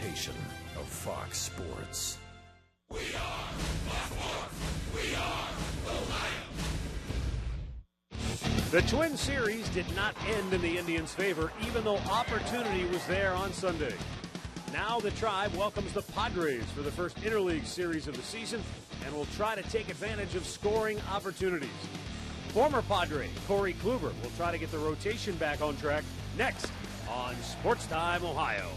presentation of Fox Sports. We are Baltimore. We are the Lions. The Twin Series did not end in the Indians' favor, even though opportunity was there on Sunday. Now the Tribe welcomes the Padres for the first interleague series of the season and will try to take advantage of scoring opportunities. Former Padre Corey Kluber will try to get the rotation back on track next on Sports Time Ohio.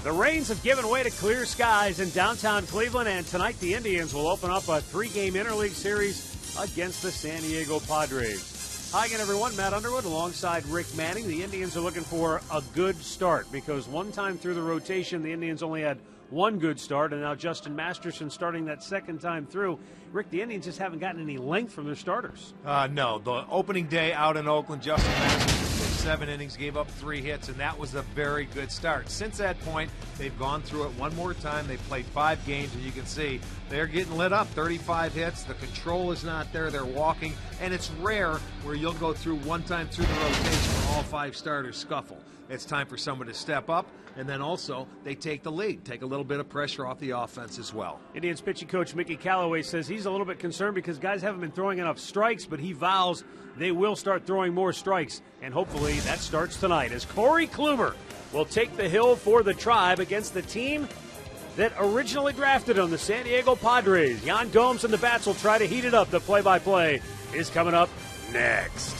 The rains have given way to clear skies in downtown Cleveland, and tonight the Indians will open up a 3-game interleague series against the San Diego Padres. Hi again, everyone. Matt Underwood alongside Rick Manning. The Indians are looking for a good start because one time through the rotation, the Indians only had one good start, and now Justin Masterson starting that second time through. Rick, the Indians just haven't gotten any length from their starters. No. The opening day out in Oakland, Justin Masterson 7 innings, gave up 3 hits, and that was a very good start. Since that point, they've gone through it one more time. They've played 5 games, and you can see they're getting lit up. 35 hits. The control is not there. They're walking, and it's rare where you'll go through one time through the rotation where all 5 starters scuffle. It's time for someone to step up, and then also they take the lead, take a little bit of pressure off the offense as well. Indians pitching coach Mickey Callaway says he's a little bit concerned because guys haven't been throwing enough strikes, but he vows they will start throwing more strikes, and hopefully that starts tonight as Corey Kluber will take the hill for the Tribe against the team that originally drafted him, the San Diego Padres. Jan Gomes and the Bats will try to heat it up. The play-by-play is coming up next.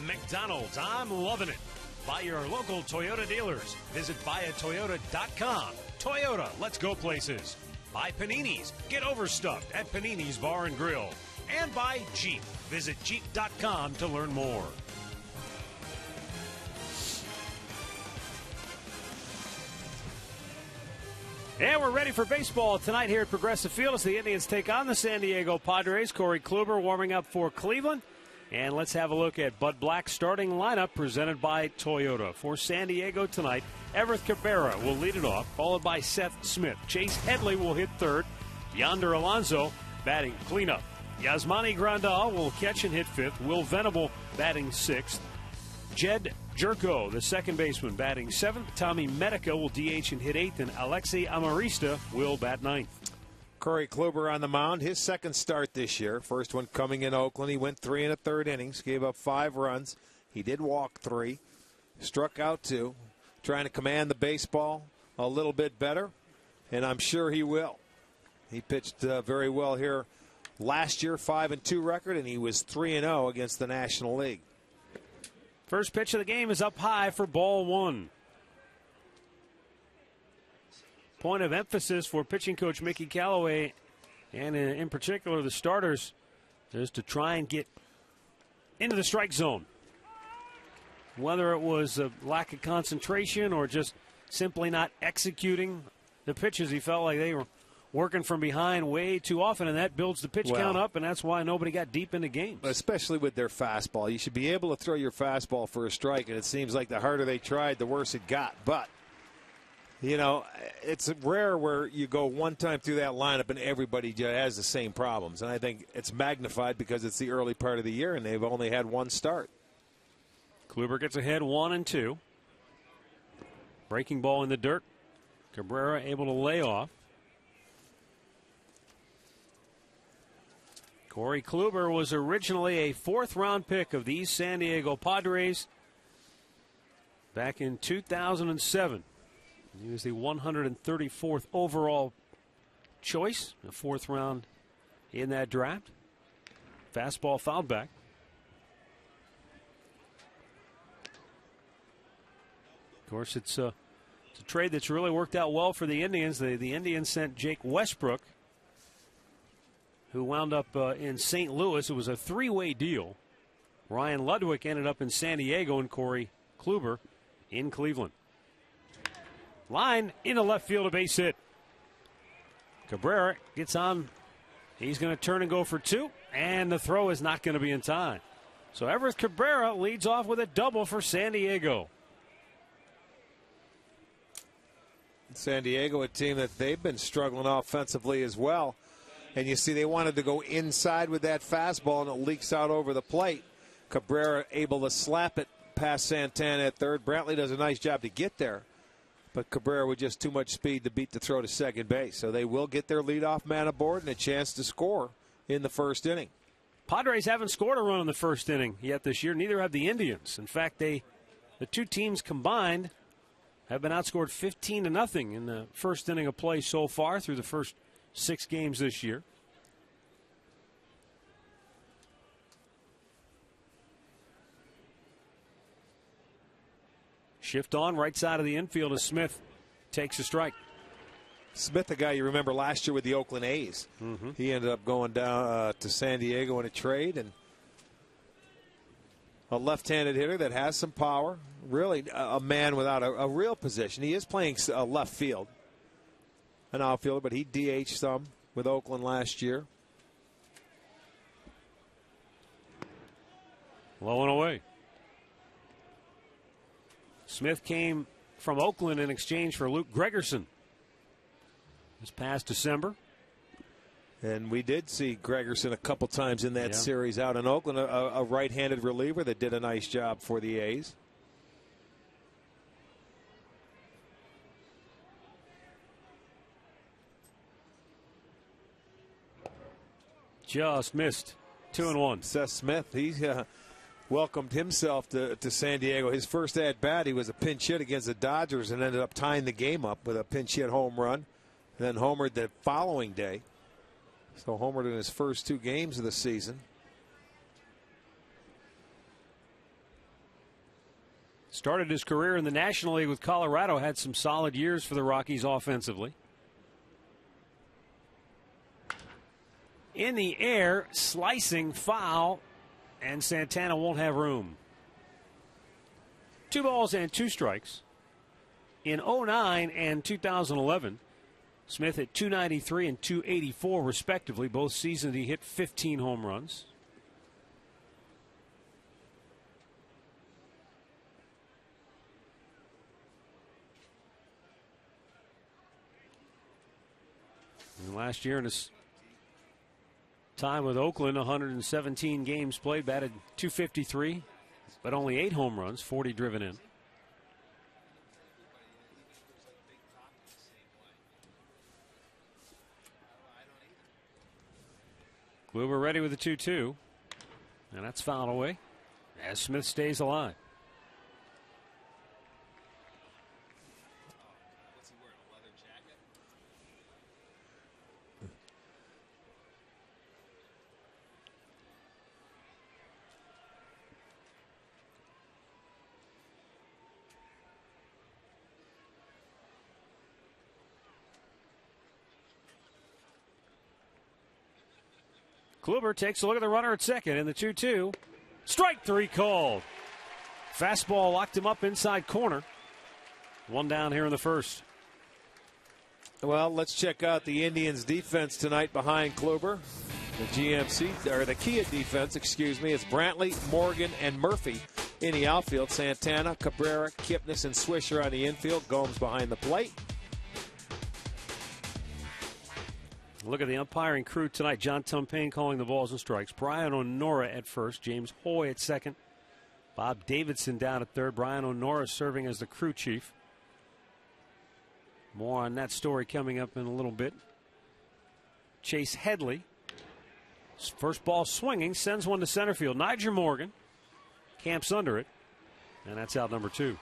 McDonald's, I'm loving it. By your local Toyota dealers. Visit buyatoyota.com. Toyota, let's go places. By Panini's, get overstuffed at Panini's Bar and Grill. And by Jeep. Visit Jeep.com to learn more. And we're ready for baseball tonight here at Progressive Field as the Indians take on the San Diego Padres. Corey Kluber warming up for Cleveland. And let's have a look at Bud Black's starting lineup presented by Toyota. For San Diego tonight, Everth Cabrera will lead it off, followed by Seth Smith. Chase Headley will hit third. Yonder Alonso batting cleanup. Yasmani Grandal will catch and hit fifth. Will Venable batting sixth. Jed Jerko, the second baseman, batting seventh. Tommy Medica will DH and hit eighth. And Alexi Amarista will bat ninth. Corey Kluber on the mound, his second start this year. First one coming in Oakland. He went 3 1/3 innings, gave up 5 runs. He did walk 3, struck out 2, trying to command the baseball a little bit better, and I'm sure he will. He pitched very well here last year, 5-2 record, and he was 3-0 against the National League. First pitch of the game is up high for ball 1. Point of emphasis for pitching coach Mickey Callaway, and in particular the starters, is to try and get into the strike zone. Whether it was a lack of concentration or just simply not executing the pitches, he felt like they were working from behind way too often, and that builds the pitch count up, and that's why nobody got deep into games. Especially with their fastball. You should be able to throw your fastball for a strike, and it seems like the harder they tried, the worse it got. But, you know, it's rare where you go one time through that lineup and everybody has the same problems. And I think it's magnified because it's the early part of the year, and they've only had one start. Kluber gets ahead 1-2. Breaking ball in the dirt. Cabrera able to lay off. Corey Kluber was originally a 4th-round pick of the San Diego Padres back in 2007. He was the 134th overall choice, the 4th round in that draft. Fastball fouled back. Of course, it's a trade that's really worked out well for the Indians. The Indians sent Jake Westbrook, who wound up in St. Louis. It was a 3-way deal. Ryan Ludwig ended up in San Diego, and Corey Kluber in Cleveland. Line into left field, a base hit. Cabrera gets on. He's going to turn and go for 2, and the throw is not going to be in time. So Everth Cabrera leads off with a double for San Diego. San Diego, a team that they've been struggling offensively as well. And you see they wanted to go inside with that fastball, and it leaks out over the plate. Cabrera able to slap it past Santana at third. Brantley does a nice job to get there, but Cabrera with just too much speed to beat the throw to second base. So they will get their leadoff man aboard and a chance to score in the first inning. Padres haven't scored a run in the first inning yet this year. Neither have the Indians. In fact, the two teams combined have been outscored 15-0 in the first inning of play so far through the first 6 games this year. Shift on right side of the infield as Smith takes a strike. Smith, the guy you remember last year with the Oakland A's. He ended up going down to San Diego in a trade, and a left-handed hitter that has some power. Really a man without a real position. He is playing left field, an outfielder, but he DH'd some with Oakland last year. Low and away. Smith came from Oakland in exchange for Luke Gregerson this past December. And we did see Gregerson a couple times in that series out in Oakland, a right-handed reliever that did a nice job for the A's. Just missed. 2-1. Seth Smith, he welcomed himself to San Diego. His first at-bat, he was a pinch hit against the Dodgers and ended up tying the game up with a pinch hit home run. And then homered the following day. So homered in his first 2 games of the season. Started his career in the National League with Colorado. Had some solid years for the Rockies offensively. In the air, slicing foul, and Santana won't have room. 2 balls and 2 strikes. In 2009 and 2011, Smith hit .293 and .284 respectively. Both seasons he hit 15 home runs. And last year in his time with Oakland, 117 games played, batted .253, but only 8 home runs, 40 driven in. Kluber ready with the 2-2, and that's fouled away as Smith stays alive. Kluber takes a look at the runner at second in the 2-2. Strike 3 called. Fastball locked him up inside corner. One down here in the first. Well, let's check out the Indians' defense tonight behind Kluber. The Kia defense, excuse me, is Brantley, Morgan, and Murphy in the outfield. Santana, Cabrera, Kipnis, and Swisher on the infield. Gomes behind the plate. Look at the umpiring crew tonight. John Tumpane calling the balls and strikes. Brian O'Nora at first. James Hoy at second. Bob Davidson down at third. Brian O'Nora serving as the crew chief. More on that story coming up in a little bit. Chase Headley. First ball swinging. Sends one to center field. Nyjer Morgan camps under it. And that's out number 2.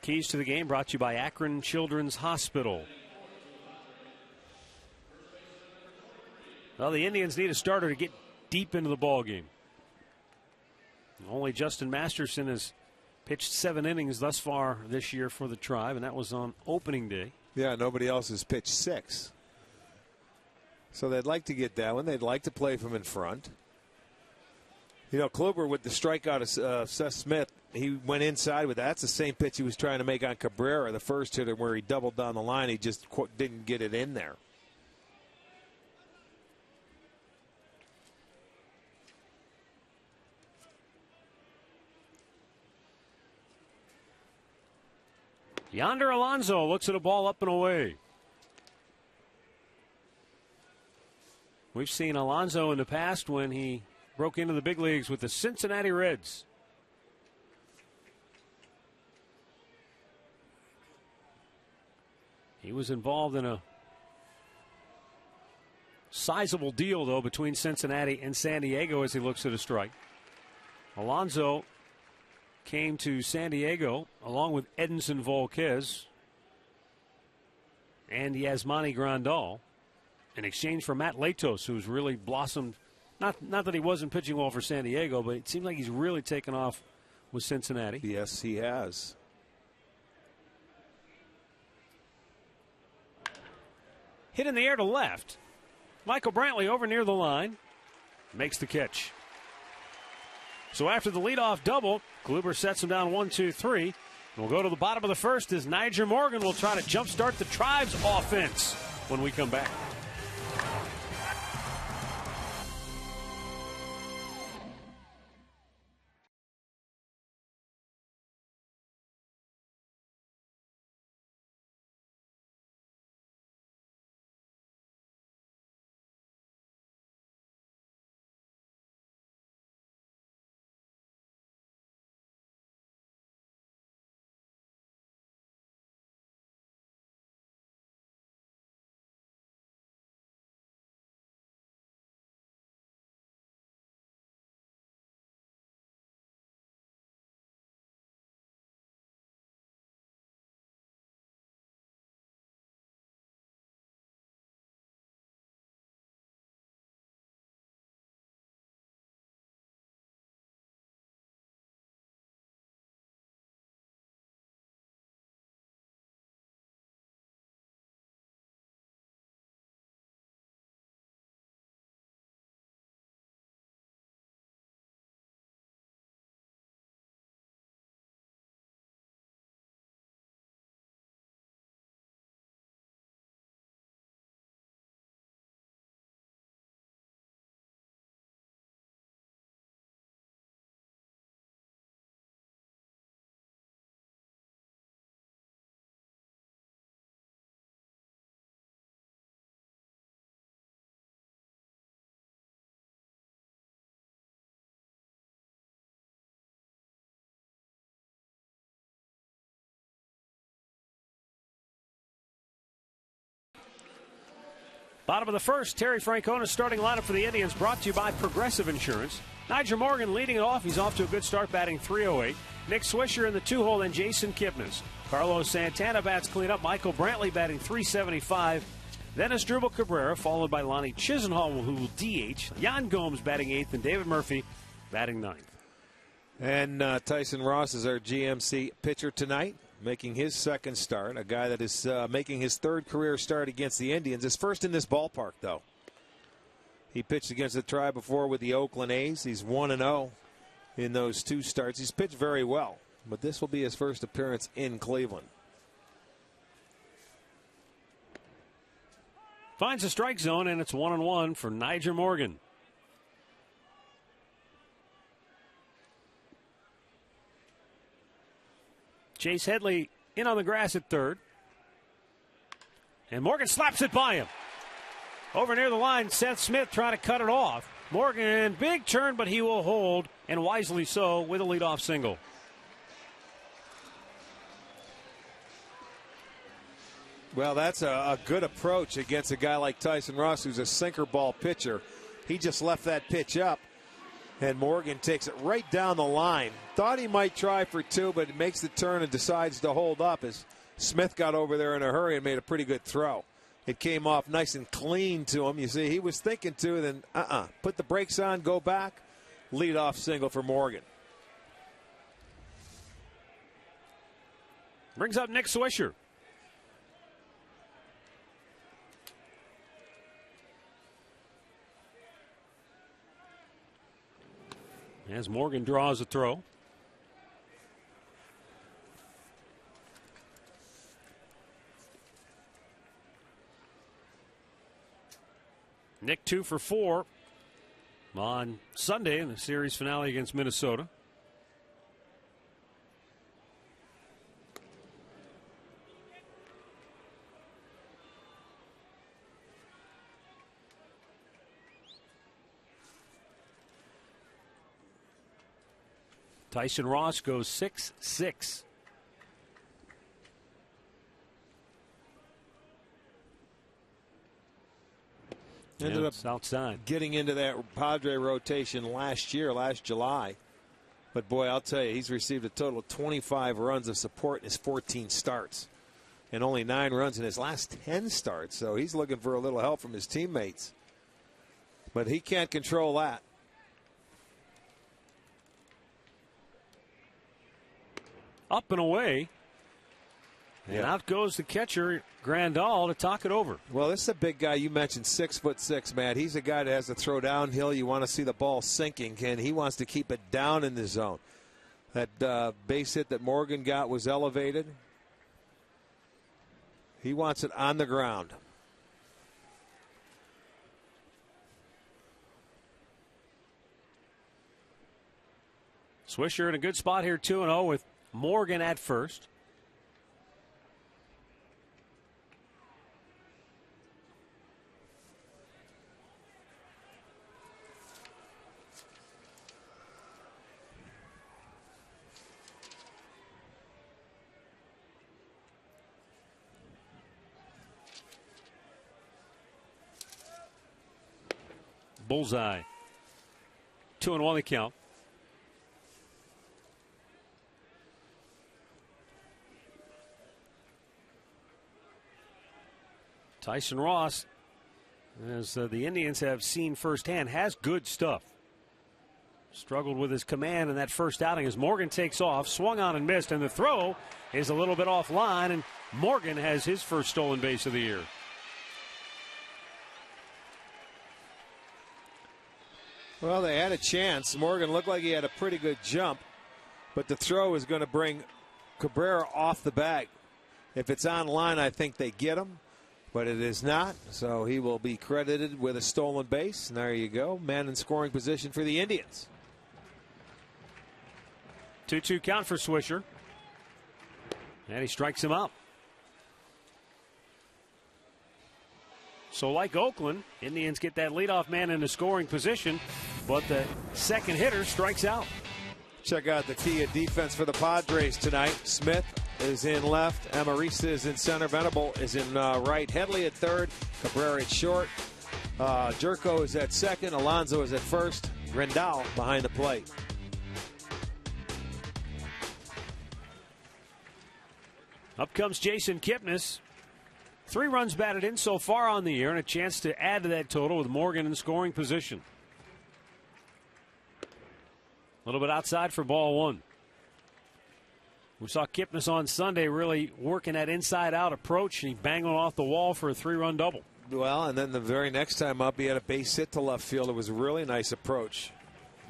Keys to the game brought to you by Akron Children's Hospital. Well, the Indians need a starter to get deep into the ball game. Only Justin Masterson has pitched 7 innings thus far this year for the Tribe, and that was on opening day. Yeah, nobody else has pitched 6. So they'd like to get that one. They'd like to play from in front. You know, Kluber with the strikeout of Seth Smith, he went inside with that. That's the same pitch he was trying to make on Cabrera, the first hitter, where he doubled down the line. He just didn't get it in there. Yonder Alonso looks at a ball up and away. We've seen Alonso in the past when he broke into the big leagues with the Cincinnati Reds. He was involved in a sizable deal, though, between Cincinnati and San Diego as he looks at a strike. Alonso came to San Diego along with Edinson Volquez and Yasmani Grandal in exchange for Matt Latos, who's really blossomed. Not that he wasn't pitching well for San Diego, but it seems like he's really taken off with Cincinnati. Yes, he has. Hit in the air to left. Michael Brantley over near the line. Makes the catch. So after the leadoff double, Kluber sets him down 1-2-3. We'll go to the bottom of the first as Nyjer Morgan will try to jumpstart the Tribe's offense when we come back. Bottom of the first, Terry Francona's starting lineup for the Indians brought to you by Progressive Insurance. Nyjer Morgan leading it off. He's off to a good start, batting .308. Nick Swisher in the 2-hole, and Jason Kipnis. Carlos Santana bats cleanup. Michael Brantley batting .375. Then Asdrubal Cabrera, followed by Lonnie Chisenhall, who will DH. Yan Gomes batting 8th, and David Murphy batting 9th. And Tyson Ross is our GMC pitcher tonight, making his second start. A guy that is making his third career start against the Indians. His first in this ballpark, though. He pitched against the Tribe before with the Oakland A's. He's 1-0 in those 2 starts. He's pitched very well, but this will be his first appearance in Cleveland. Finds a strike zone, and it's 1-1 for Nyjer Morgan. Chase Headley in on the grass at third. And Morgan slaps it by him. Over near the line, Seth Smith trying to cut it off. Morgan, big turn, but he will hold, and wisely so, with a leadoff single. Well, that's a good approach against a guy like Tyson Ross, who's a sinker ball pitcher. He just left that pitch up, and Morgan takes it right down the line. Thought he might try for 2, but he makes the turn and decides to hold up as Smith got over there in a hurry and made a pretty good throw. It came off nice and clean to him. You see, he was thinking to, then put the brakes on, go back, lead off single for Morgan. Brings up Nick Swisher. As Morgan draws a throw. Nick 2 for 4 on Sunday in the series finale against Minnesota. Tyson Ross goes 6-6. Ended up outside, getting into that Padre rotation last July. But boy, I'll tell you, he's received a total of 25 runs of support in his 14 starts, and only 9 runs in his last 10 starts. So he's looking for a little help from his teammates. But he can't control that. Up and away. And out goes the catcher, Grandal, to talk it over. Well, this is a big guy. You mentioned 6'6", Matt. He's a guy that has to throw downhill. You want to see the ball sinking, and he wants to keep it down in the zone. That base hit that Morgan got was elevated. He wants it on the ground. Swisher in a good spot here, 2-0 with Morgan at first. Bullseye. 2-1 the count. Tyson Ross, as the Indians have seen firsthand, has good stuff. Struggled with his command in that first outing as Morgan takes off, swung on and missed, and the throw is a little bit offline, and Morgan has his first stolen base of the year. Well, they had a chance. Morgan looked like he had a pretty good jump, but the throw is going to bring Cabrera off the bag. If it's on line, I think they get him, but it is not, so he will be credited with a stolen base. And there you go, man in scoring position for the Indians. 2-2 count for Swisher, and he strikes him out. So like Oakland, Indians get that leadoff man in the scoring position, but the second hitter strikes out. Check out the key of defense for the Padres tonight. Smith, is in left. Amarista is in center. Venable is in right. Headley at third. Cabrera at short. Jerko is at second. Alonso is at first. Rendal behind the plate. Up comes Jason Kipnis. 3 runs batted in so far on the year, and a chance to add to that total with Morgan in scoring position. A little bit outside for ball 1. We saw Kipnis on Sunday really working that inside-out approach, and he banged one off the wall for a 3-run double. Well, and then the very next time up, he had a base hit to left field. It was a really nice approach.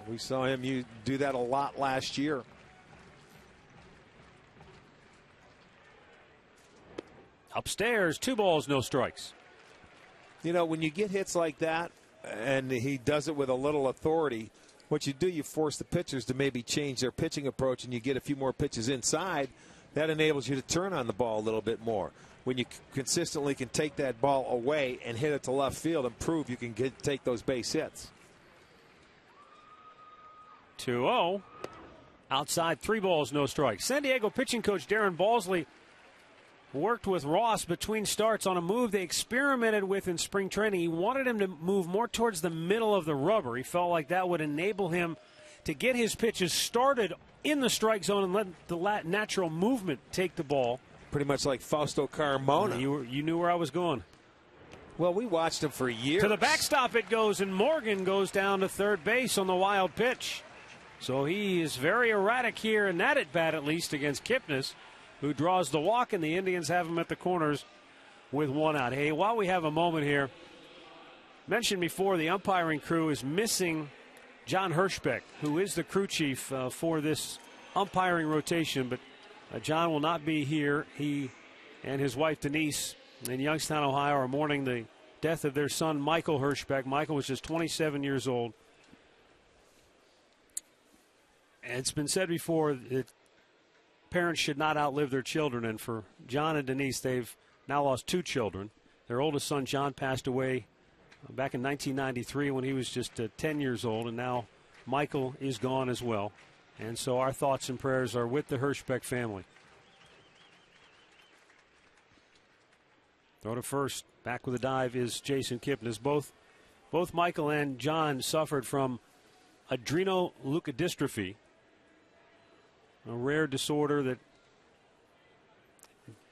We saw him do that a lot last year. Upstairs, 2 balls, no strikes. You know, when you get hits like that, and he does it with a little authority, what you do, you force the pitchers to maybe change their pitching approach, and you get a few more pitches inside. That enables you to turn on the ball a little bit more. When you consistently can take that ball away and hit it to left field and prove you can take those base hits. 2-0. Outside, 3 balls, no strikes. San Diego pitching coach Darren Balsley worked with Ross between starts on a move they experimented with in spring training. He wanted him to move more towards the middle of the rubber. He felt like that would enable him to get his pitches started in the strike zone and let the natural movement take the ball. Pretty much like Fausto Carmona. You knew where I was going. Well, we watched him for years. To the backstop it goes, and Morgan goes down to third base on the wild pitch. So he is very erratic here in that at-bat, at least, against Kipnis, who draws the walk, and the Indians have him at the corners with 1 out. Hey, while we have a moment here, mentioned before, the umpiring crew is missing John Hirschbeck, who is the crew chief for this umpiring rotation, but John will not be here. He and his wife Denise in Youngstown, Ohio, are mourning the death of their son Michael Hirschbeck. Michael was just 27 years old. And it's been said before that parents should not outlive their children, and for John and Denise, they've now lost 2 children. Their oldest son, John, passed away back in 1993 when he was just 10 years old, and now Michael is gone as well. And so our thoughts and prayers are with the Hirschbeck family. Throw to first. Back with a dive is Jason Kipnis. Both Michael and John suffered from adrenoleukodystrophy, a rare disorder that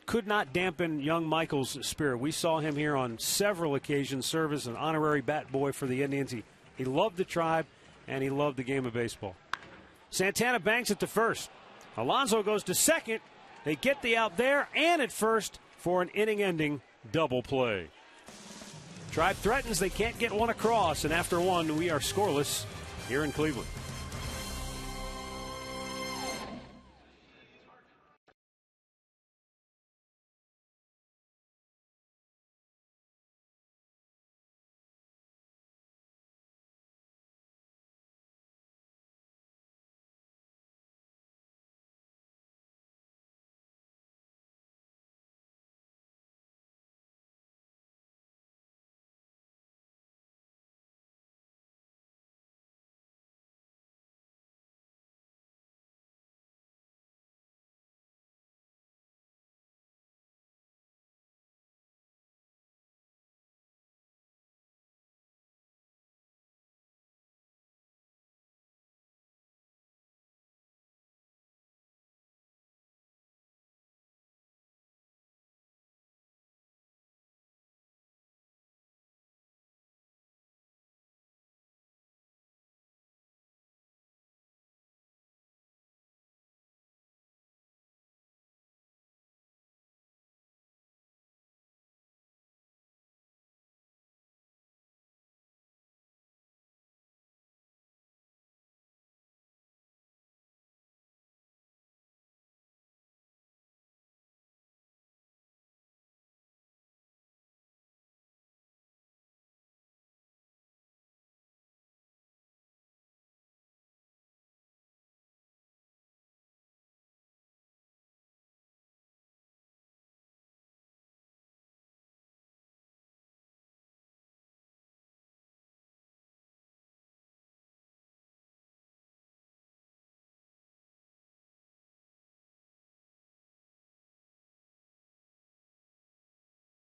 could not dampen young Michael's spirit. We saw him here on several occasions serve as an honorary bat boy for the Indians. He loved the tribe, and he loved the game of baseball. Santana banks it to first. Alonso goes to second. They get the out there and at first for an inning-ending double play. Tribe threatens. They can't get one across, and after 1, we are scoreless here in Cleveland.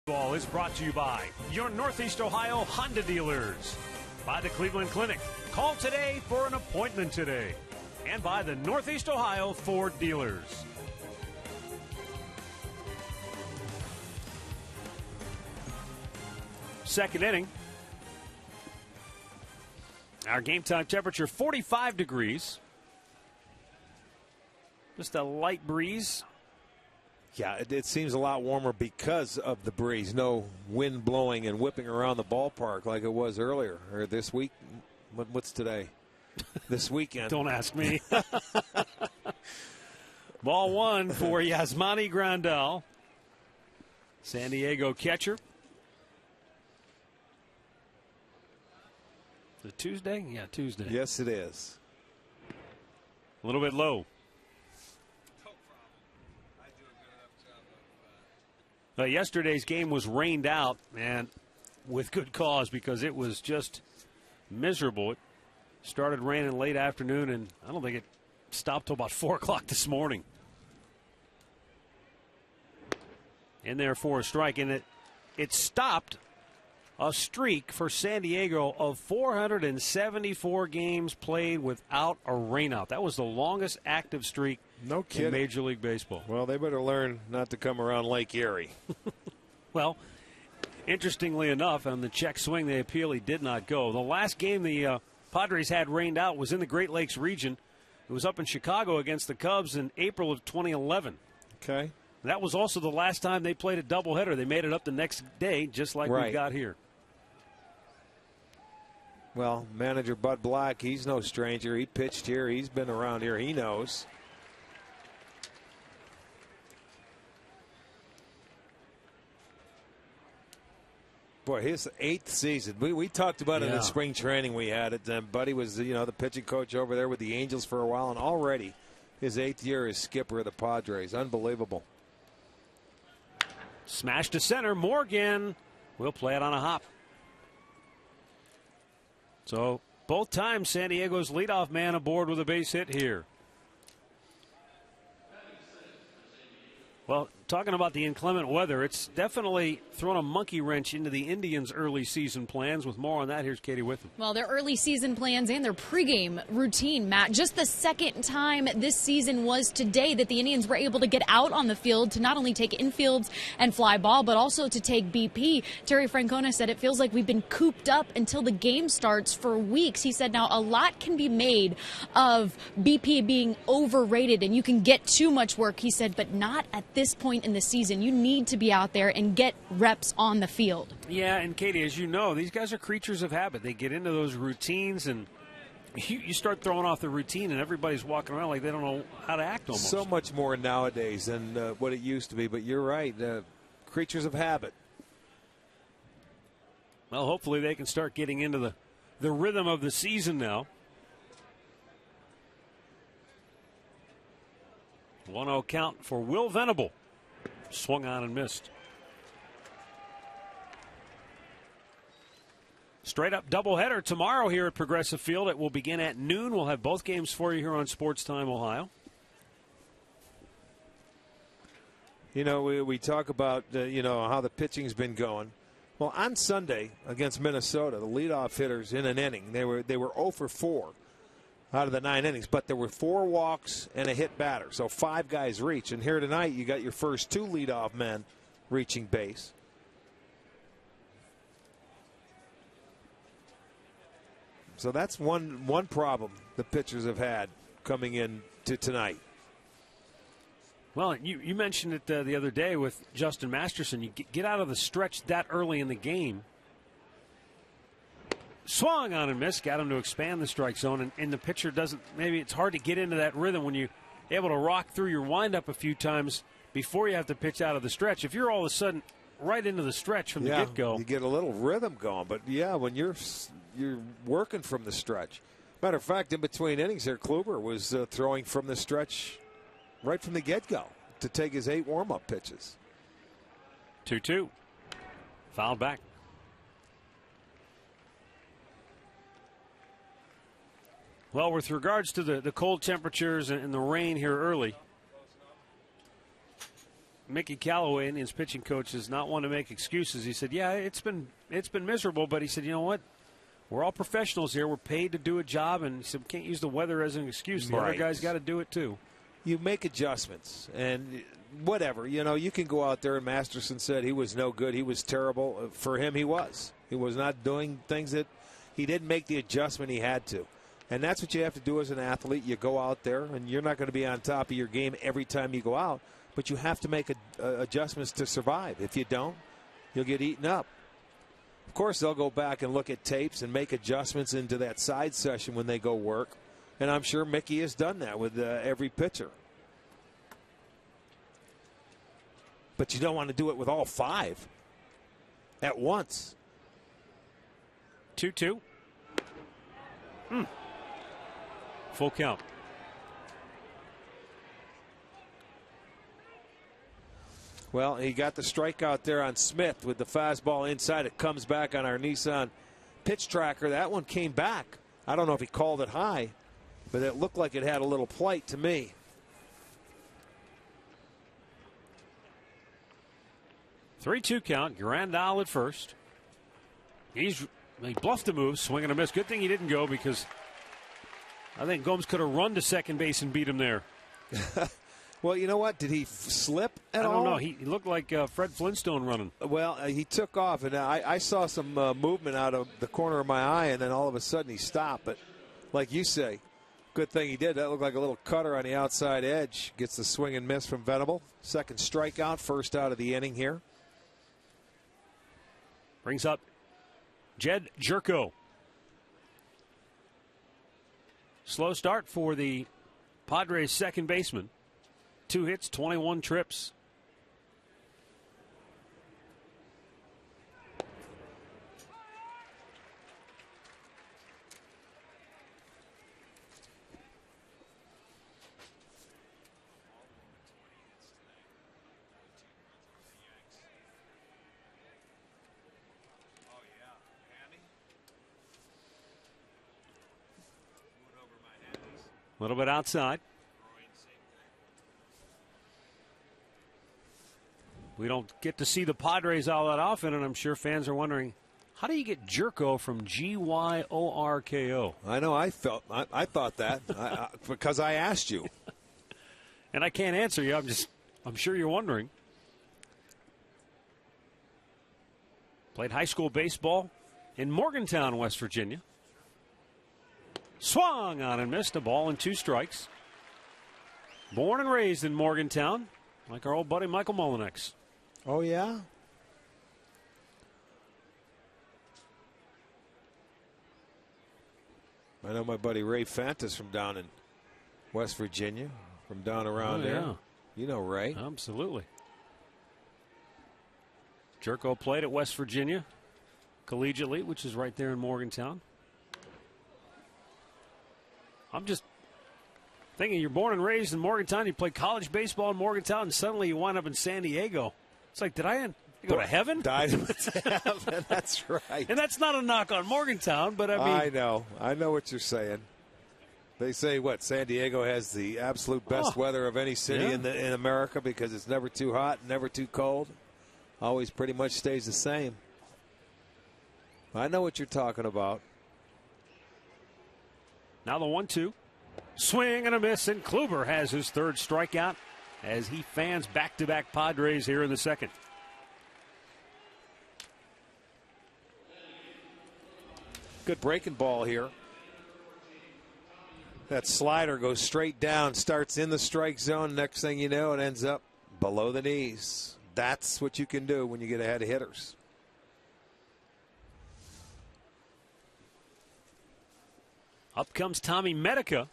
Ball is brought to you by your Northeast Ohio Honda dealers, by the Cleveland Clinic. Call today for an appointment today. And by the Northeast Ohio Ford dealers. Second inning. Our game time temperature 45 degrees. Just a light breeze. Yeah, it seems a lot warmer because of the breeze. No wind blowing and whipping around the ballpark like it was earlier or this week. What's today? This weekend. Don't ask me. Ball one for Yasmani Grandal, San Diego catcher. Is it Tuesday? Yeah, Tuesday. Yes, it is. A little bit low. Yesterday's game was rained out, and with good cause, because it was just miserable. It started raining late afternoon, and I don't think it stopped till about 4 o'clock this morning. In there for a strike, and it stopped a streak for San Diego of 474 games played without a rainout. That was the longest active streak in Major League Baseball. Well, they better learn not to come around Lake Erie. Well, interestingly enough, on the check swing, the appeal, he did not go. The last game the Padres had rained out was in the Great Lakes region. It was up in Chicago against the Cubs in April of 2011. Okay. That was also the last time they played a doubleheader. They made it up the next day, just like we got here. Well, manager Bud Black, he's no stranger. He pitched here. He's been around here. He knows. Boy, his 8th season. We talked about it in spring training we had it. Buddy was, the pitching coach over there with the Angels for a while, and already his 8th year as skipper of the Padres. Unbelievable. Smash to center. Morgan will play it on a hop. So both times San Diego's leadoff man aboard with a base hit here. Well, talking about the inclement weather, it's definitely thrown a monkey wrench into the Indians' early season plans. With more on that, here's Katie Witham. Well, their early season plans and their pregame routine, Matt. Just the second time this season was today that the Indians were able to get out on the field to not only take infields and fly ball, but also to take BP. Terry Francona said it feels like we've been cooped up until the game starts for weeks. He said now a lot can be made of BP being overrated and you can get too much work, he said, but not at this point in the season. You need to be out there and get reps on the field. Yeah, and Katie, as you know, these guys are creatures of habit. They get into those routines, and you start throwing off the routine, and everybody's walking around like they don't know how to act almost. So much more nowadays than what it used to be, but you're right. Creatures of habit. Well, hopefully they can start getting into the rhythm of the season now. 1-0 count for Will Venable. Swung on and missed. Straight up doubleheader tomorrow here at Progressive Field. It will begin at noon. We'll have both games for you here on Sports Time Ohio. We talk about how the pitching's been going. Well, on Sunday against Minnesota, the leadoff hitters in an inning, they were 0 for 4. Out of the 9 innings, but there were 4 walks and a hit batter, so 5 guys reach. And here tonight, you got your first 2 leadoff men reaching base. So that's one problem the pitchers have had coming in to tonight. Well, you mentioned it the other day with Justin Masterson. You get out of the stretch that early in the game. Swung on and missed, got him to expand the strike zone, and the pitcher doesn't, maybe it's hard to get into that rhythm when you're able to rock through your windup a few times before you have to pitch out of the stretch. If you're all of a sudden right into the stretch from the get-go. You get a little rhythm going, but when you're working from the stretch. Matter of fact, in between innings here, Kluber was throwing from the stretch right from the get-go to take his 8 warm-up pitches. 2-2. Fouled back. Well, with regards to the cold temperatures and the rain here early, Mickey Callaway, Indians pitching coach, does not want to make excuses. He said, yeah, it's been miserable, but he said, you know what? We're all professionals here. We're paid to do a job, and he said, we can't use the weather as an excuse. The other guys got to do it too. You make adjustments, and whatever. You can go out there, and Masterson said he was no good. He was terrible. For him, he was. He was not doing things that he didn't make the adjustment he had to. And that's what you have to do as an athlete. You go out there, and you're not going to be on top of your game every time you go out, but you have to make adjustments to survive. If you don't, you'll get eaten up. Of course, they'll go back and look at tapes and make adjustments into that side session when they go work. And I'm sure Mickey has done that with every pitcher. But you don't want to do it with all 5 at once. 2-2. Full count. Well, he got the strikeout there on Smith with the fastball inside. It comes back on our Nissan pitch tracker. That one came back. I don't know if he called it high, but it looked like it had a little plight to me. Three-two count. Grandal at first. He bluffed the move, swing and a miss. Good thing he didn't go, because I think Gomes could have run to second base and beat him there. Well, you know what? Did he slip at all? I don't know. He looked like Fred Flintstone running. Well, he took off, and I saw some movement out of the corner of my eye, and then all of a sudden he stopped. But like you say, good thing he did. That looked like a little cutter on the outside edge. Gets the swing and miss from Venable. Second strikeout, first out of the inning here. Brings up Jed Jerko. Slow start for the Padres second baseman. 2 hits, 21 trips. A little bit outside. We don't get to see the Padres all that often, and I'm sure fans are wondering, how do you get Jerko from Gyorko? I know. I thought that because I asked you, and I can't answer you. I'm sure you're wondering. Played high school baseball in Morgantown, West Virginia. Swung on and missed. A ball and 2 strikes. Born and raised in Morgantown, like our old buddy Michael Mullinex. Oh, yeah? I know my buddy Ray Fantas from down in West Virginia, from down around there. Yeah. You know Ray. Absolutely. Jerko played at West Virginia collegiately, which is right there in Morgantown. I'm just thinking, you're born and raised in Morgantown, you play college baseball in Morgantown, and suddenly you wind up in San Diego. It's like, did I go to heaven? Died to heaven. That's right. And that's not a knock on Morgantown, but I mean. I know what you're saying. They say, San Diego has the absolute best weather of any city in America because it's never too hot, never too cold. Always pretty much stays the same. I know what you're talking about. Now the 1-2. Swing and a miss, and Kluber has his 3rd strikeout as he fans back-to-back Padres here in the 2nd. Good breaking ball here. That slider goes straight down, starts in the strike zone. Next thing you know, it ends up below the knees. That's what you can do when you get ahead of hitters. Up comes Tommy Medica.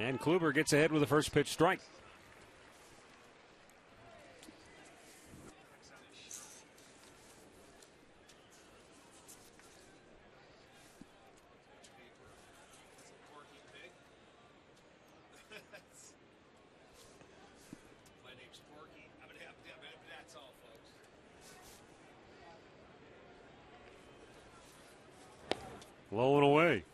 And Kluber gets ahead with the first pitch strike. Low and away.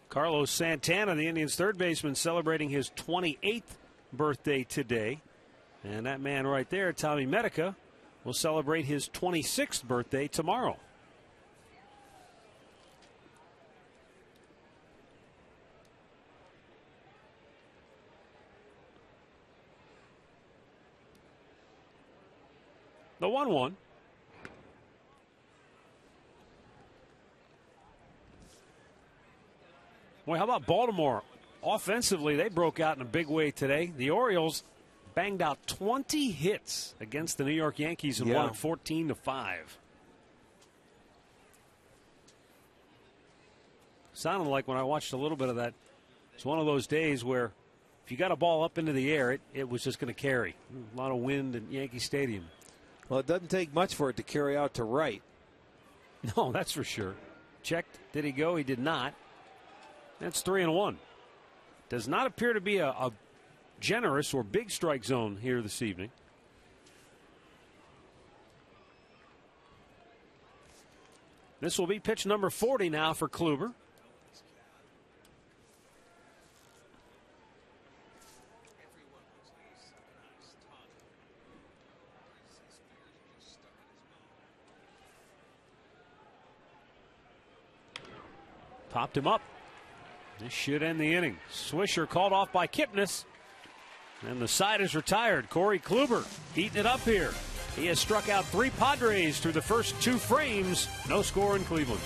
Carlos Santana, the Indians' third baseman, celebrating his 28th birthday today. And that man right there, Tommy Medica, will celebrate his 26th birthday tomorrow. The 1-1. Boy, how about Baltimore? Offensively, they broke out in a big way today. The Orioles banged out 20 hits against the New York Yankees and won 14-5. Sounded like when I watched a little bit of that, it's one of those days where if you got a ball up into the air, it was just going to carry. A lot of wind in Yankee Stadium. Well, it doesn't take much for it to carry out to right. No, that's for sure. Checked. Did he go? He did not. That's 3-1. Does not appear to be a generous or big strike zone here this evening. This will be pitch number 40 now for Kluber. Popped him up. This should end the inning. Swisher called off by Kipnis. And the side is retired. Corey Kluber heating it up here. He has struck out 3 Padres through the first 2 frames. No score in Cleveland.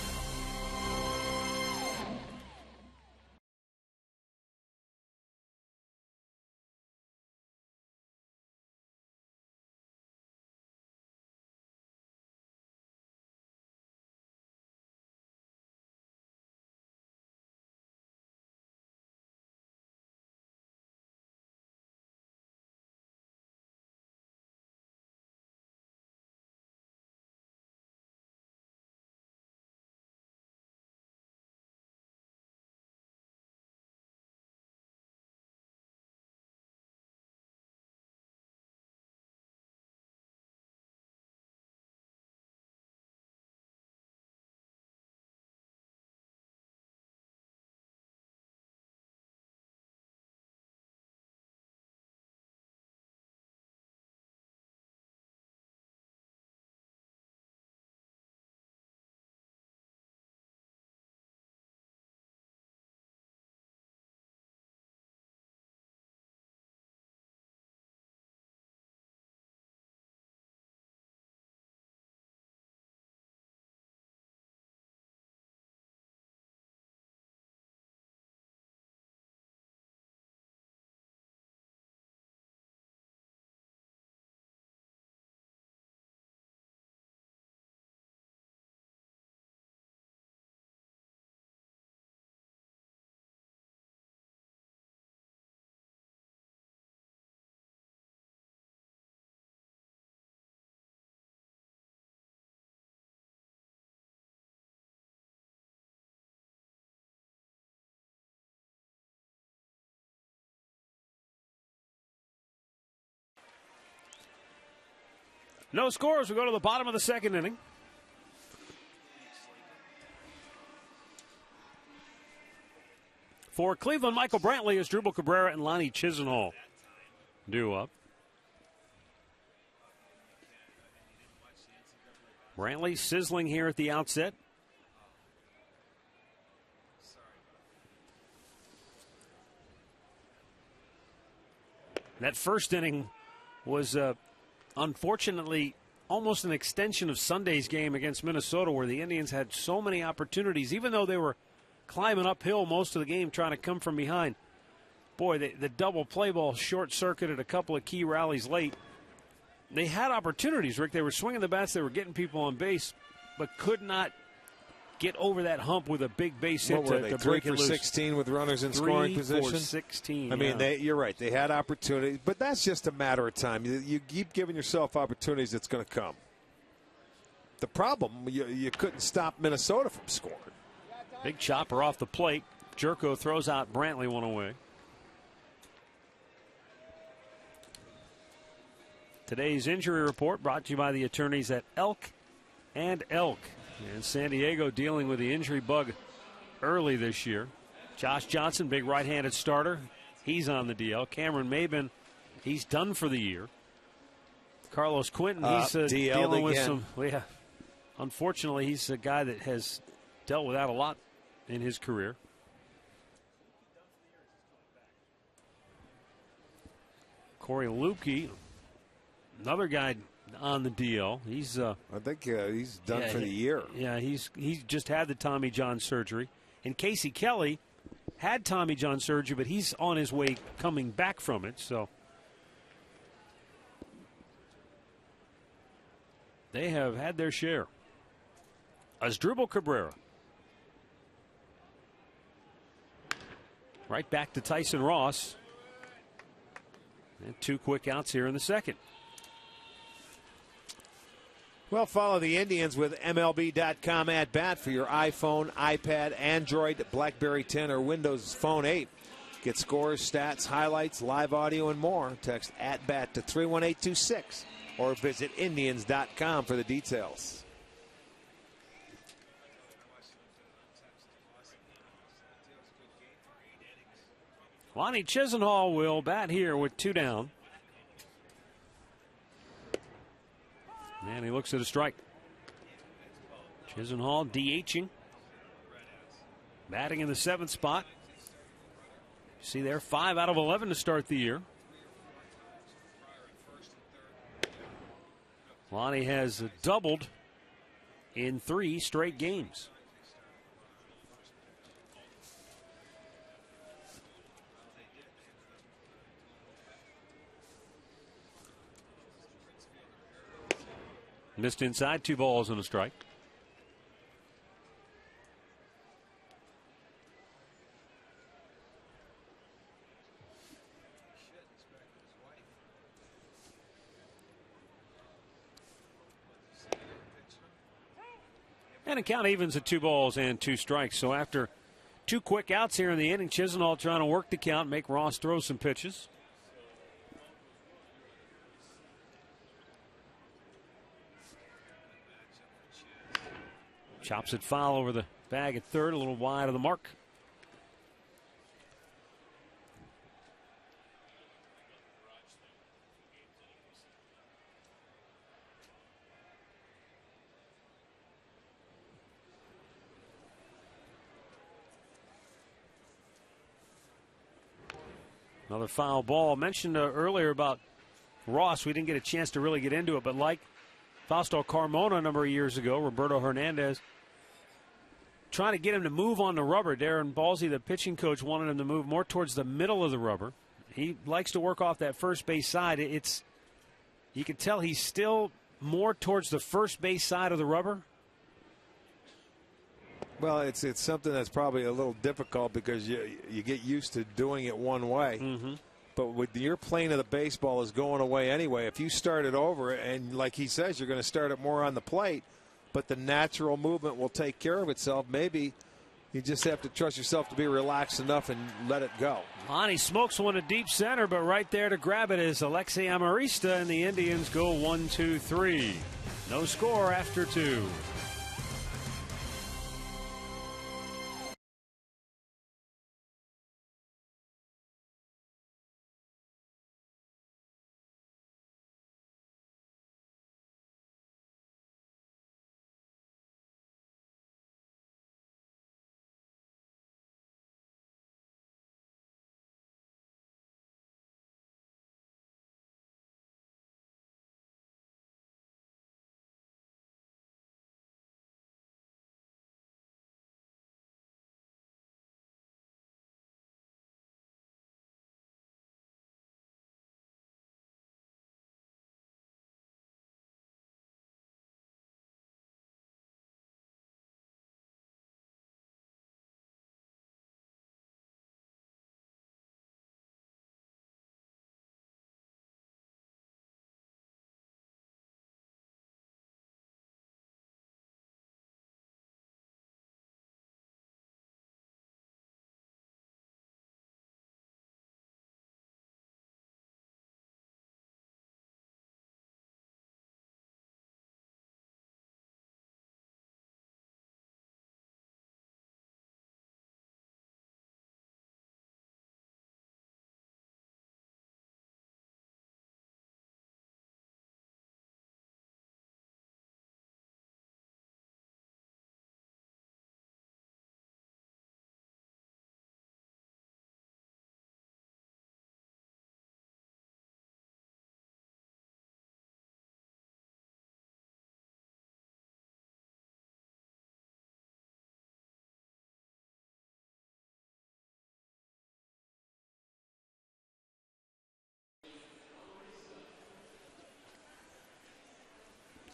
No scores. We go to the bottom of the second inning. For Cleveland, Michael Brantley is Drupal Cabrera and Lonnie Chisenhall due up. Brantley sizzling here at the outset. That first inning was unfortunately almost an extension of Sunday's game against Minnesota, where the Indians had so many opportunities, even though they were climbing uphill most of the game trying to come from behind. Boy, the double play ball short-circuited a couple of key rallies late. They had opportunities, Rick. They were swinging the bats. They were getting people on base, but could not get over that hump with a big base hit to break it loose. 16 with runners in scoring position. 3 for 16. I mean, you're right. They had opportunities, but that's just a matter of time. You keep giving yourself opportunities, it's going to come. The problem, you couldn't stop Minnesota from scoring. Big chopper off the plate. Jerko throws out Brantley one away. Today's injury report brought to you by the attorneys at Elk and Elk. And San Diego dealing with the injury bug early this year. Josh Johnson, big right-handed starter. He's on the DL. Cameron Maben, he's done for the year. Carlos Quentin, he's dealing with some. Well, yeah, unfortunately, he's a guy that has dealt with that a lot in his career. Corey Lupke, another guy on the DL. He's I think he's done for the year. Yeah, he's just had the Tommy John surgery. And Casey Kelly had Tommy John surgery, but he's on his way coming back from it. So they have had their share. Asdrubal Cabrera. Right back to Tyson Ross. And 2 quick outs here in the second. Well, follow the Indians with MLB.com at bat for your iPhone, iPad, Android, BlackBerry 10, or Windows Phone 8. Get scores, stats, highlights, live audio, and more. Text at bat to 31826 or visit Indians.com for the details. Lonnie Chisenhall will bat here with 2 down. And he looks at a strike. Chisenhall DHing. Batting in the 7th spot. See there, 5 out of 11 to start the year. Lonnie has doubled in 3 straight games. Missed inside, 2 balls and a strike. And a count evens at 2 balls and 2 strikes. So after 2 quick outs here in the inning, Chisenhall trying to work the count, make Ross throw some pitches. Chops it foul over the bag at third, a little wide of the mark. Another foul ball. Mentioned earlier about Ross. We didn't get a chance to really get into it, but like Fausto Carmona a number of years ago, Roberto Hernandez trying to get him to move on the rubber. Darren Balsey, the pitching coach, wanted him to move more towards the middle of the rubber. He likes to work off that first base side. You can tell he's still more towards the first base side of the rubber. Well, it's something that's probably a little difficult because you get used to doing it one way. Mm-hmm. But with your plane of the baseball is going away anyway. If you start it over, and like he says, you're going to start it more on the plate, but the natural movement will take care of itself. Maybe you just have to trust yourself to be relaxed enough and let it go. Lonnie smokes one to deep center, but right there to grab it is Alexei Amarista, and the Indians go 1-2-3. No score after 2.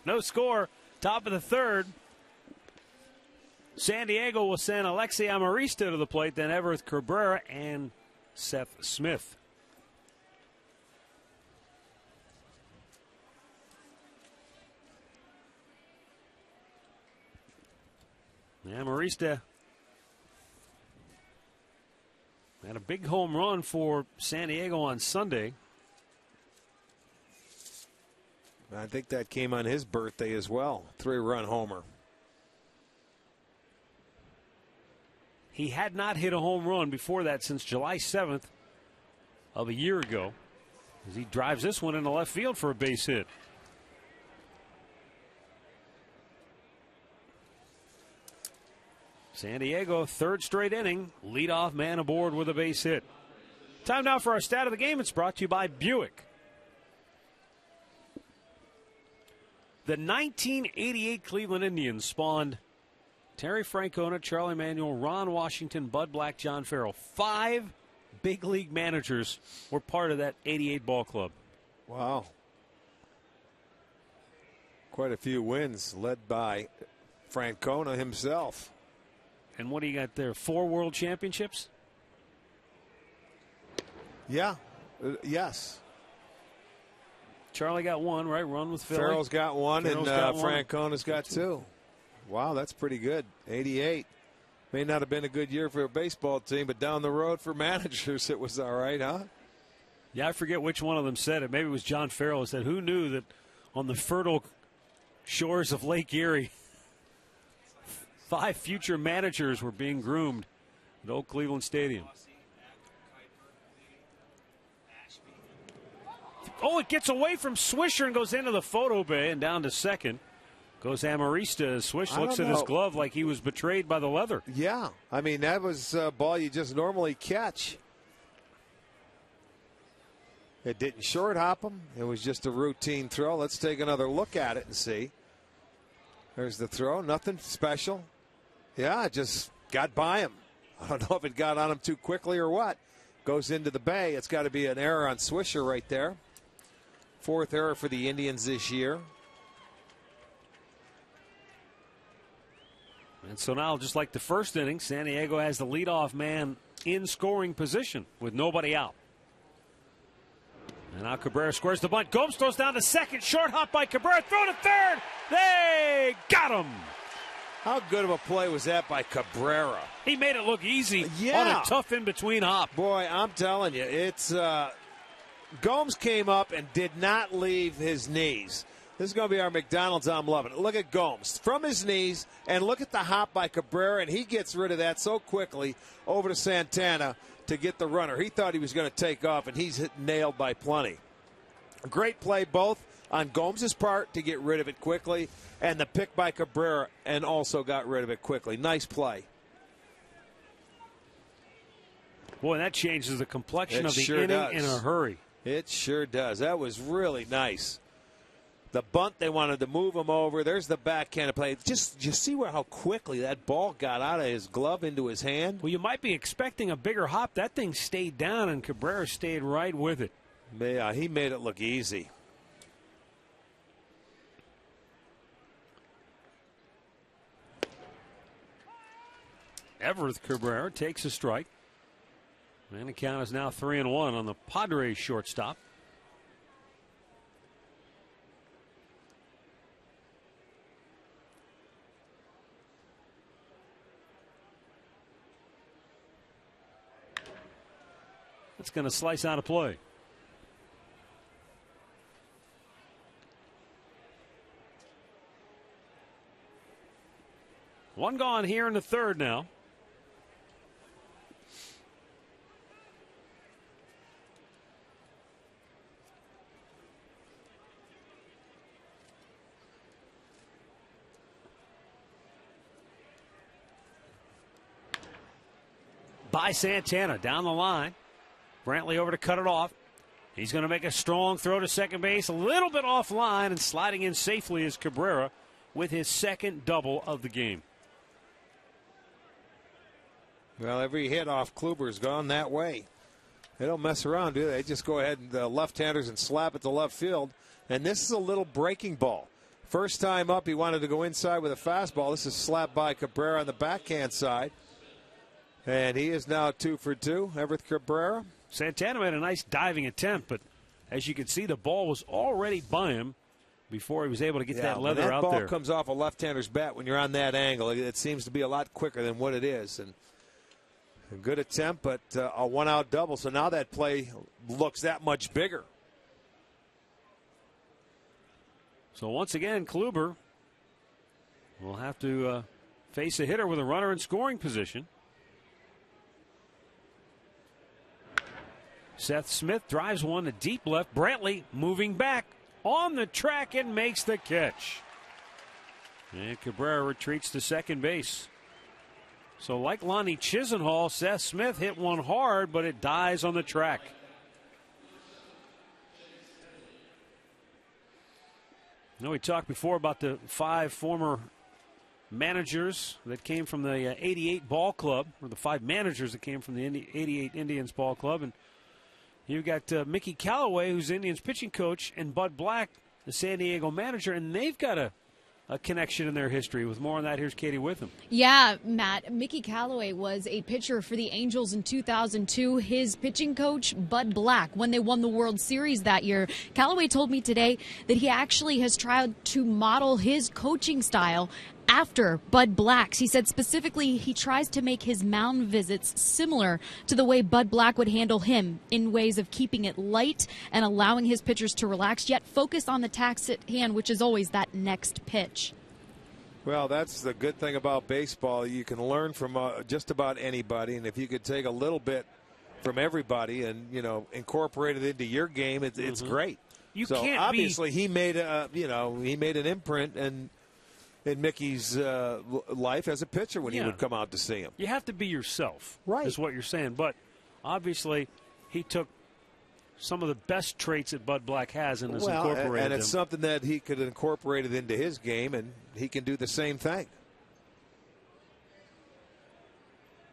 No score. Top of the third. San Diego will send Alexi Amarista to the plate, then Everett Cabrera and Seth Smith. Amarista had a big home run for San Diego on Sunday. I think that came on his birthday as well. 3-run homer. He had not hit a home run before that since July 7th of a year ago, as he drives this one into left field for a base hit. San Diego, third straight inning, leadoff man aboard with a base hit. Time now for our stat of the game. It's brought to you by Buick. The 1988 Cleveland Indians spawned Terry Francona, Charlie Manuel, Ron Washington, Bud Black, John Farrell. 5 big league managers were part of that 88 ball club. Wow. Quite a few wins led by Francona himself. And what do you got there? 4 world championships? Yeah. Yes. Charlie got 1, right? Run with Philly. Farrell's got 1, Farrell's and got 1. Francona's got 2. Wow, that's pretty good. 88. May not have been a good year for a baseball team, but down the road for managers, it was all right, huh? Yeah, I forget which one of them said it. Maybe it was John Farrell who said, who knew that on the fertile shores of Lake Erie, 5 future managers were being groomed at Old Cleveland Stadium. Oh, it gets away from Swisher and goes into the photo bay and down to second. Goes Amarista. Swish looks at his glove like he was betrayed by the leather. Yeah, I mean, that was a ball you just normally catch. It didn't short hop him. It was just a routine throw. Let's take another look at it and see. There's the throw. Nothing special. Yeah, it just got by him. I don't know if it got on him too quickly or what. Goes into the bay. It's got to be an error on Swisher right there. 4th error for the Indians this year. And so now, just like the first inning, San Diego has the leadoff man in scoring position with nobody out. And now Cabrera squares the bunt. Gomes throws down to second. Short hop by Cabrera. Throw to third. They got him. How good of a play was that by Cabrera? He made it look easy Yeah. on a tough in-between hop. Boy, I'm telling you, it's Gomes came up and did not leave his knees. This is going to be our McDonald's. I'm loving it. Look at Gomes from his knees, and look at the hop by Cabrera, and he gets rid of that so quickly over to Santana to get the runner. He thought he was going to take off, and he's hit nailed by plenty. Great play both on Gomes' part to get rid of it quickly, and the pick by Cabrera, and also got rid of it quickly. Nice play. Boy, that changes the complexion It of the sure inning does. in a hurry. It sure does. That was really nice. The bunt, they wanted to move him over. There's the backhand play. Just you see how quickly that ball got out of his glove into his hand? Well, you might be expecting a bigger hop. That thing stayed down, and Cabrera stayed right with it. Yeah, he made it look easy. Everett Cabrera takes a strike. And the count is now 3-1 on the Padres shortstop. It's going to slice out of play. One gone here in the third now. By Santana down the line. Brantley over to cut it off. He's going to make a strong throw to second base, a little bit offline, and sliding in safely is Cabrera with his second double of the game. Well, every hit off Kluber's gone that way. They don't mess around, do they? They just go ahead and left-handers and slap it to left field. And this is a little breaking ball. First time up, he wanted to go inside with a fastball. This is slapped by Cabrera on the backhand side. And he is now 2 for 2. Everett Cabrera. Santana made a nice diving attempt, but as you can see, the ball was already by him before he was able to get that leather out there. That ball comes off a left-hander's bat when you're on that angle. It seems to be a lot quicker than what it is. And a good attempt, but a one-out double. So now that play looks that much bigger. So once again, Kluber will have to face a hitter with a runner in scoring position. Seth Smith drives one to deep left. Brantley moving back on the track and makes the catch. And Cabrera retreats to second base. So like Lonnie Chisenhall, Seth Smith hit one hard, but it dies on the track. You know, we talked before about the 5 former managers that came from the 88 ball club, or the 5 managers that came from the 88 Indians ball club. And you've got Mickey Callaway, who's the Indians pitching coach, and Bud Black, the San Diego manager, and they've got a connection in their history. With more on that, here's Katie Witham. Yeah, Matt. Mickey Callaway was a pitcher for the Angels in 2002. His pitching coach, Bud Black, when they won the World Series that year. Callaway told me today that he actually has tried to model his coaching style after Bud Black's. He said specifically he tries to make his mound visits similar to the way Bud Black would handle him, in ways of keeping it light and allowing his pitchers to relax, yet focus on the task at hand, which is always that next pitch. Well, that's the good thing about baseball. You can learn from just about anybody, and if you could take a little bit from everybody and, you know, incorporate it into your game, it's great. Obviously he made an imprint in Mickey's life as a pitcher when he would come out to see him. You have to be yourself, right? Is what you're saying. But obviously, he took some of the best traits that Bud Black has and has incorporated and it's something that he could incorporate it into his game, and he can do the same thing.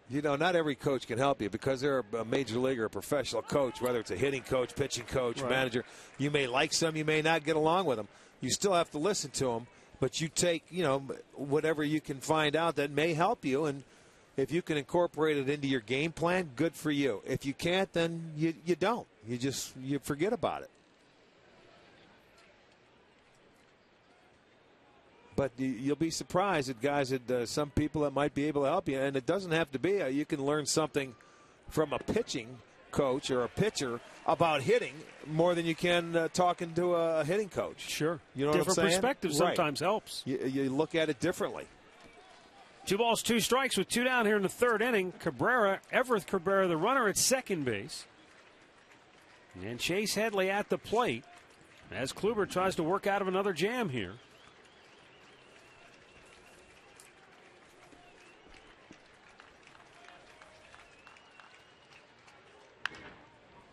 You know, not every coach can help you because they're a major league or a professional coach, whether it's a hitting coach, pitching coach, manager. You may like some, you may not get along with them. You still have to listen to them. But you take, you know, whatever you can find out that may help you, and if you can incorporate it into your game plan, good for you. If you can't, then you don't. You forget about it. But you'll be surprised at guys that some people that might be able to help you, and it doesn't have to be. You can learn something from a pitching coach or a pitcher about hitting more than you can talking to a hitting coach. Sure. You know Different what I'm saying? perspective sometimes helps. You look at it differently. 2 balls, 2 strikes with 2 down here in the 3rd inning. Everett Cabrera, the runner at second base. And Chase Headley at the plate as Kluber tries to work out of another jam here.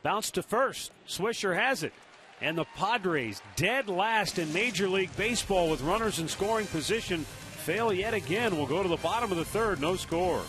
Bounce to first. Swisher has it. And the Padres, dead last in Major League Baseball with runners in scoring position, fail yet again. We'll go to the bottom of the 3rd. No score.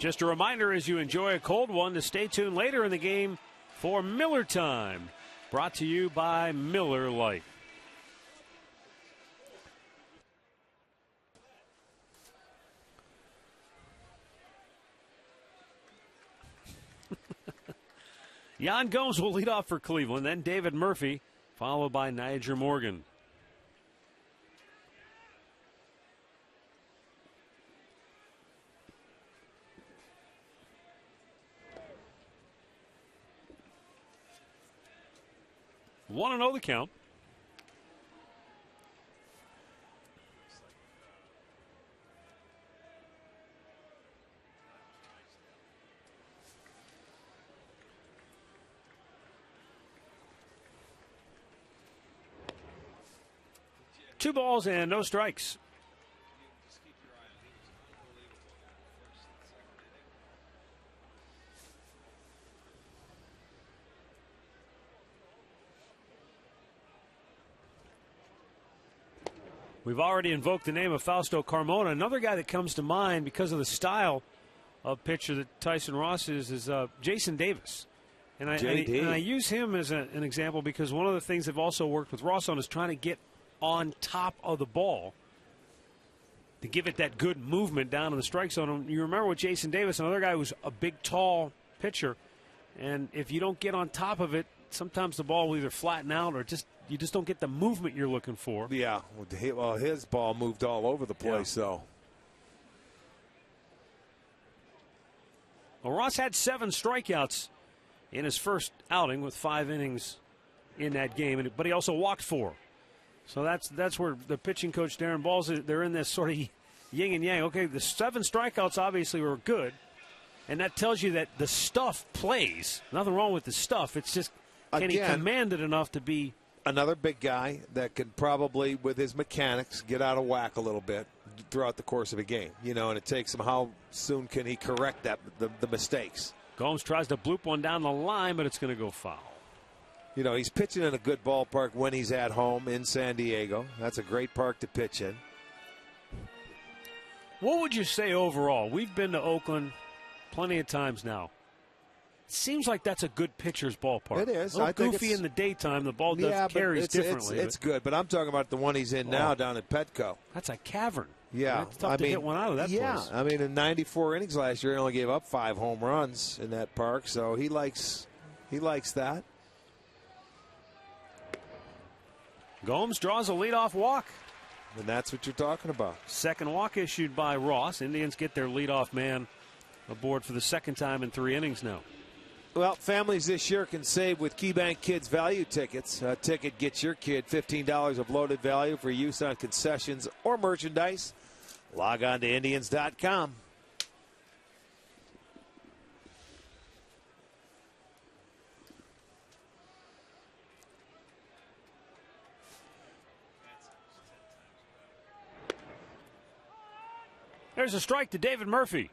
Just a reminder as you enjoy a cold one to stay tuned later in the game for Miller Time. Brought to you by Miller Lite. Yan Gomes will lead off for Cleveland, then David Murphy, followed by Niger Morgan. Want to know the count. Two balls and no strikes. We've already invoked the name of Fausto Carmona. Another guy that comes to mind because of the style of pitcher that Tyson Ross is Jason Davis. And I use him as an example because one of the things they've also worked with Ross on is trying to get on top of the ball to give it that good movement down in the strike zone. You remember with Jason Davis, another guy who's a big, tall pitcher, and if you don't get on top of it, sometimes the ball will either flatten out or you just don't get the movement you're looking for. Yeah, well, his ball moved all over the place, though. Well, Ross had 7 strikeouts in his first outing with 5 innings in that game, but he also walked 4. So that's where the pitching coach, Darren Balls, they're in this sort of yin and yang. Okay, the 7 strikeouts obviously were good, and that tells you that the stuff plays. Nothing wrong with the stuff. It's just, can he command it enough to be... Another big guy that can probably, with his mechanics, get out of whack a little bit throughout the course of a game. And it takes him, how soon can he correct the mistakes? Gomes tries to bloop one down the line, but it's going to go foul. He's pitching in a good ballpark when he's at home in San Diego. That's a great park to pitch in. What would you say overall? We've been to Oakland plenty of times now. It seems like that's a good pitcher's ballpark. It is. A little goofy in the daytime. The ball carries differently. It's good, but I'm talking about the one he's in now down at Petco. That's a cavern. Yeah. It's tough to get one out of that place. I mean, in 94 innings last year, he only gave up 5 home runs in that park, so he likes that. Gomes draws a leadoff walk. And that's what you're talking about. Second walk issued by Ross. Indians get their leadoff man aboard for the second time in 3 innings now. Well, families this year can save with KeyBank Kids Value Tickets. A ticket gets your kid $15 of loaded value for use on concessions or merchandise. Log on to Indians.com. There's a strike to David Murphy.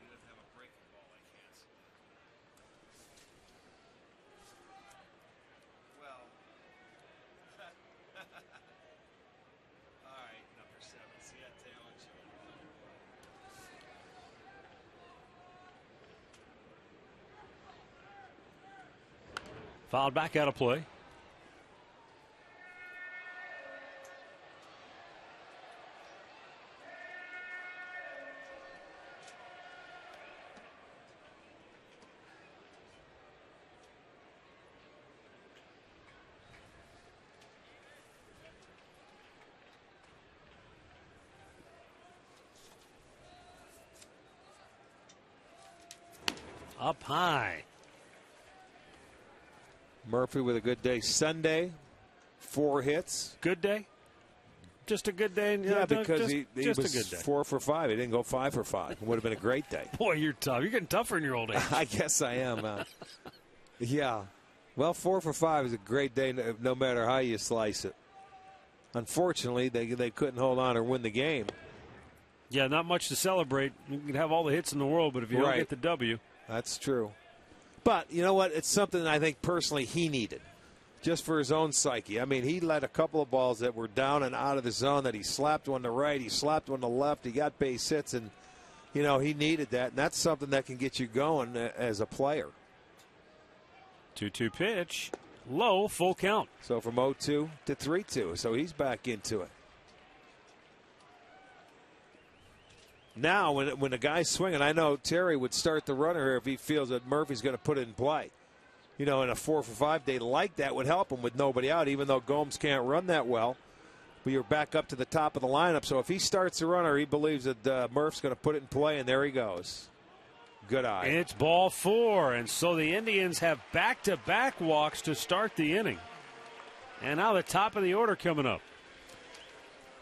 Fouled back out of play. Up high. Murphy with a good day Sunday, 4 hits. Good day? Just a good day? Yeah, because he just was a good day. 4 for 5. He didn't go 5 for 5. It would have been a great day. Boy, you're tough. You're getting tougher in your old age. I guess I am. Yeah. Well, 4 for 5 is a great day no matter how you slice it. Unfortunately, they couldn't hold on or win the game. Yeah, not much to celebrate. You can have all the hits in the world, but if you don't get the W. That's true. But you know what? It's something I think personally he needed, just for his own psyche. I mean, he let a couple of balls that were down and out of the zone that he slapped one to right, he slapped one to left, he got base hits, and he needed that, and that's something that can get you going as a player. 2-2 pitch. Low, full count. So from 0-2 to 3-2. So he's back into it. Now, when the guy's swinging, I know Terry would start the runner here if he feels that Murphy's going to put it in play. In a 4-for-5 day like that would help him with nobody out, even though Gomes can't run that well. But you're back up to the top of the lineup. So if he starts the runner, he believes that Murph's going to put it in play, and there he goes. Good eye. It's ball 4, and so the Indians have back-to-back walks to start the inning. And now the top of the order coming up.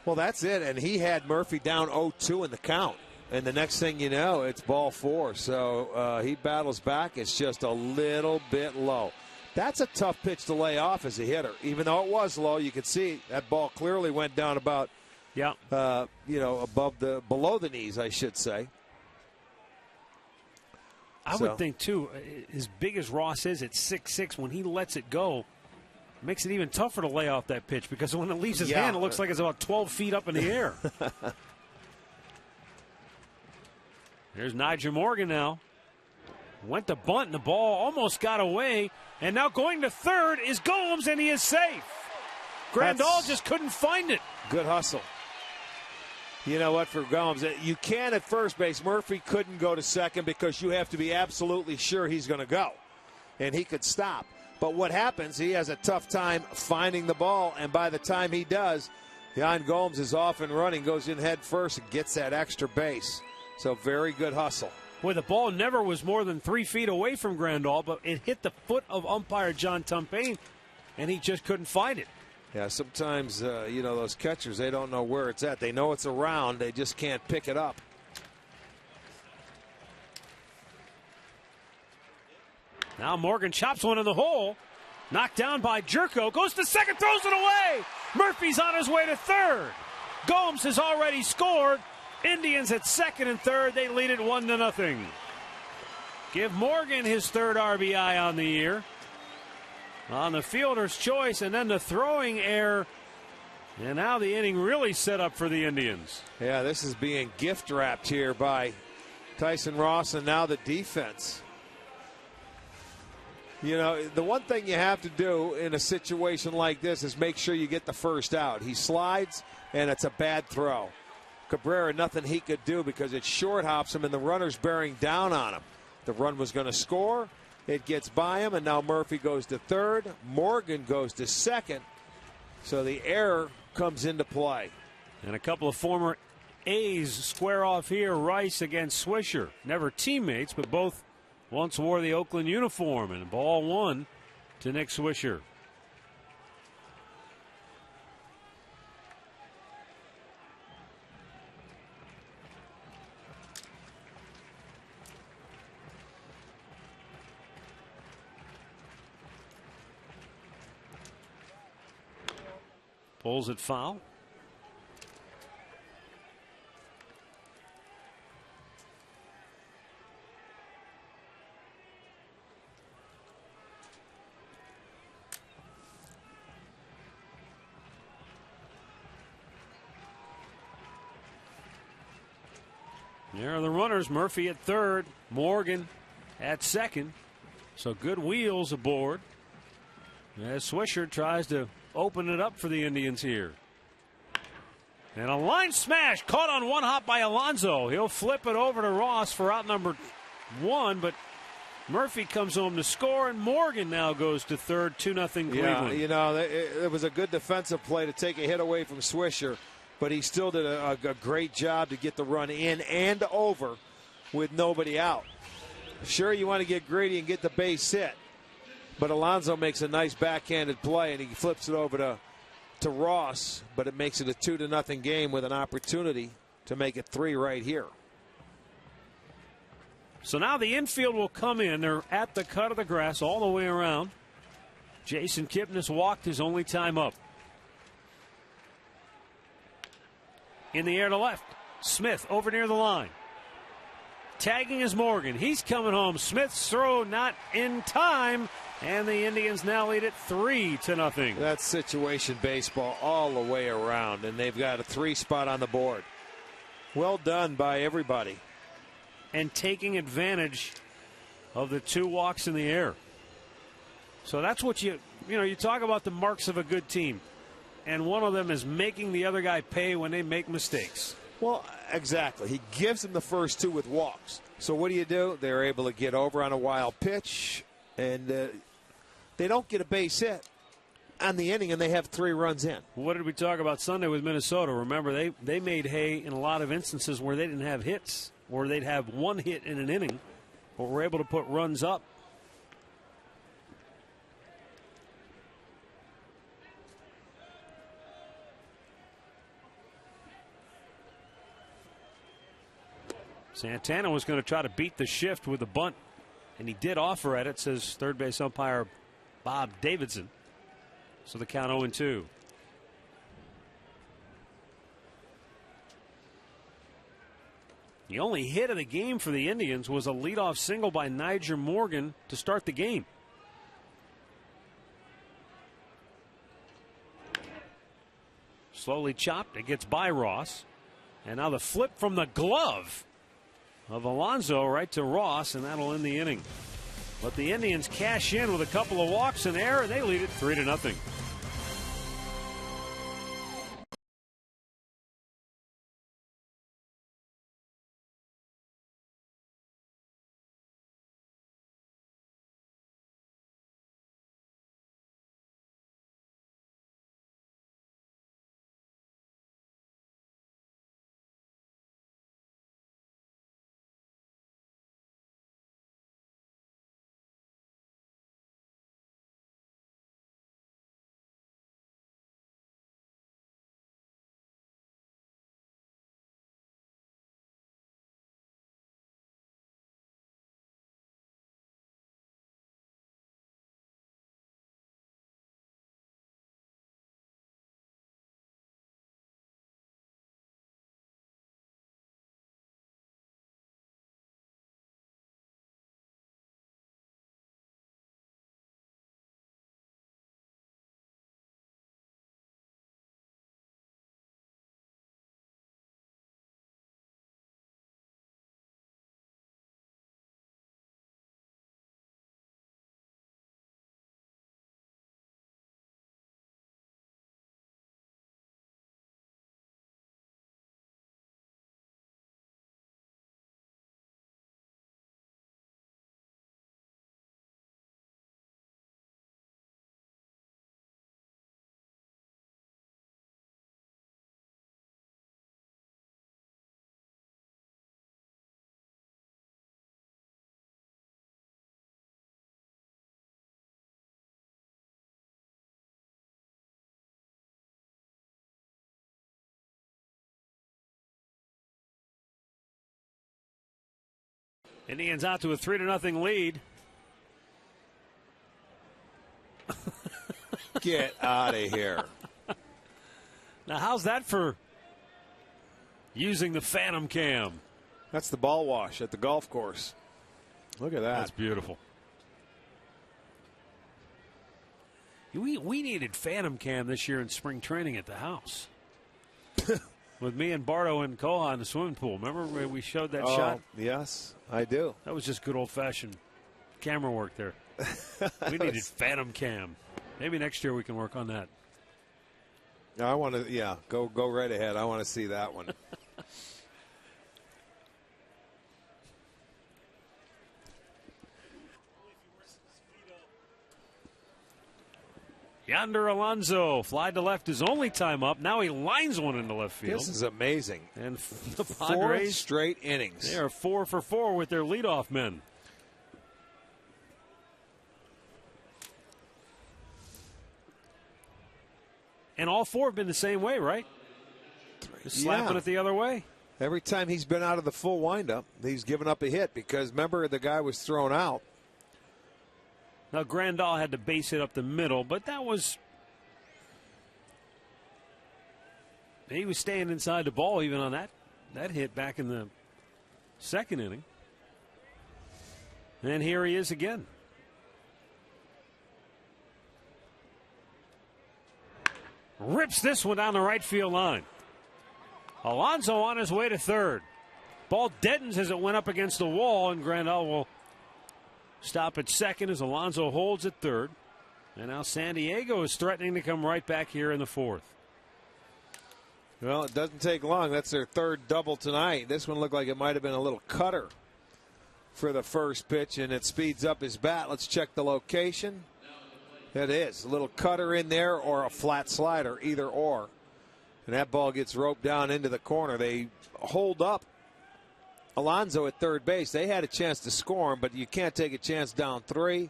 Well, that's it, and he had Murphy down 0-2 in the count. And the next thing you know, it's ball 4. So he battles back. It's just a little bit low. That's a tough pitch to lay off as a hitter. Even though it was low, you could see that ball clearly went down about, below the knees, I should say. I would think, too, as big as Ross is at 6'6", when he lets it go, it makes it even tougher to lay off that pitch because when it leaves his hand, it looks like it's about 12 feet up in the air. There's Nigel Morgan now. Went to bunt, and the ball almost got away. And now going to third is Gomes, and he is safe. Grandal just couldn't find it. Good hustle. You know what, for Gomes, you can at first base. Murphy couldn't go to second because you have to be absolutely sure he's going to go. And he could stop. But what happens, he has a tough time finding the ball, and by the time he does, Yan Gomes is off and running, goes in head first and gets that extra base. So very good hustle. Boy, the ball never was more than 3 feet away from Grandal, but it hit the foot of umpire John Tumpain, and he just couldn't find it. Yeah, sometimes, those catchers, they don't know where it's at. They know it's around. They just can't pick it up. Now Morgan chops one in the hole. Knocked down by Jerko. Goes to second, throws it away. Murphy's on his way to third. Gomes has already scored. Indians at second and third. They lead it 1-0. Give Morgan his third RBI on the year. On the fielder's choice, and then the throwing error. And now the inning really set up for the Indians. Yeah, this is being gift wrapped here by Tyson Ross and now the defense. The one thing you have to do in a situation like this is make sure you get the first out. He slides, and it's a bad throw. Cabrera, nothing he could do because it short hops him, and the runner's bearing down on him. The run was going to score. It gets by him, and now Murphy goes to third. Morgan goes to second. So the error comes into play. And a couple of former A's square off here. Rice against Swisher. Never teammates, but both once wore the Oakland uniform. And ball 1 to Nick Swisher. Pulls it foul. There are the runners. Murphy at third, Morgan at second. So good wheels aboard as Swisher tries to open it up for the Indians here. And a line smash caught on one hop by Alonso. He'll flip it over to Ross for out number 1, but Murphy comes home to score, and Morgan now goes to third, 2-0 Cleveland. Yeah, it was a good defensive play to take a hit away from Swisher, but he still did a great job to get the run in and over with nobody out. Sure, you want to get greedy and get the base hit, but Alonso makes a nice backhanded play, and he flips it over to Ross, but it makes it a 2-0 game with an opportunity to make it 3 right here. So now the infield will come in. They're at the cut of the grass all the way around. Jason Kipnis walked his only time up. In the air to left. Smith over near the line. Tagging is Morgan. He's coming home. Smith's throw not in time. And the Indians now lead it 3-0. That's situation baseball all the way around, and they've got a 3 spot on the board. Well done by everybody. and taking advantage of the 2 walks in the air. So that's what you talk about the marks of a good team. And one of them is making the other guy pay when they make mistakes. Well, exactly. He gives them the first 2 with walks. So what do? They're able to get over on a wild pitch, and they don't get a base hit on the inning, and they have 3 runs in. What did we talk about Sunday with Minnesota? Remember, they made hay in a lot of instances where they didn't have hits, or they'd have 1 hit in an inning, but were able to put runs up. Santana was going to try to beat the shift with a bunt, and he did offer at it, says third base umpire Bob Davidson. So the count 0-2. The only hit of the game for the Indians was a leadoff single by Nyjer Morgan to start the game. Slowly chopped. It gets by Ross. And now the flip from the glove of Alonso right to Ross, and that'll end the inning. But the Indians cash in with a couple of walks in there, and they lead it 3-0. Indians out to a 3-0 lead. Get out of here. Now, how's that for using the Phantom Cam? That's the ball wash at the golf course. Look at that. That's beautiful. We needed Phantom Cam this year in spring training at the house. With me and Bardo and Koha in the swimming pool. Remember we showed that shot? Yes, I do. That was just good old-fashioned camera work there. We needed Phantom Cam. Maybe next year we can work on that. I want to, go right ahead. I want to see that one. Yonder Alonso, fly to left his only time up. Now he lines one into left field. This is amazing. And the Padres, 4 straight innings. They are 4 for 4 with their leadoff men. And all 4 have been the same way, right? Just slapping it the other way. Every time he's been out of the full windup, he's given up a hit because, remember, the guy was thrown out. Now, Grandal had to base it up the middle, but that was... He was staying inside the ball even on that hit back in the second inning. And here he is again. Rips this one down the right field line. Alonso on his way to third. Ball deadens as it went up against the wall, and Grandal will stop at second as Alonso holds at third. And now San Diego is threatening to come right back here in the fourth. Well, it doesn't take long. That's their third double tonight. This one looked like it might have been a little cutter for the first pitch, and it speeds up his bat. Let's check the location. It is a little cutter in there or a flat slider, either or. And that ball gets roped down into the corner. They hold up Alonso at third base. They had a chance to score him, but you can't take a chance down 3.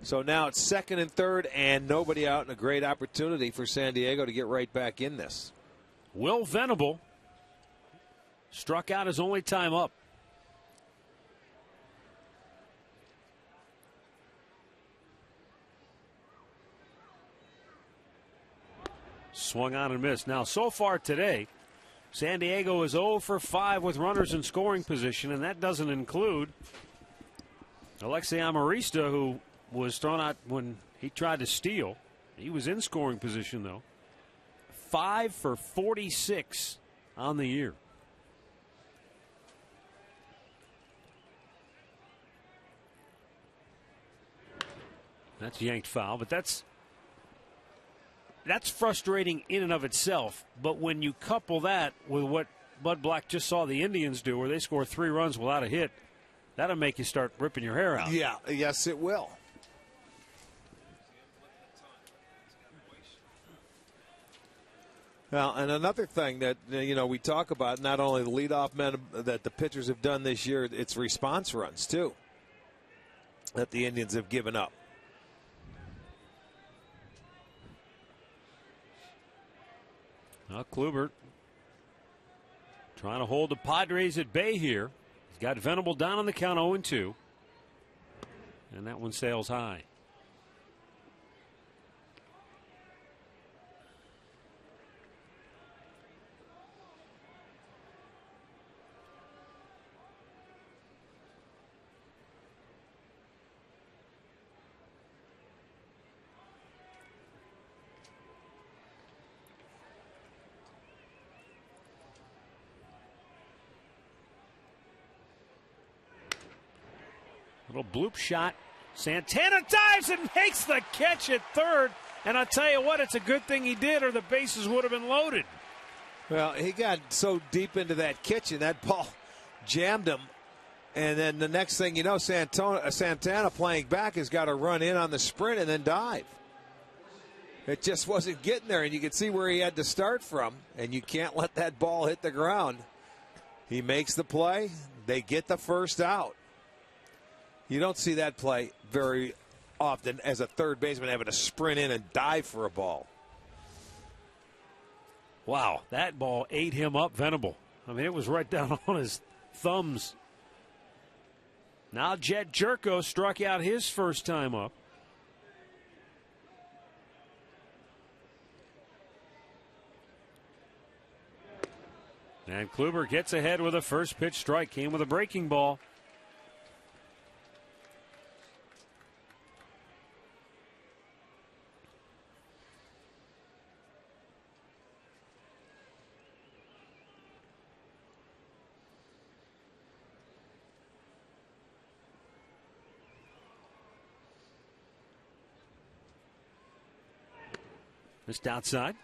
So now it's second and third and nobody out, and a great opportunity for San Diego to get right back in this. Will Venable struck out his only time up. Swung on and missed. Now, so far today, San Diego is 0 for 5 with runners in scoring position, and that doesn't include Alexei Amarista, who was thrown out when he tried to steal. He was in scoring position, though. 5 for 46 on the year. That's yanked foul, but that's frustrating in and of itself. But when you couple that with what Bud Black just saw the Indians do, where they score 3 runs without a hit, that'll make you start ripping your hair out. Yeah, yes, it will. Now, and another thing that, we talk about, not only the leadoff men that the pitchers have done this year, it's response runs, too, that the Indians have given up. Now, Kluber trying to hold the Padres at bay here. He's got Venable down on the count 0-2. And that one sails high. Little bloop shot. Santana dives and makes the catch at third. And I'll tell you what, it's a good thing he did, or the bases would have been loaded. Well, he got so deep into that kitchen, that ball jammed him. And then the next thing you know, Santana playing back has got to run in on the sprint and then dive. It just wasn't getting there, and you could see where he had to start from, and you can't let that ball hit the ground. He makes the play. They get the first out. You don't see that play very often as a third baseman having to sprint in and dive for a ball. Wow, that ball ate him up, Venable. I mean, it was right down on his thumbs. Now Jed Jerko struck out his first time up. And Kluber gets ahead with a first pitch strike. Came with a breaking ball. Just outside.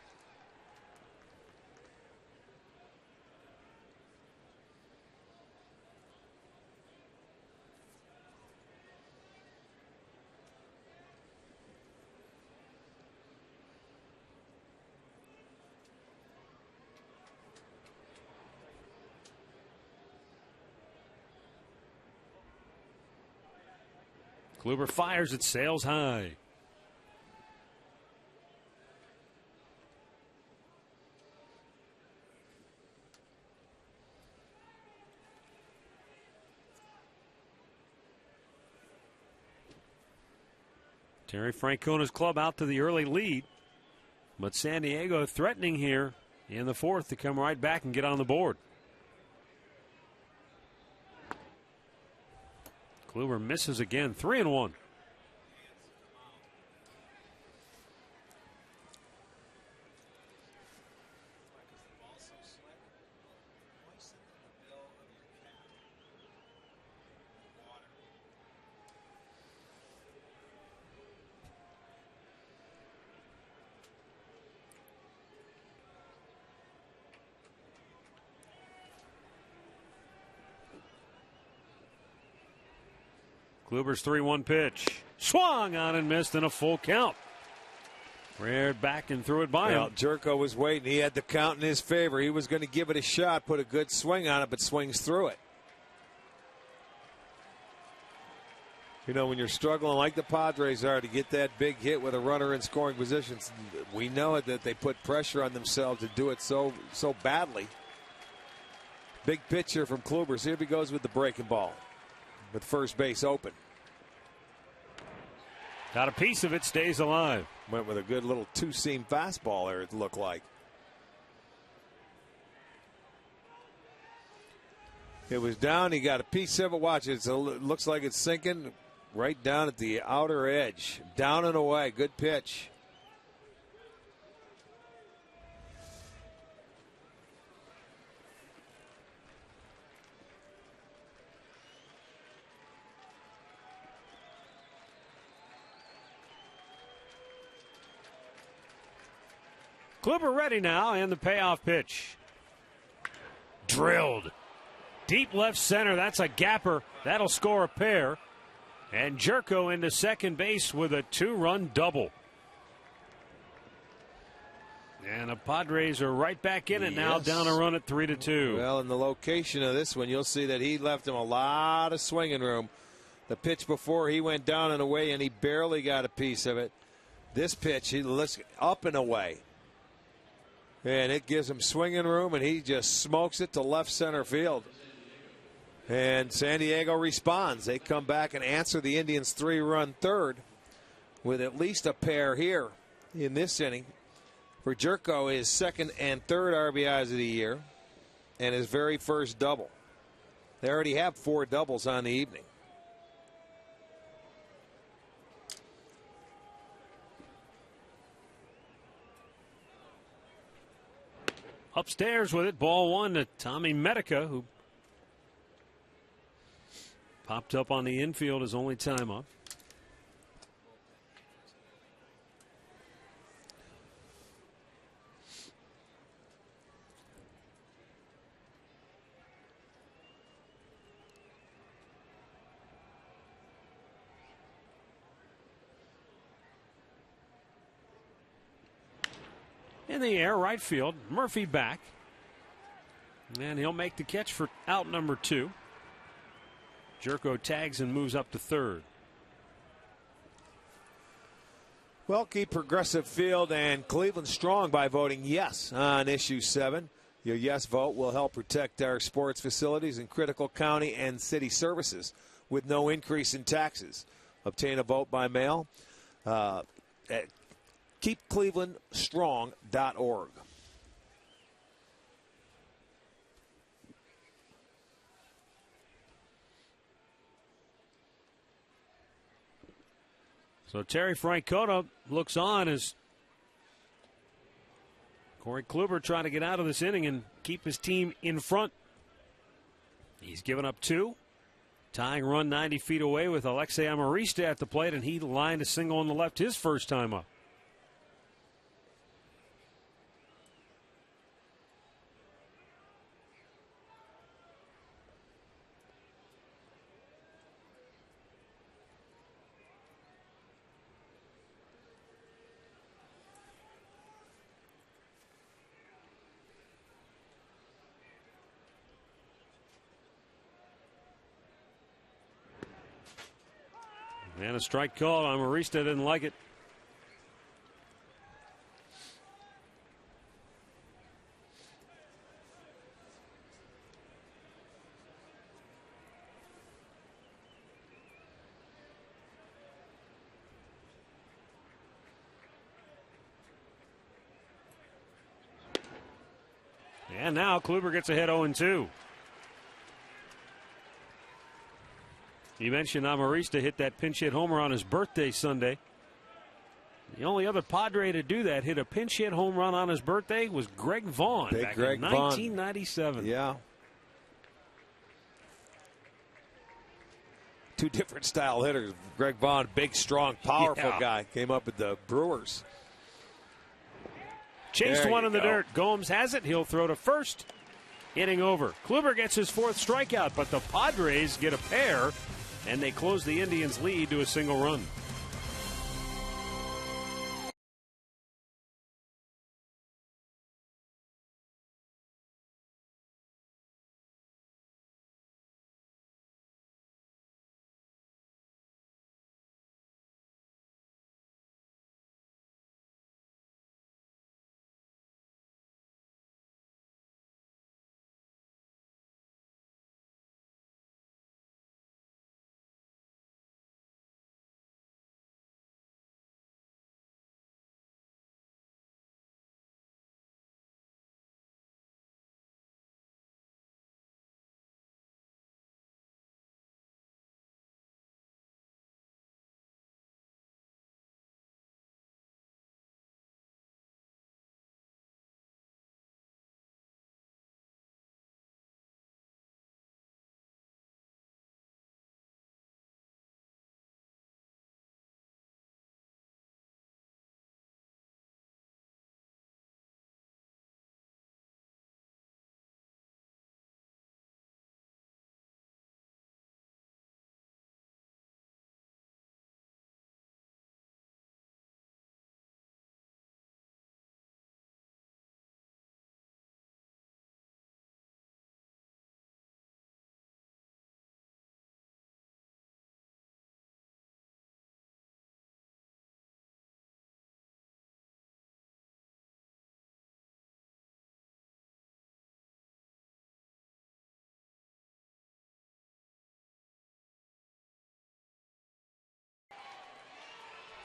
Kluber fires, it sails high. Terry Francona's club out to the early lead, but San Diego threatening here in the fourth to come right back and get on the board. Kluber misses again, 3-1. Kluber's 3-1 pitch. Swung on and missed in a full count. Reared back and threw it by him. Jerko was waiting. He had the count in his favor. He was going to give it a shot, put a good swing on it, but swings through it. You know, when you're struggling like the Padres are to get that big hit with a runner in scoring positions, we know it that they put pressure on themselves to do it so badly. Big pitch here from Kluber. Here he goes with the breaking ball, with first base open. Got a piece of it, stays alive. Went with a good little two-seam fastball there, it looked like. It was down. He got a piece of it. Watch it. It looks like it's sinking right down at the outer edge. Down and away. Good pitch. Kluber ready now, and the payoff pitch. Drilled. Deep left center. That's a gapper. That'll score a pair. And Jerko into second base with a 2-run double. And the Padres are right back in it now, down a run at 3-2. Well, in the location of this one, you'll see that he left him a lot of swinging room. The pitch before, he went down and away, and he barely got a piece of it. This pitch, he looks up and away. And it gives him swinging room, and he just smokes it to left center field. And San Diego responds. They come back and answer the Indians' 3-run third with at least a pair here in this inning. For Jerko, his second and third RBIs of the year and his very first double. They already have 4 doubles on the evening. Upstairs with it, ball 1 to Tommy Medica, who popped up on the infield his only time up. In the air, right field, Murphy back. And he'll make the catch for out number 2. Jerko tags and moves up to third. Well, keep Progressive Field and Cleveland strong by voting yes on issue 7. Your yes vote will help protect our sports facilities and critical county and city services with no increase in taxes. Obtain a vote by mail at keepclevelandstrong.org. So Terry Francona looks on as Corey Kluber trying to get out of this inning and keep his team in front. He's given up 2. Tying run 90 feet away with Alexei Amarista at the plate, and he lined a single on the left his first time up. And a strike call. Amarista didn't like it. And now Kluber gets ahead 0-2. You mentioned Amarista hit that pinch hit homer on his birthday Sunday. The only other Padre to do that, hit a pinch hit home run on his birthday, was Greg Vaughn back in 1997. Yeah. 2 different style hitters. Greg Vaughn, big, strong, powerful guy, came up with the Brewers. Chased one in the dirt. Gomes has it. He'll throw to first. Inning over. Kluber gets his 4th strikeout, but the Padres get a pair and they close the Indians' lead to a single run.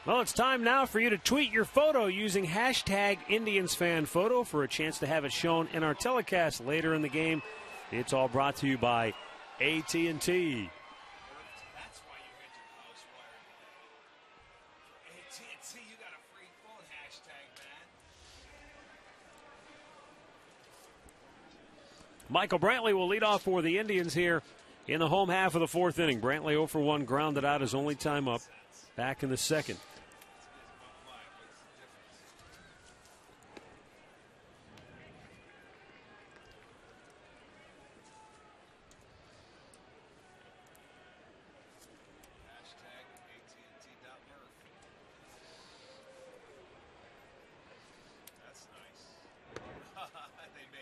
Well, it's time now for you to tweet your photo using hashtag IndiansFanPhoto for a chance to have it shown in our telecast later in the game. It's all brought to you by AT&T. That's why you had your house wired. AT&T, you got a free phone hashtag, man. Michael Brantley will lead off for the Indians here in the home half of the fourth inning. Brantley 0 for 1, grounded out his only time up. Back in the second.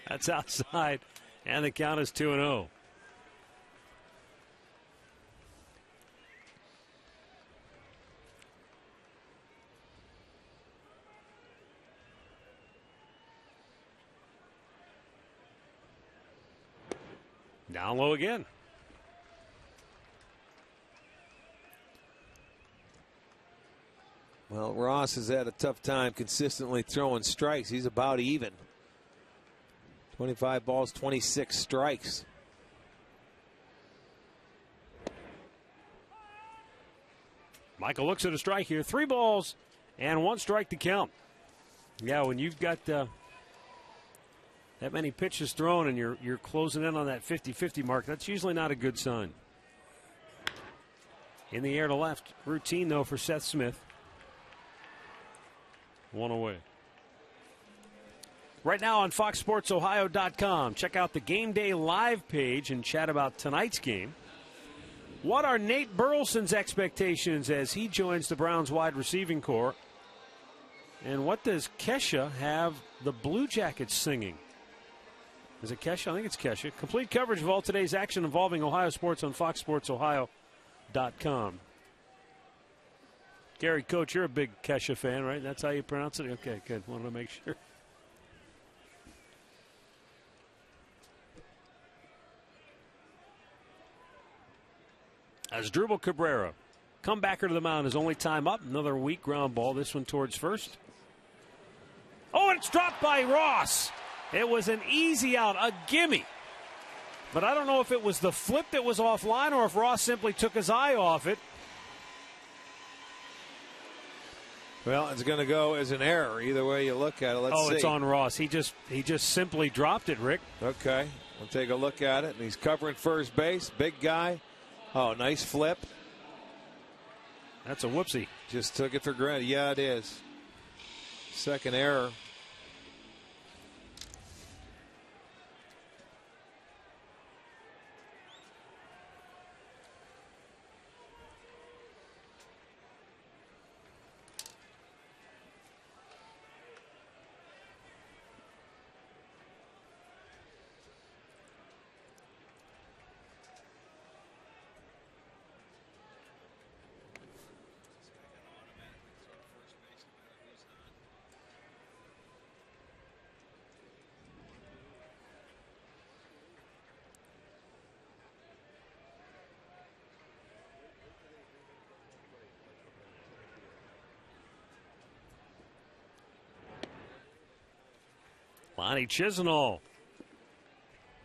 That's outside, and the count is 2-0. Down low again. Well, Ross has had a tough time consistently throwing strikes. He's about even. 25 balls, 26 strikes. Michael looks at a strike here. 3 balls and 1 strike to count. Yeah, when you've got that many pitches thrown and you're closing in on that 50-50 mark, that's usually not a good sign. In the air to left. Routine, though, for Seth Smith. 1 away. Right now on FoxSportsOhio.com, check out the Game Day Live page and chat about tonight's game. What are Nate Burleson's expectations as he joins the Browns wide receiving corps? And what does Kesha have the Blue Jackets singing? Is it Kesha? I think it's Kesha. Complete coverage of all today's action involving Ohio sports on FoxSportsOhio.com. Gary, Coach, you're a big Kesha fan, right? That's how you pronounce it? Okay, good. Wanted to make sure. As Drupal Cabrera, comebacker to the mound, his only time up. Another weak ground ball. This one towards first. Oh, and it's dropped by Ross. It was an easy out, a gimme. But I don't know if it was the flip that was offline or if Ross simply took his eye off it. Well, it's going to go as an error. Either way you look at it, let's see. It's on Ross. He just simply dropped it, Rick. Okay, we'll take a look at it. And he's covering first base. Big guy. Oh, nice flip. That's a whoopsie. Just took it for granted. Yeah, it is. Second error. Lonnie Chisenhall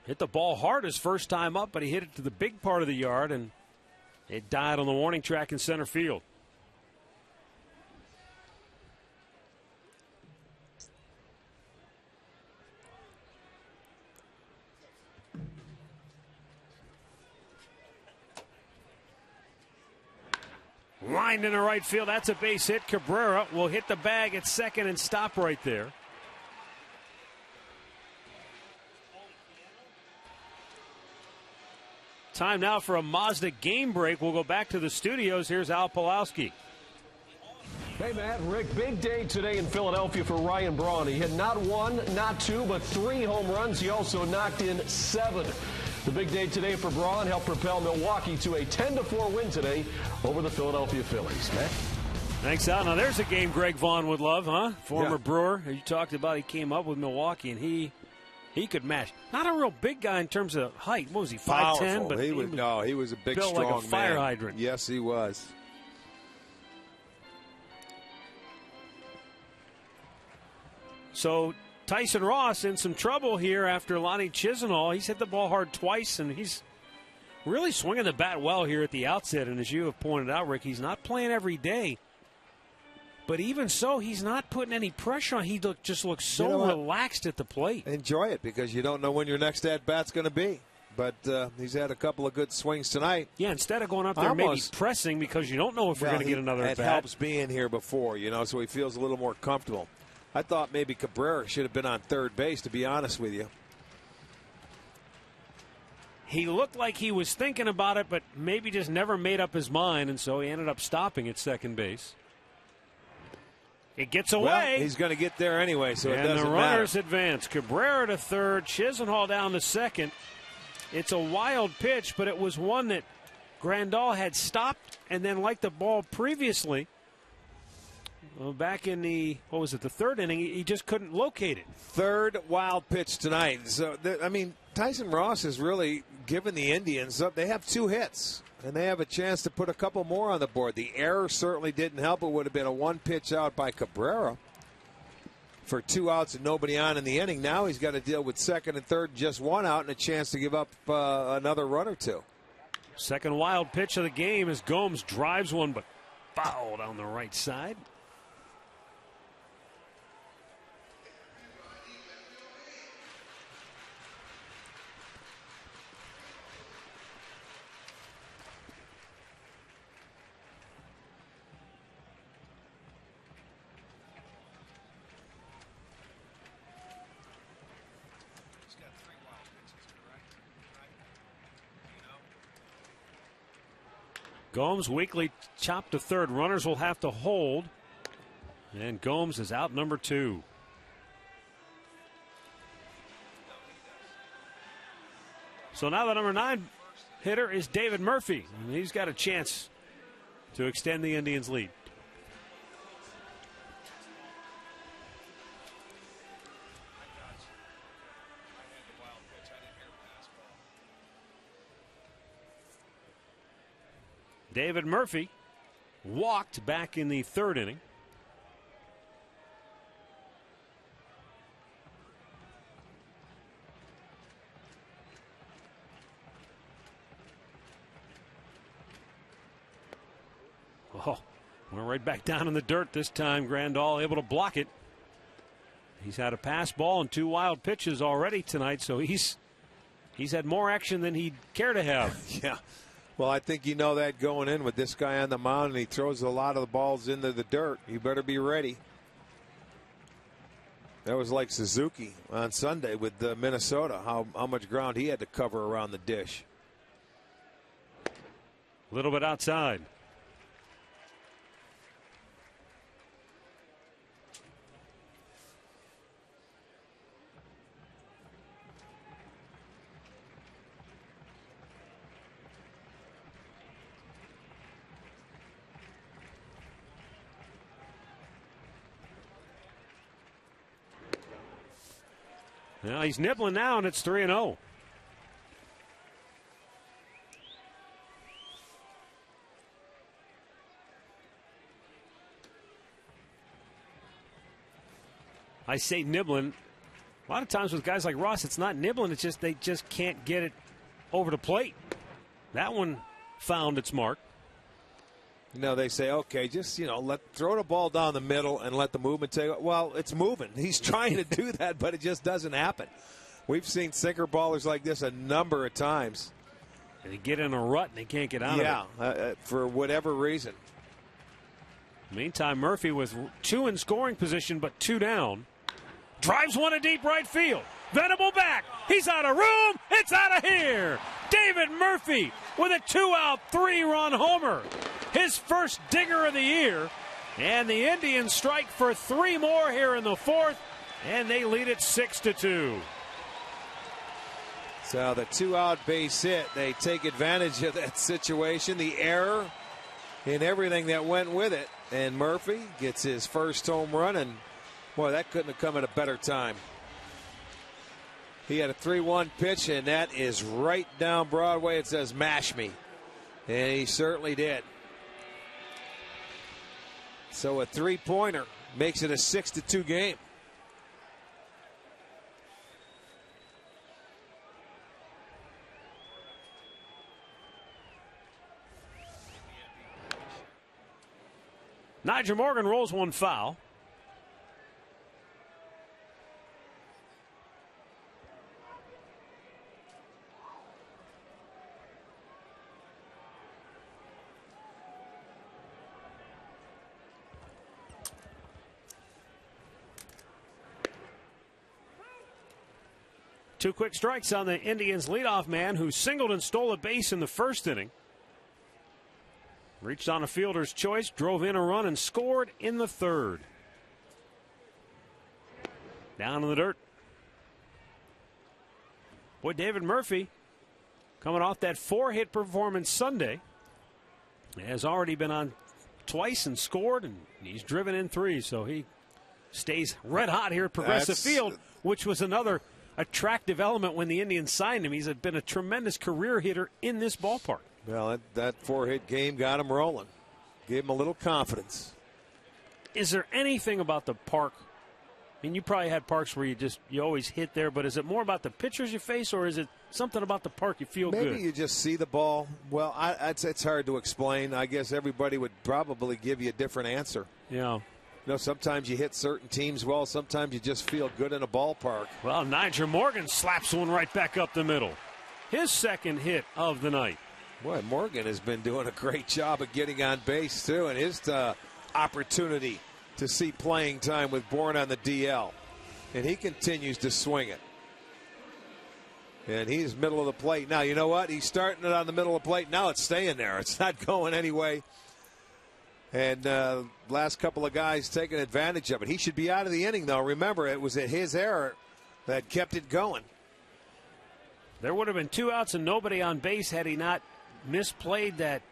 hit the ball hard his first time up, but he hit it to the big part of the yard, and it died on the warning track in center field. Lined into right field. That's a base hit. Cabrera will hit the bag at second and stop right there. Time now for a Mazda game break. We'll go back to the studios. Here's Al Pawlowski. Hey, Matt and Rick, big day today in Philadelphia for Ryan Braun. He hit not one, not two, but 3 home runs. He also knocked in 7. The big day today for Braun helped propel Milwaukee to a 10-4 win today over the Philadelphia Phillies. Matt? Thanks, Al. Now, there's a game Greg Vaughn would love, huh? Former Brewer. You talked about he came up with Milwaukee, and he could match. Not a real big guy in terms of height. What was he, 5'10"? But he was a big, built strong like a fire man. hydrant. Yes, he was. So Tyson Ross in some trouble here after Lonnie Chisenhall. He's hit the ball hard twice, and he's really swinging the bat well here at the outset. And as you have pointed out, Rick, he's not playing every day. But even so, he's not putting any pressure on. He just looks so relaxed at the plate. Enjoy it, because you don't know when your next at-bat's going to be. But he's had a couple of good swings tonight. Yeah, instead of going up there maybe pressing because you don't know if you're going to get another at-bat. It helps being here before, so he feels a little more comfortable. I thought maybe Cabrera should have been on third base, to be honest with you. He looked like he was thinking about it, but maybe just never made up his mind, and so he ended up stopping at second base. It gets away. Well, he's going to get there anyway, so it doesn't matter. And the runners advance. Cabrera to third, Chisenhall down to second. It's a wild pitch, but it was one that Grandal had stopped, and then like the ball previously, back in the third inning, he just couldn't locate it. Third wild pitch tonight. So, Tyson Ross has really given the Indians up. They have 2 hits, and they have a chance to put a couple more on the board. The error certainly didn't help. It would have been a 1-pitch out by Cabrera for 2 outs and nobody on in the inning. Now he's got to deal with second and third, just 1 out, and a chance to give up another run or 2. Second wild pitch of the game as Gomes drives one, but foul down the right side. Gomes weakly chopped to third. Runners will have to hold. And Gomes is out number 2. So now the number 9 hitter is David Murphy. And he's got a chance to extend the Indians' lead. David Murphy walked back in the third inning. Oh, we're right back down in the dirt this time. Grandal able to block it. He's had a pass ball and 2 wild pitches already tonight, so he's had more action than he'd care to have. Yeah. Well, I think you know that going in with this guy on the mound, and he throws a lot of the balls into the dirt. You better be ready. That was like Suzuki on Sunday with Minnesota, how much ground he had to cover around the dish. A little bit outside. Now he's nibbling now, and it's 3-0. I say nibbling. A lot of times with guys like Ross, it's not nibbling. It's just they just can't get it over the plate. That one found its mark. You know, they say, okay, just, throw the ball down the middle and let the movement take. Well, it's moving. He's trying to do that, but it just doesn't happen. We've seen sinker ballers like this a number of times. And they get in a rut and they can't get out of it. Yeah, for whatever reason. Meantime, Murphy with 2 in scoring position, but 2 down. Drives one to deep right field. Venable back. He's out of room. It's out of here. David Murphy with a 2-out, 3-run homer. His first dinger of the year. And the Indians strike for 3 more here in the 4th. And they lead it 6-2. So the 2-out base hit. They take advantage of that situation. The error and everything that went with it. And Murphy gets his first home run. And, boy, that couldn't have come at a better time. He had a 3-1 pitch, and that is right down Broadway. It says, mash me. And he certainly did. So a 3-pointer makes it a 6-2 game. Nigel Morgan rolls one foul. Two quick strikes on the Indians' leadoff man who singled and stole a base in the first inning. Reached on a fielder's choice, drove in a run, and scored in the third. Down in the dirt. Boy, David Murphy, coming off that 4-hit performance Sunday, has already been on twice and scored, and he's driven in 3, so he stays red hot here at Progressive Field, which was another attractive element when the Indians signed him. He's been a tremendous career hitter in this ballpark. Well, that 4-hit game got him rolling. Gave him a little confidence. Is there anything about the park? I mean, you probably had parks where you always hit there, but is it more about the pitchers you face, or is it something about the park you feel good? Maybe you just see the ball. Well, it's hard to explain. I guess everybody would probably give you a different answer. Yeah. Sometimes you hit certain teams well. Sometimes you just feel good in a ballpark. Well, Nigel Morgan slaps one right back up the middle. His second hit of the night. Boy, Morgan has been doing a great job of getting on base, too, and his opportunity to see playing time with Bourne on the DL. And he continues to swing it. And he's middle of the plate. Now, you know what? He's starting it on the middle of the plate. Now it's staying there. It's not going anyway. And last couple of guys taking advantage of it. He should be out of the inning, though. Remember, it was his error that kept it going. There would have been 2 outs and nobody on base had he not misplayed that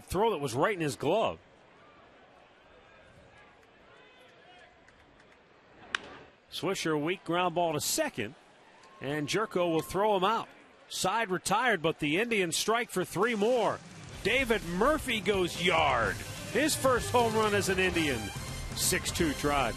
throw that was right in his glove. Swisher, a weak ground ball to second, and Jerko will throw him out. Side retired, but the Indians strike for 3 more. David Murphy goes yard. His first home run as an Indian. 6-2 Tribe.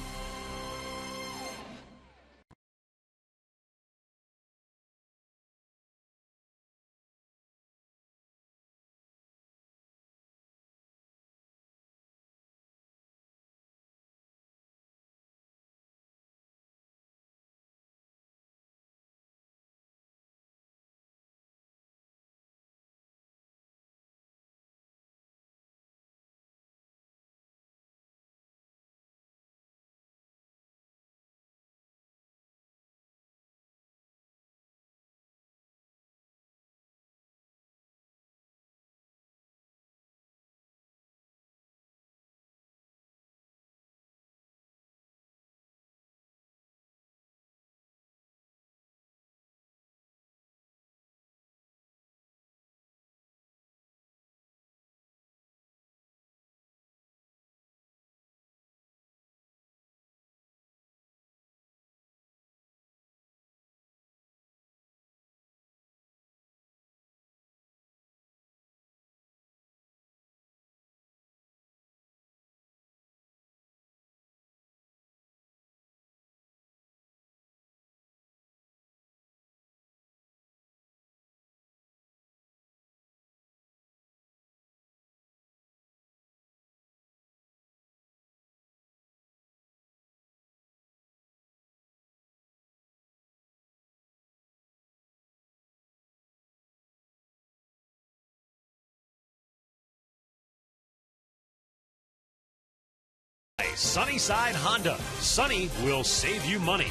Sunnyside Honda. Sunny will save you money.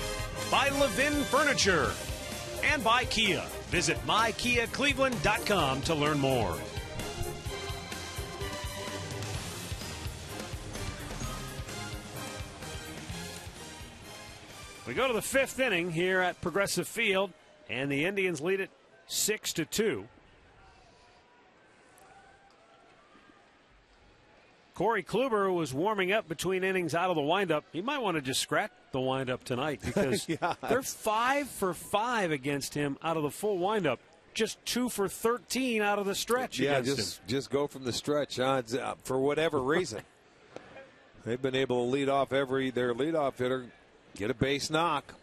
By Levin Furniture. And by Kia. Visit mykiacleveland.com to learn more. We go to the 5th inning here at Progressive Field, and the Indians lead it 6-2. Corey Kluber was warming up between innings out of the windup. He might want to just scratch the windup tonight because they're 5 for 5 against him out of the full windup. Just 2 for 13 out of the stretch. Yeah, against him. just go from the stretch for whatever reason. They've been able to lead off their leadoff hitter, get a base knock.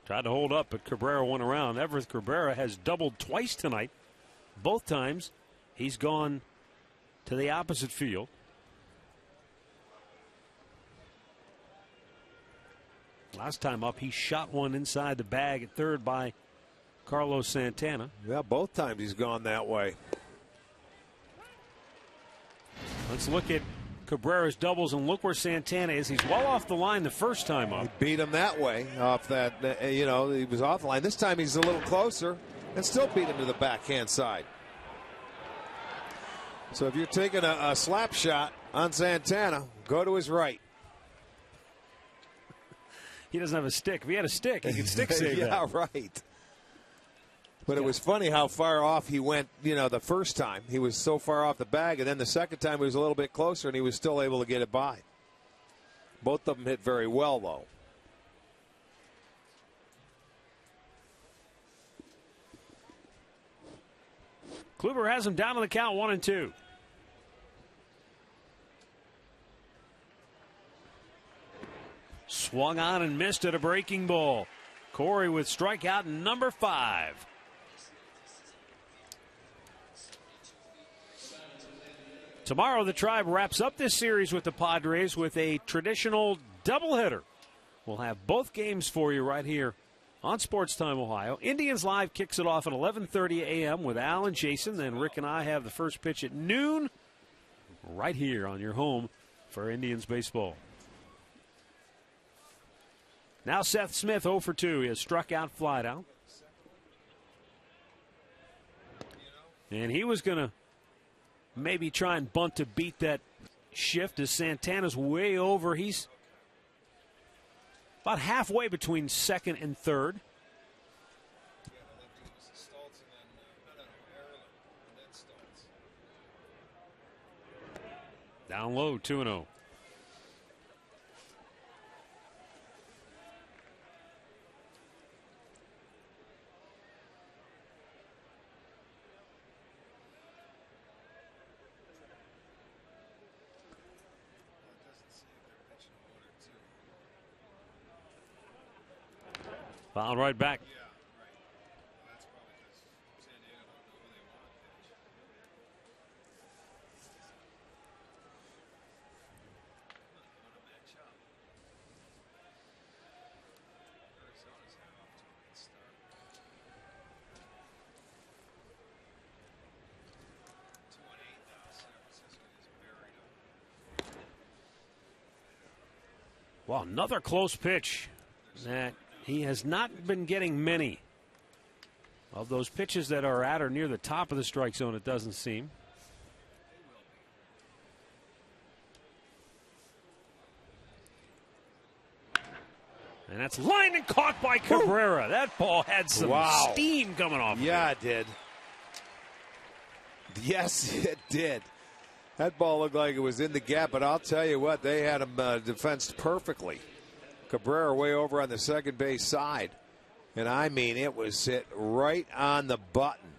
Tried to hold up, but Cabrera went around. Everett Cabrera has doubled twice tonight. Both times he's gone to the opposite field. Last time up, he shot one inside the bag at third by Carlos Santana. Yeah, both times he's gone that way. Let's look at Cabrera's doubles and look where Santana is. He's well off the line the first time up. He beat him that way off that, he was off the line. This time he's a little closer and still beat him to the backhand side. So if you're taking a slap shot on Santana, go to his right. He doesn't have a stick. If he had a stick, he could stick save that. Yeah, right. But it was funny how far off he went, the first time. He was so far off the bag, and then the second time he was a little bit closer, and he was still able to get it by. Both of them hit very well, though. Kluber has him down to the count 1-2. Swung on and missed at a breaking ball. Corey with strikeout number 5. Tomorrow, the Tribe wraps up this series with the Padres with a traditional doubleheader. We'll have both games for you right here on Sports Time Ohio. Indians Live kicks it off at 11:30 a.m. with Al and Jason. Then Rick and I have the first pitch at noon right here on your home for Indians baseball. Now Seth Smith 0 for 2. He has struck out, flied out. And he was going to maybe try and bunt to beat that shift as Santana's way over. He's about halfway between second and third. Down low, 2-0. Fouled right back. Wow, another close pitch that he has not been getting many of those pitches that are at or near the top of the strike zone, it doesn't seem. And that's lined and caught by Cabrera. That ball had some steam coming off. Yeah, it did. Yes, it did. That ball looked like it was in the gap, but I'll tell you what, they had him defensed perfectly. Cabrera way over on the second base side. And I mean, it was hit right on the button.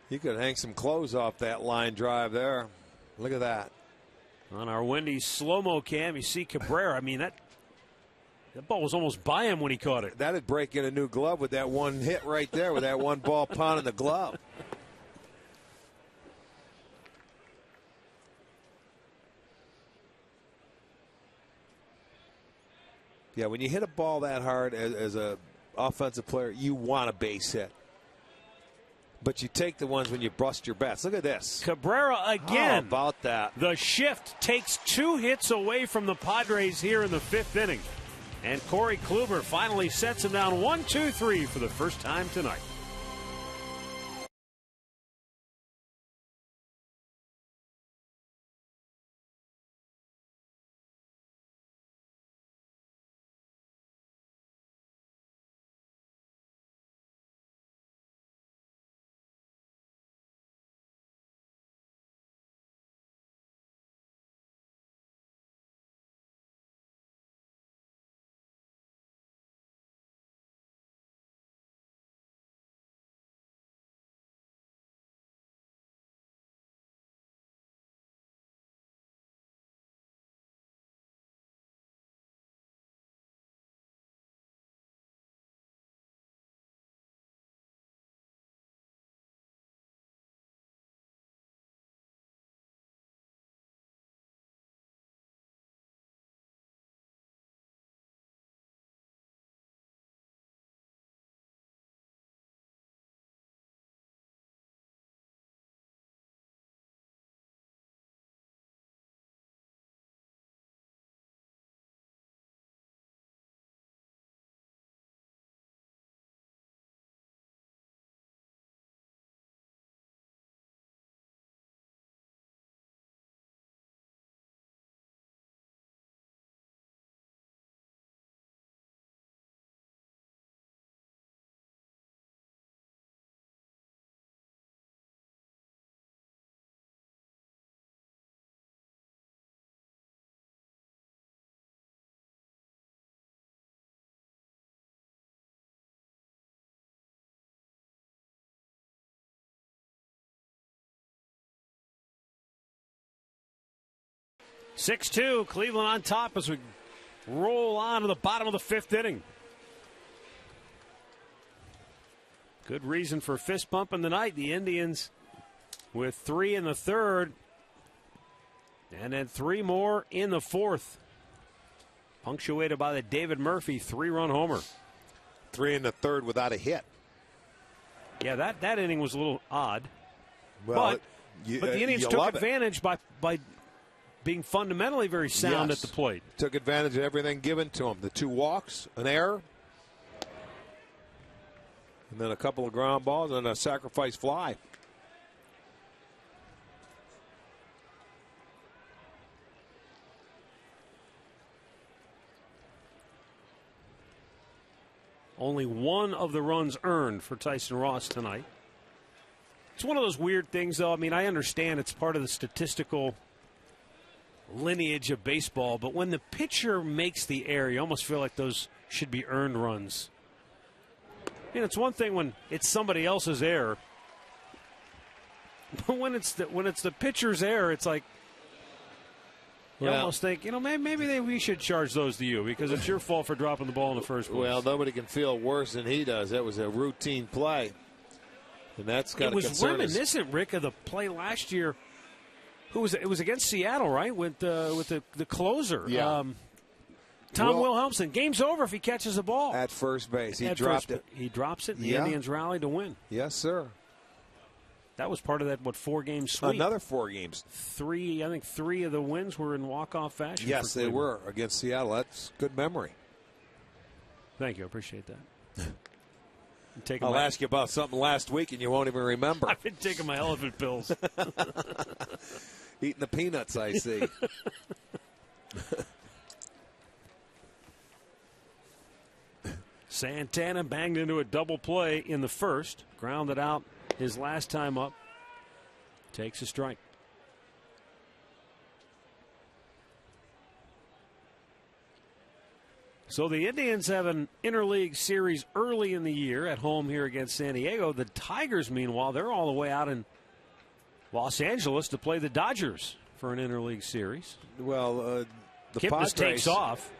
You could hang some clothes off that line drive there. Look at that. On our Wendy's slow-mo cam, you see Cabrera. I mean, that ball was almost by him when he caught it. That'd break in a new glove with that one hit right there, with that one ball pounding the glove. Yeah, when you hit a ball that hard as a offensive player, you want a base hit. But you take the ones when you bust your bats. Look at this. Cabrera again. How about that? The shift takes 2 hits away from the Padres here in the 5th inning. And Corey Kluber finally sets him down 1-2-3 for the first time tonight. (6-2), Cleveland on top as we roll on to the bottom of the 5th inning. Good reason for fist pumping tonight. The Indians with 3 in the 3rd, and then 3 more in the 4th. Punctuated by the David Murphy 3-run homer. 3 in the 3rd without a hit. Yeah, that inning was a little odd. Well, but the Indians took advantage by being fundamentally very sound at the plate. Took advantage of everything given to them. The 2 walks, an error, and then a couple of ground balls and a sacrifice fly. Only 1 of the runs earned for Tyson Ross tonight. It's one of those weird things, though. I mean, I understand it's part of the statistical lineage of baseball, but when the pitcher makes the error, you almost feel like those should be earned runs. You know, it's one thing when it's somebody else's error, but when it's the pitcher's error, it's like you almost think, you know, maybe we should charge those to you because it's your fault for dropping the ball in the first place. Well, nobody can feel worse than he does. That was a routine play, and that's got to concern us. It was reminiscent, Rick, of the play last year. It was against Seattle, right? With the closer. Yeah. Tom Wilhelmsen. Game's over if he catches the ball. At first base. He dropped it. He drops it, and the Indians rally to win. Yes, sir. That was part of that, 4-game sweep? Another 4 games. 3 of the wins were in walk-off fashion. Yes, they were against Seattle. That's good memory. Thank you. I appreciate that. I'll ask you about something last week, and you won't even remember. I've been taking my elephant pills. Eating the peanuts, I see. Santana banged into a double play in the 1st. Grounded out his last time up. Takes a strike. So the Indians have an interleague series early in the year at home here against San Diego. The Tigers, meanwhile, they're all the way out in Los Angeles to play the Dodgers for an interleague series. Well, the Kipnis Padres takes off.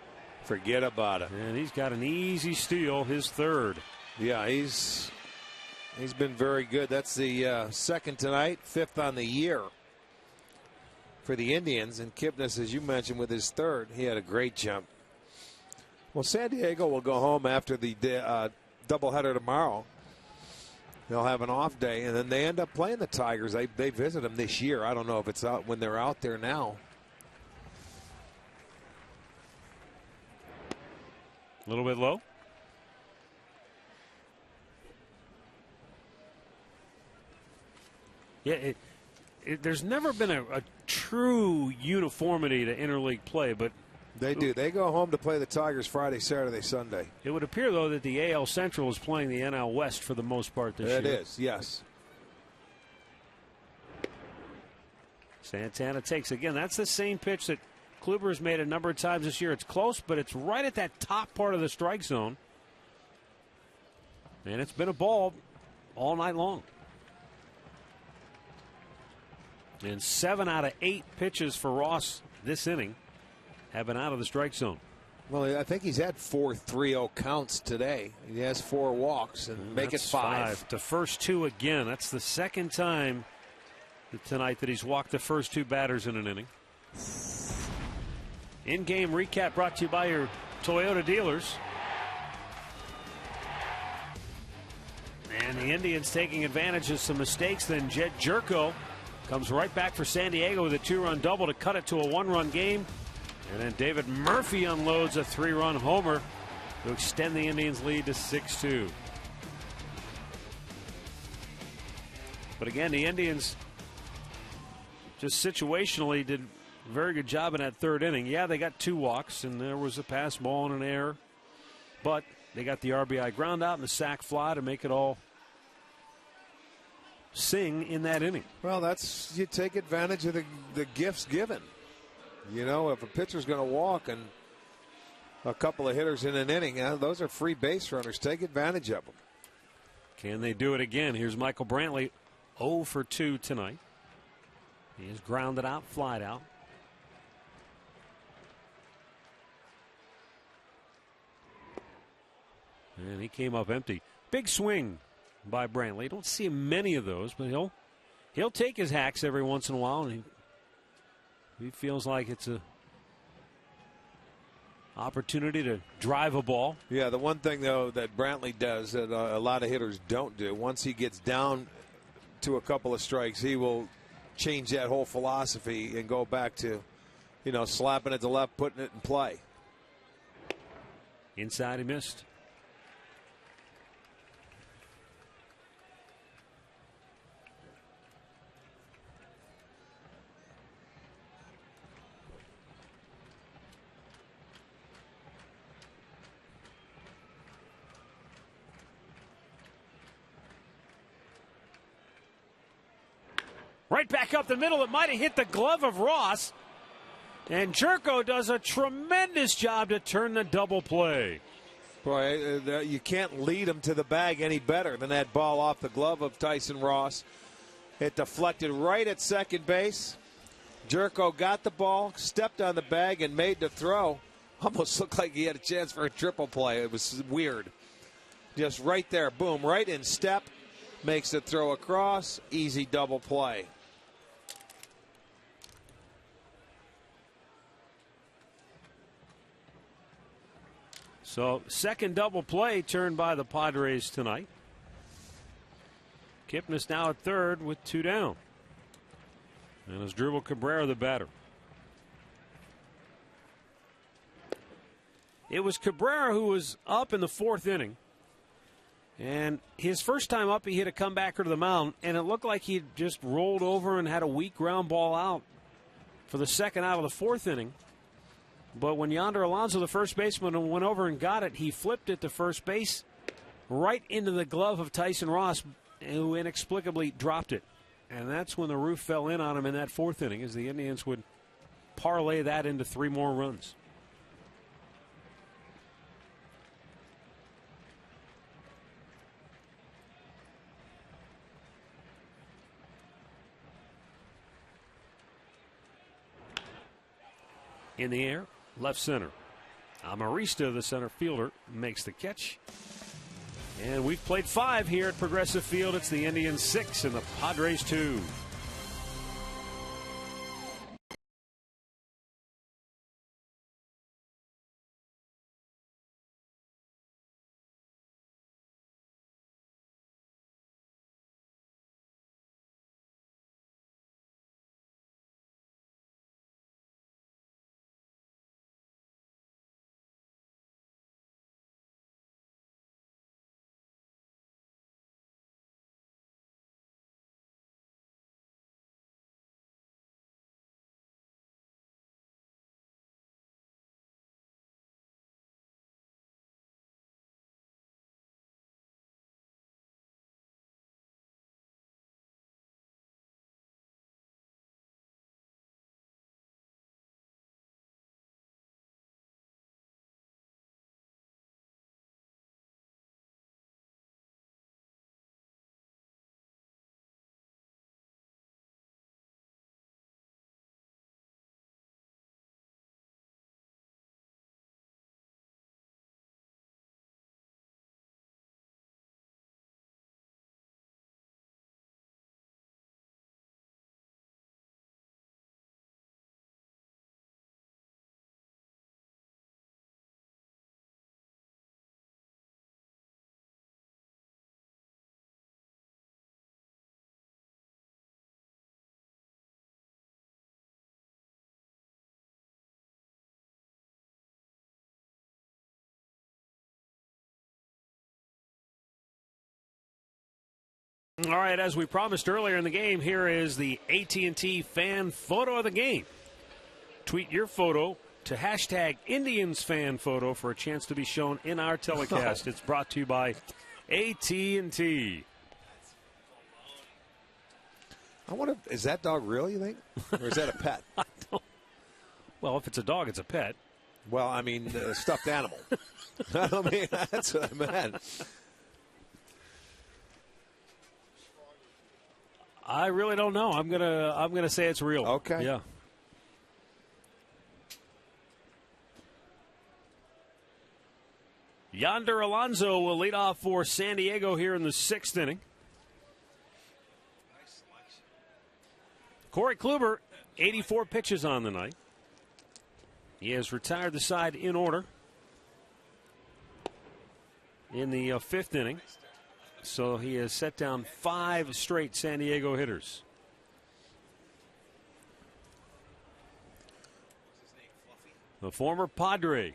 Forget about it. And he's got an easy steal, his 3rd. Yeah, he's been very good. That's the 2nd tonight, 5th on the year for the Indians. And Kipnis, as you mentioned, with his 3rd, he had a great jump. Well, San Diego will go home after the doubleheader tomorrow. They'll have an off day, and then they end up playing the Tigers. They visit them this year. I don't know if it's out when they're out there now. A little bit low. Yeah, there's never been a true uniformity to interleague play, but they do. They go home to play the Tigers Friday, Saturday, Sunday. It would appear, though, that the AL Central is playing the NL West for the most part this year. It is, yes. Santana takes again. That's the same pitch that Kluber's made a number of times this year. It's close, but it's right at that top part of the strike zone. And it's been a ball all night long. And 7 out of 8 pitches for Ross this inning have been out of the strike zone. Well, I think he's had 4 3-0 counts today. He has 4 walks and make it 5. The first 2 again. That's the second time tonight that he's walked the first 2 batters in an inning. In-game recap brought to you by your Toyota dealers. And the Indians taking advantage of some mistakes. Then Jed Jerko comes right back for San Diego with a 2-run double to cut it to a 1-run game. And then David Murphy unloads a 3-run homer to extend the Indians' lead to 6-2. But again, the Indians just situationally did a very good job in that third inning. Yeah, they got 2 walks, and there was a pass ball and an error. But they got the RBI ground out and the sac fly to make it all sing in that inning. Well, that's, you take advantage of the gifts given. You know, if a pitcher's going to walk and a couple of hitters in an inning, those are free base runners. Take advantage of them. Can they do it again? Here's Michael Brantley, 0 for 2 tonight. He is grounded out, flied out. And he came up empty. Big swing by Brantley. Don't see many of those, but he'll take his hacks every once in a while, and he feels like it's a opportunity to drive a ball. Yeah, the one thing, though, that Brantley does that a lot of hitters don't do, once he gets down to a couple of strikes, he will change that whole philosophy and go back to, slapping it to left, putting it in play. Inside, he missed. Right back up the middle. It might have hit the glove of Ross. And Jerko does a tremendous job to turn the double play. Boy, you can't lead him to the bag any better than that ball off the glove of Tyson Ross. It deflected right at second base. Jerko got the ball, stepped on the bag, and made the throw. Almost looked like he had a chance for a triple play. It was weird. Just right there, boom, right in step. Makes the throw across. Easy double play. So, second double play turned by the Padres tonight. Kipnis now at third with 2 down. And it's Dribble Cabrera, the batter. It was Cabrera who was up in the 4th inning. And his first time up, he hit a comebacker to the mound, and it looked like he just rolled over and had a weak ground ball out for the second out of the 4th inning. But when Yonder Alonso, the first baseman, went over and got it, he flipped it to first base right into the glove of Tyson Ross, who inexplicably dropped it. And that's when the roof fell in on him in that 4th inning, as the Indians would parlay that into 3 more runs. In the air, left center. Amarista, the center fielder, makes the catch. And we've played 5 here at Progressive Field. It's the Indians 6 and the Padres 2. All right, as we promised earlier in the game, here is the AT&T fan photo of the game. Tweet your photo to hashtag Indians fan photo for a chance to be shown in our telecast. It's brought to you by AT&T. I wonder, is that dog real, you think? Or is that a pet? I don't. Well, if it's a dog, it's a pet. Well, I mean, a stuffed animal. I mean, that's what I meant. I really don't know. I'm gonna say it's real. Okay. Yeah. Yonder Alonso will lead off for San Diego here in the 6th inning. Corey Kluber, 84 pitches on the night. He has retired the side in order in the 5th inning. So he has set down 5 straight San Diego hitters. The former Padre,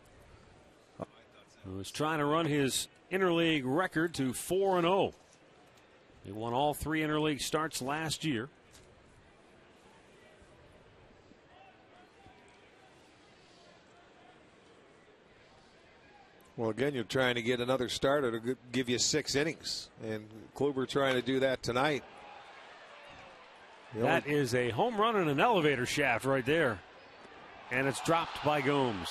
who is trying to run his interleague record to 4-0. He won all 3 interleague starts last year. Well, again, you're trying to get another starter to give you 6 innings. And Kluber trying to do that tonight. That is a home run and an elevator shaft right there. And it's dropped by Gomes.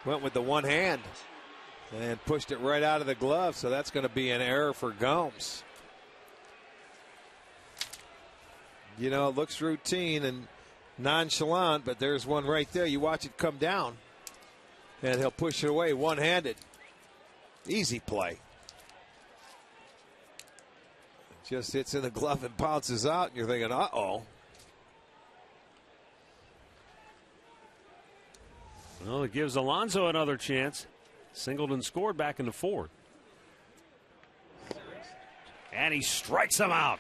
Went with the one hand and pushed it right out of the glove. So that's going to be an error for Gomes. You know, it looks routine and nonchalant, but there's one right there. You watch it come down. And he'll push it away one-handed. Easy play. Just hits in the glove and bounces out, and you're thinking, uh-oh. Well, it gives Alonso another chance. Singleton scored back in the 4th. And he strikes him out.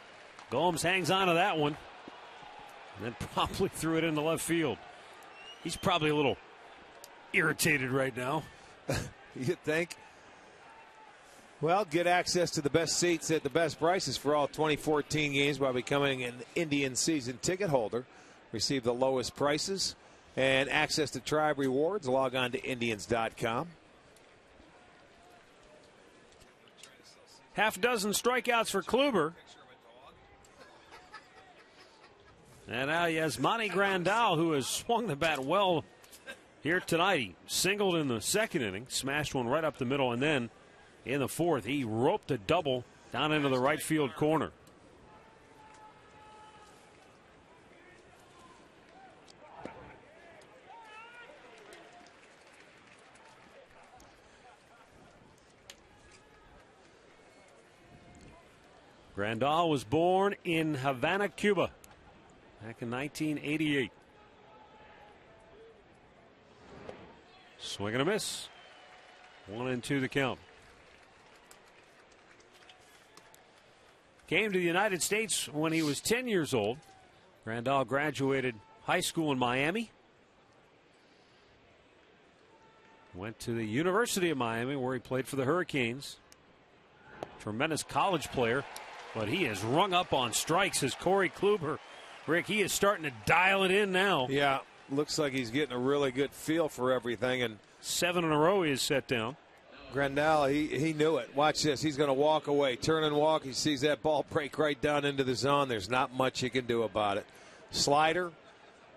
Gomes hangs on to that one. And then promptly threw it into left field. He's probably a little irritated right now. You think? Well, get access to the best seats at the best prices for all 2014 games by becoming an Indian season ticket holder. Receive the lowest prices and access to Tribe Rewards. Log on to Indians.com. Half a dozen strikeouts for Kluber. And now Yasmani Grandal, who has swung the bat well here tonight. He singled in the 2nd inning, smashed one right up the middle, and then in the 4th, he roped a double down into the right field corner. Grandal was born in Havana, Cuba, back in 1988. Swing and a miss. 1-2 the count. Came to the United States when he was 10 years old. Grandal graduated high school in Miami. Went to the University of Miami where he played for the Hurricanes. Tremendous college player, but he is rung up on strikes as Corey Kluber. Rick, he is starting to dial it in now. Yeah. Looks like he's getting a really good feel for everything. And 7 in a row he is set down. Grandal, he knew it. Watch this. He's going to walk away. Turn and walk. He sees that ball break right down into the zone. There's not much he can do about it. Slider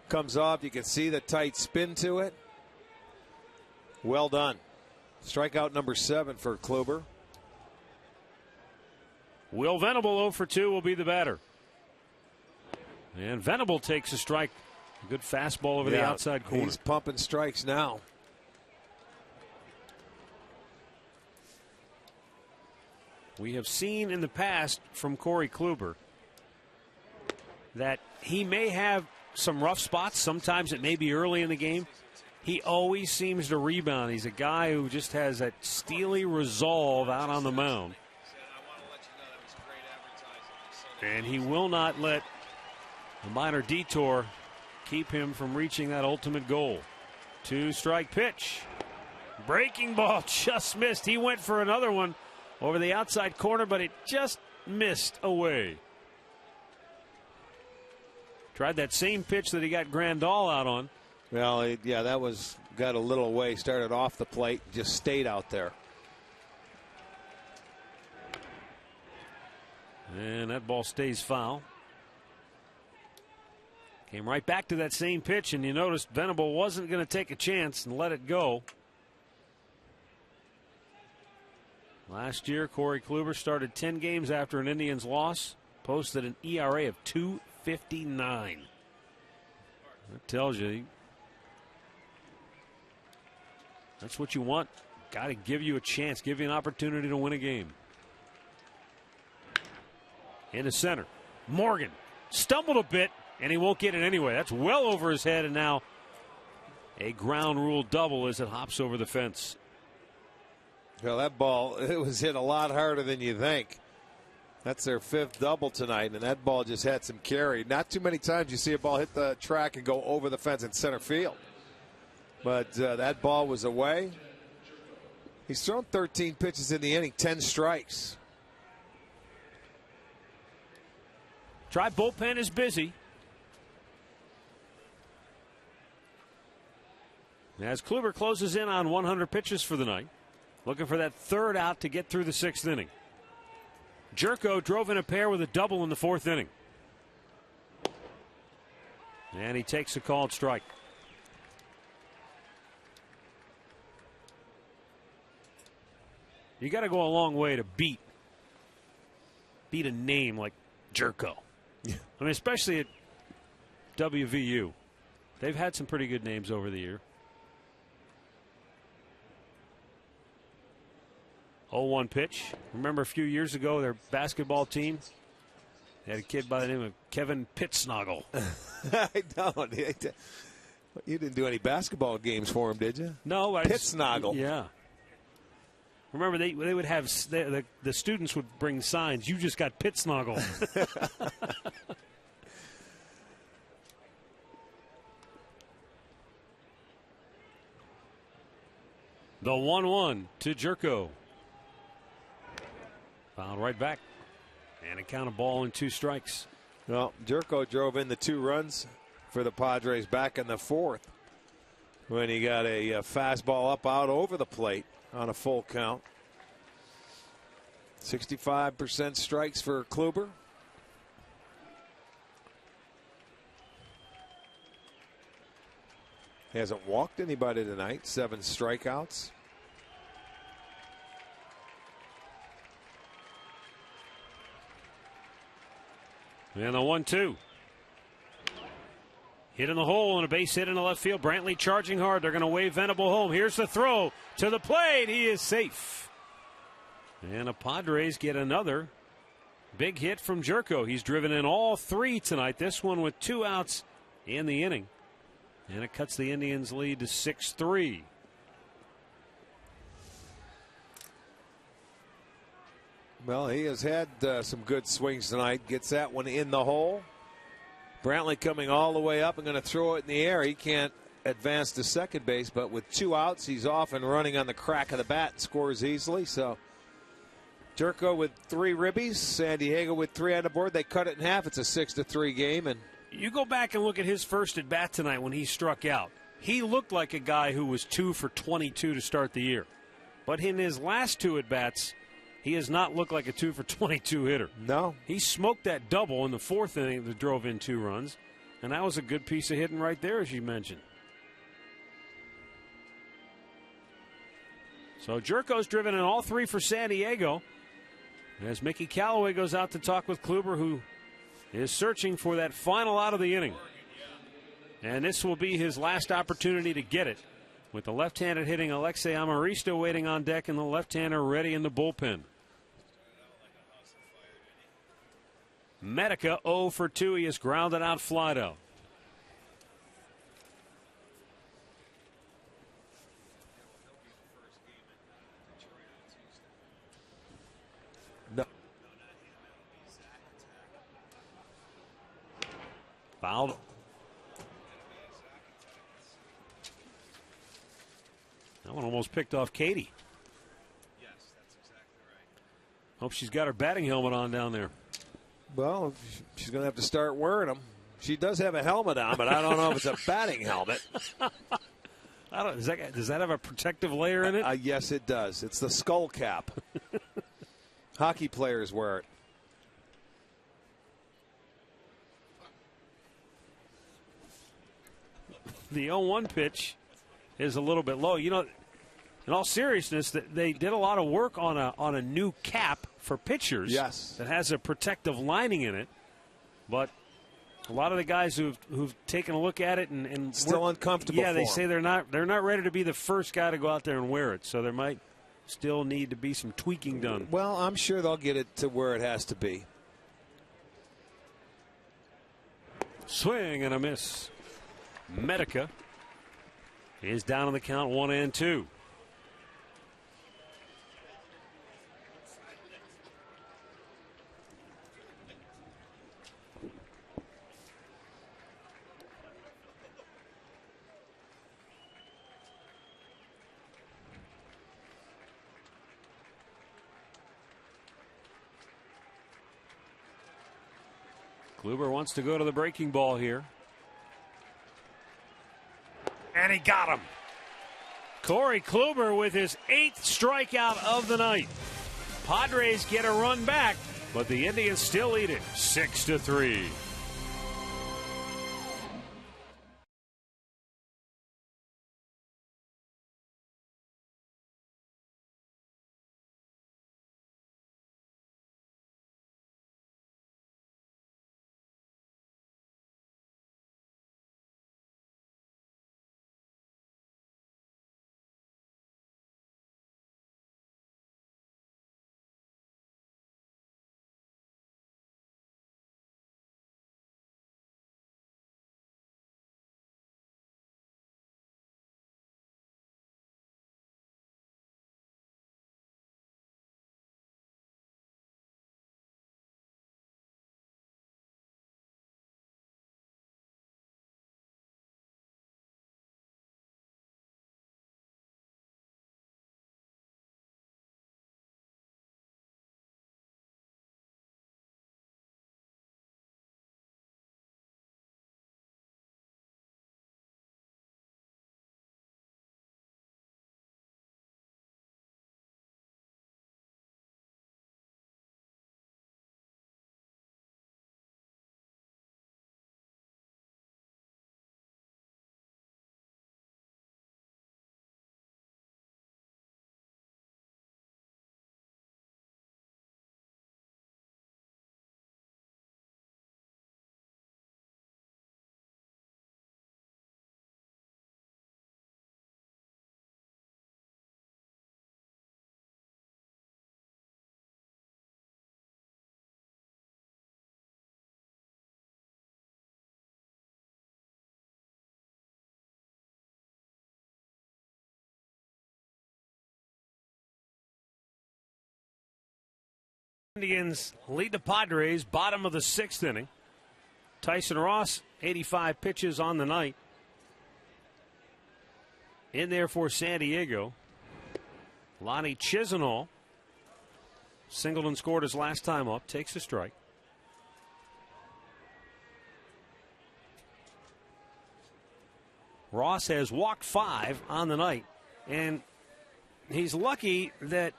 comes off. You can see the tight spin to it. Well done. Strikeout number 7 for Kluber. Will Venable 0 for 2 will be the batter. And Venable takes a strike. Good fastball over the outside corner. He's pumping strikes now. We have seen in the past from Corey Kluber that he may have some rough spots. Sometimes it may be early in the game. He always seems to rebound. He's a guy who just has that steely resolve out on the mound. And he will not let a minor detour keep him from reaching that ultimate goal. 2-strike pitch. Breaking ball just missed. He went for another one over the outside corner, but it just missed away. Tried that same pitch that he got Grandal out on. Well, yeah, that got a little away. Started off the plate, just stayed out there. And that ball stays foul. Came right back to that same pitch, and you noticed Venable wasn't going to take a chance and let it go. Last year, Corey Kluber started 10 games after an Indians loss, posted an ERA of 2.59. That tells you that's what you want. Got to give you a chance, give you an opportunity to win a game. Into center. Morgan stumbled a bit, and he won't get it anyway. That's well over his head, and now a ground rule double as it hops over the fence. Well, that ball, it was hit a lot harder than you think. That's their 5th double tonight, and that ball just had some carry. Not too many times you see a ball hit the track and go over the fence in center field. But that ball was away. He's thrown 13 pitches in the inning, 10 strikes. Try bullpen is busy. As Kluber closes in on 100 pitches for the night, looking for that 3rd out to get through the 6th inning. Jerko drove in a pair with a double in the 4th inning. And he takes a called strike. You got to go a long way to beat a name like Jerko. Yeah. I mean, especially at WVU. They've had some pretty good names over the year. 0-1 pitch. Remember a few years ago, their basketball team had a kid by the name of Kevin Pittsnoggle. I don't. You didn't do any basketball games for him, did you? No. Pittsnoggle. Yeah. Remember, they would have the students would bring signs. You just got Pittsnoggle. The 1-1 to Jerko. Fouled right back. And a count of ball and 2 strikes. Well, Jerko drove in the 2 runs for the Padres back in the 4th when he got a fastball up out over the plate on a full count. 65% strikes for Kluber. He hasn't walked anybody tonight. 7 strikeouts. And the 1-2. Hit in the hole and a base hit in the left field. Brantley charging hard. They're going to wave Venable home. Here's the throw to the plate. He is safe. And the Padres get another big hit from Jerko. He's driven in all 3 tonight. This one with 2 outs in the inning. And it cuts the Indians' lead to 6-3. Well, he has had some good swings tonight. Gets that one in the hole. Brantley coming all the way up and going to throw it in the air. He can't advance to second base, but with 2 outs, he's off and running on the crack of the bat and scores easily. So Jerko with 3 ribbies, San Diego with 3 on the board. They cut it in half. It's a 6-3 game. And you go back and look at his first at bat tonight when he struck out. He looked like a guy who was 2 for 22 to start the year. But in his last 2 at bats, he has not looked like a 2 for 22 hitter. No. He smoked that double in the 4th inning that drove in 2 runs. And that was a good piece of hitting right there, as you mentioned. So Jerko's driven in all 3 for San Diego. As Mickey Callaway goes out to talk with Kluber, who is searching for that final out of the inning. And this will be his last opportunity to get it, with the left-handed hitting Alexei Amaristo waiting on deck and the left-hander ready in the bullpen. Medica 0 for 2. He is grounded out, flied out. No. Fouled. That one almost picked off Katie. Hope she's got her batting helmet on down there. Well, she's going to have to start wearing them. She does have a helmet on, but I don't know if it's a batting helmet. Does that have a protective layer in it? Yes, it does. It's the skull cap. Hockey players wear it. The 0-1 pitch is a little bit low. You know, in all seriousness, they did a lot of work on a new cap for pitchers. Yes. That has a protective lining in it. But a lot of the guys who've taken a look at it and still uncomfortable. Yeah, they say they're not ready to be the first guy to go out there and wear it. So there might still need to be some tweaking done. Well, I'm sure they'll get it to where it has to be. Swing and a miss. Medica is down on the count, 1-2. Kluber wants to go to the breaking ball here. And he got him. Corey Kluber with his 8th strikeout of the night. Padres get a run back, but the Indians still lead it 6-3. Indians lead the Padres, bottom of the 6th inning. Tyson Ross, 85 pitches on the night. In there for San Diego. Lonnie Chisenhall. Singleton scored his last time up, takes a strike. Ross has walked 5 on the night, and he's lucky that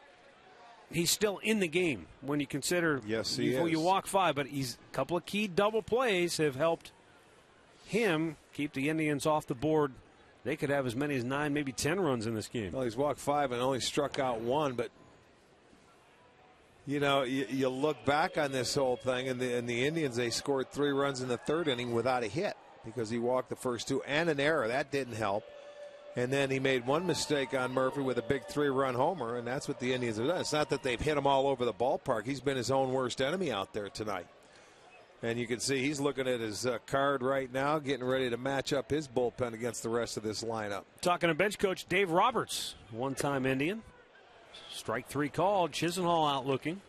he's still in the game when you consider. Yes, he is. You walk 5, but he's a couple of key double plays have helped him keep the Indians off the board. They could have as many as 9, maybe 10 runs in this game. Well, he's walked 5 and only struck out 1, but you know, you look back on this whole thing, and the Indians, they scored 3 runs in the 3rd inning without a hit because he walked the first 2 and an error. That didn't help. And then he made one mistake on Murphy with a big 3-run homer, and that's what the Indians have done. It's not that they've hit him all over the ballpark. He's been his own worst enemy out there tonight. And you can see he's looking at his card right now, getting ready to match up his bullpen against the rest of this lineup. Talking to bench coach Dave Roberts, one-time Indian. Strike 3 called. Chisenhall out looking.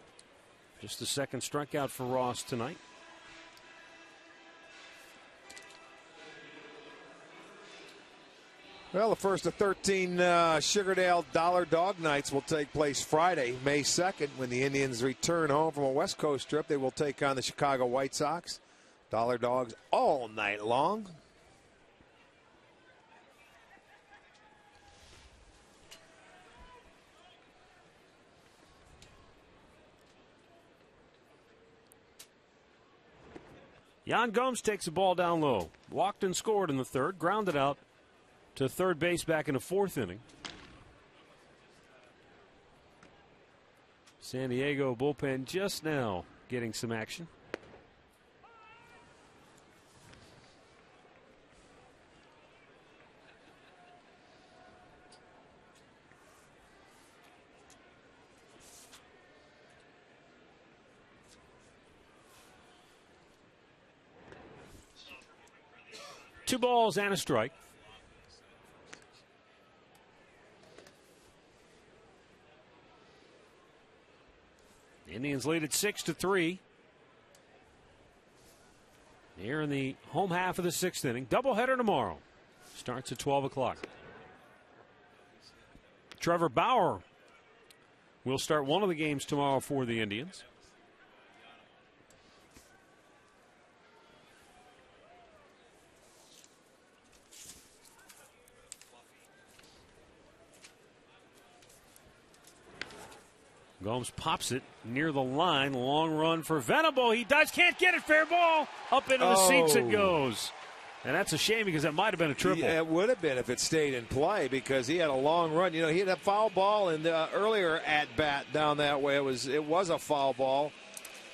Just the 2nd strikeout for Ross tonight. Well, the first of 13 Sugardale Dollar Dog Nights will take place Friday, May 2nd, when the Indians return home from a West Coast trip. They will take on the Chicago White Sox. Dollar Dogs all night long. Yan Gomes takes the ball down low. Walked and scored in the third. Grounded out to third base back in the fourth inning. San Diego bullpen just now getting some action. Two balls and a strike. The Indians lead at 6-3. Here in the home half of the sixth inning. Doubleheader tomorrow. Starts at 12 o'clock. Trevor Bauer will start one of the games tomorrow for the Indians. Gomes pops it near the line. Long run for Venable. He does. Can't get it. Fair ball. Up into the seats it goes. And that's a shame because that might have been a triple. Yeah, it would have been if it stayed in play because he had a long run. You know, he had a foul ball in the earlier at-bat down that way. It was a foul ball.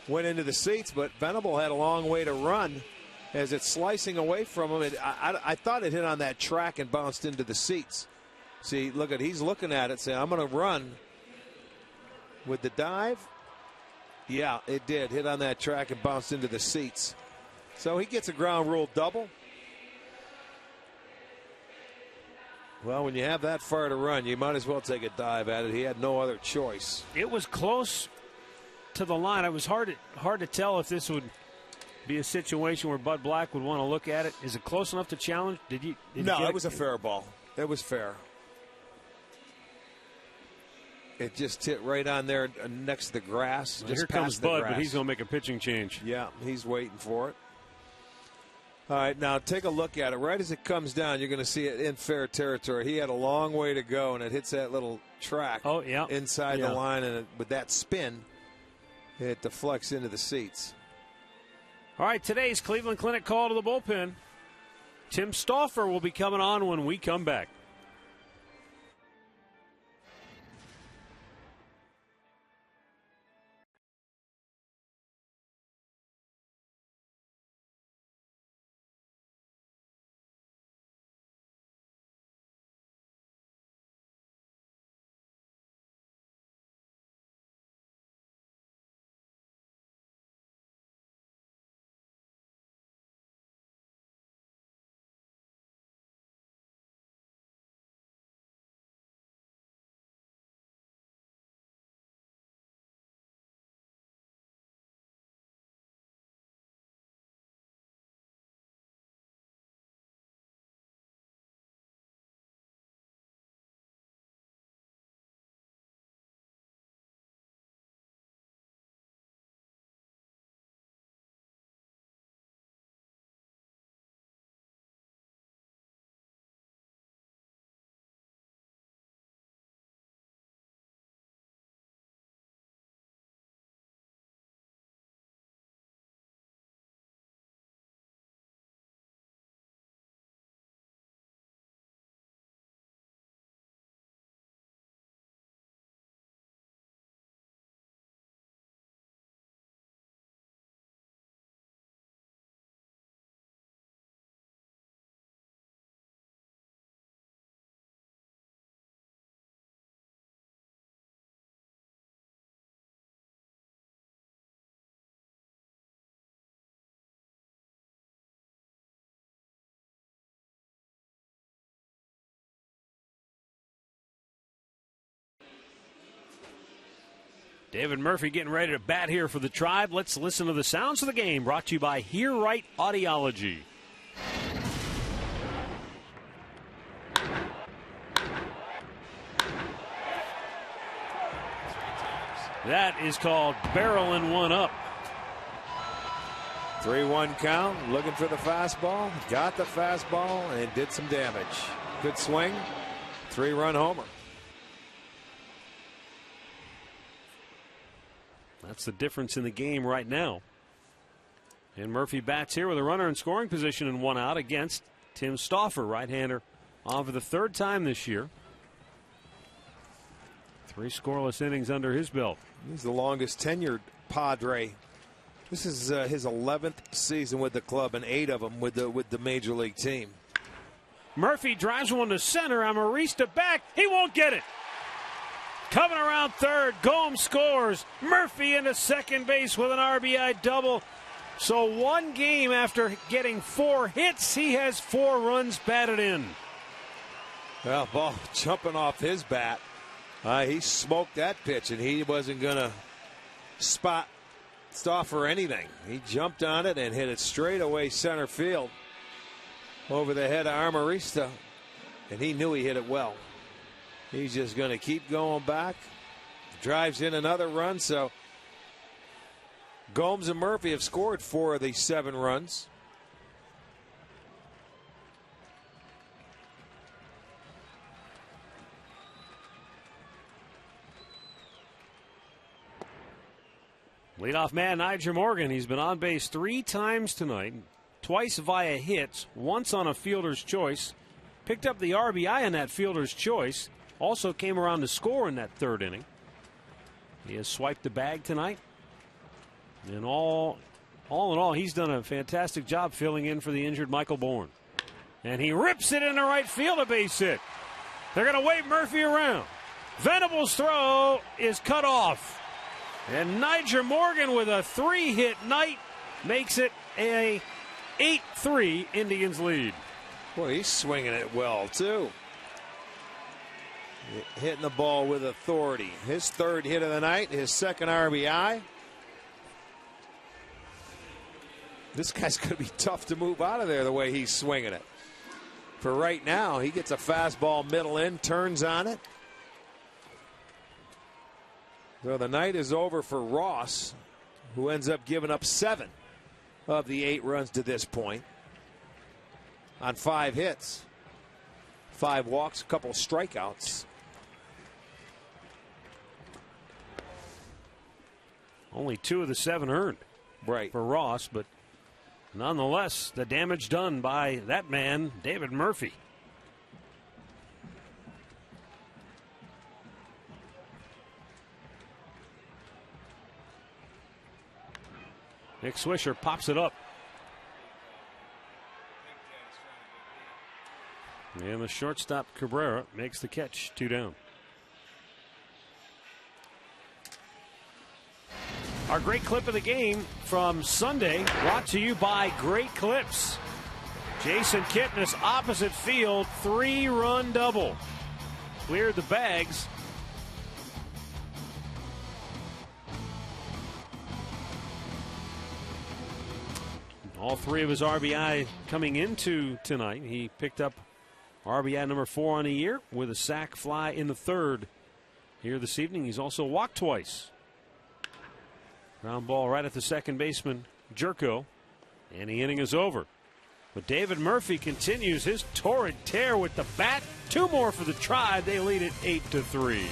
Went into the seats, but Venable had a long way to run as it's slicing away from him. I thought it hit on that track and bounced into the seats. See, he's looking at it saying, I'm going to run. With the dive, yeah, it did. Hit on that track and bounced into the seats. So he gets a ground rule double. Well, when you have that far to run, you might as well take a dive at it. He had no other choice. It was close to the line. It was hard to tell if this would be a situation where Bud Black would want to look at it. Is it close enough to challenge? No, it was a fair ball. It was fair. It just hit right on there next to the grass. Well, here comes Bud, but he's going to make a pitching change. Yeah, he's waiting for it. All right, now take a look at it. Right as it comes down, you're going to see it in fair territory. He had a long way to go, and it hits that little track inside the line, and with that spin, it deflects into the seats. All right, today's Cleveland Clinic call to the bullpen. Tim Stauffer will be coming on when we come back. David Murphy getting ready to bat here for the Tribe. Let's listen to the sounds of the game, brought to you by Hear Right Audiology. That is called barreling one up. 3-1 count, looking for the fastball, got the fastball, and did some damage. Good swing, 3-run homer. That's the difference in the game right now. And Murphy bats here with a runner in scoring position and 1 out against Tim Stauffer, right-hander, on for the 3rd time this year. 3 scoreless innings under his belt. He's the longest tenured Padre. This is his 11th season with the club, and 8 of them with the major league team. Murphy drives one to center. Amarista back. He won't get it. Coming around third, Gomes scores. Murphy into second base with an RBI double. So 1 game after getting 4 hits, he has 4 runs batted in. Well, ball jumping off his bat. He smoked that pitch, and he wasn't going to spot Stauffer anything. He jumped on it and hit it straight away center field over the head of Amarista, and he knew he hit it well. He's just going to keep going back. Drives in another run. So Gomes and Murphy have scored 4 of the 7 runs. Leadoff man Nyjer Morgan. He's been on base 3 times tonight, twice via hits, once on a fielder's choice. Picked up the RBI on that fielder's choice. Also came around to score in that 3rd inning. He has swiped the bag tonight. And all in all, he's done a fantastic job filling in for the injured Michael Bourne. And he rips it into right field, a base hit. They're going to wave Murphy around. Venable's throw is cut off. And Nyjer Morgan with a 3-hit night makes it a 8-3 Indians lead. Boy, he's swinging it well, too. Hitting the ball with authority. His 3rd hit of the night, his 2nd RBI. This guy's going to be tough to move out of there the way he's swinging it. For right now, he gets a fastball middle in, turns on it. So the night is over for Ross, who ends up giving up 7 of the 8 runs to this point on 5 hits. 5 walks, a couple of strikeouts. Only 2 of the 7 earned for Ross, but nonetheless, the damage done by that man, David Murphy. Nick Swisher pops it up. And the shortstop Cabrera makes the catch. 2 down. Our great clip of the game from Sunday brought to you by Great Clips. Jason Kipnis, opposite field, 3-run double. Cleared the bags. All 3 of his RBI coming into tonight. He picked up RBI number 4 on the year with a sac fly in the 3rd here this evening. He's also walked twice. Ground ball right at the second baseman, Jerko, and the inning is over. But David Murphy continues his torrid tear with the bat. 2 more for the Tribe. They lead it 8-3.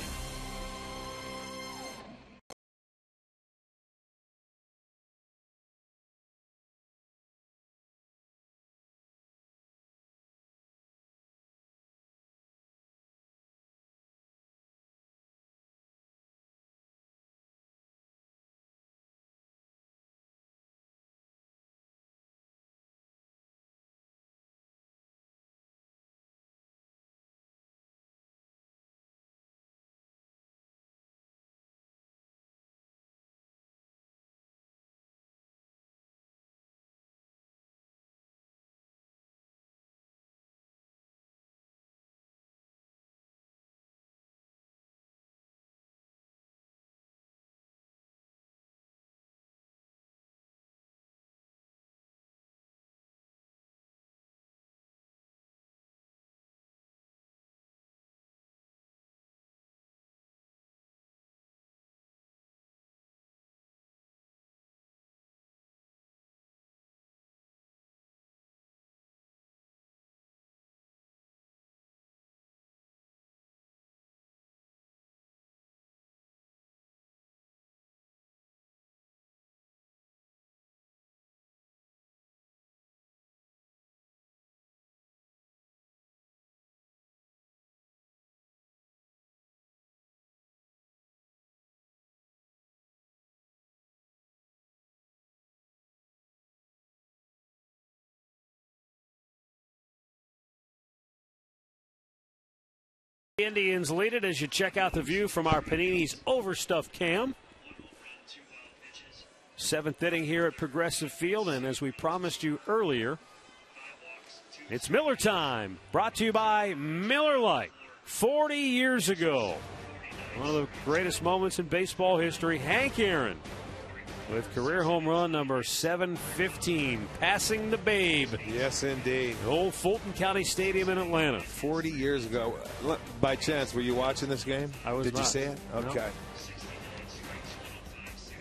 The Indians lead it as you check out the view from our Panini's overstuffed cam. 7th inning here at Progressive Field, and as we promised you earlier, it's Miller time. Brought to you by Miller Lite. 40 years ago, one of the greatest moments in baseball history, Hank Aaron with career home run number 715, passing the Babe. Yes, indeed. The old Fulton County Stadium in Atlanta. 40 years ago. By chance, were you watching this game? I was Did not. you see it? Okay. No.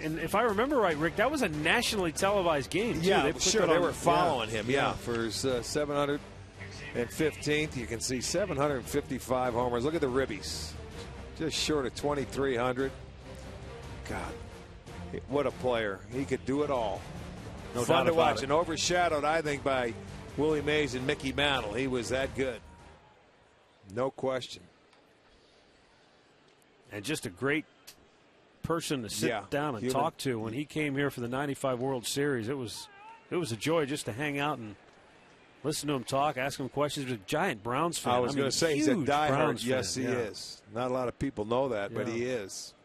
And if I remember right, Rick, that was a nationally televised game, too. Yeah, They sure. They were following him, Yeah. for his 715th. You can see 755 homers. Look at the ribbies. Just short of 2,300. God, what a player. He could do it all. No Fun doubt to about watch, it. and overshadowed, I think, by Willie Mays and Mickey Mantle. He was that good. No question. And just a great person to sit Yeah, down and human. talk to. When he came here for the 95 World Series, it was a joy just to hang out and listen to him talk, ask him questions. He was a giant Browns fan. I was going to say, he's a huge diehard. Browns Yes, fan. he Yeah. is. Not a lot of people know that, but Yeah. he is.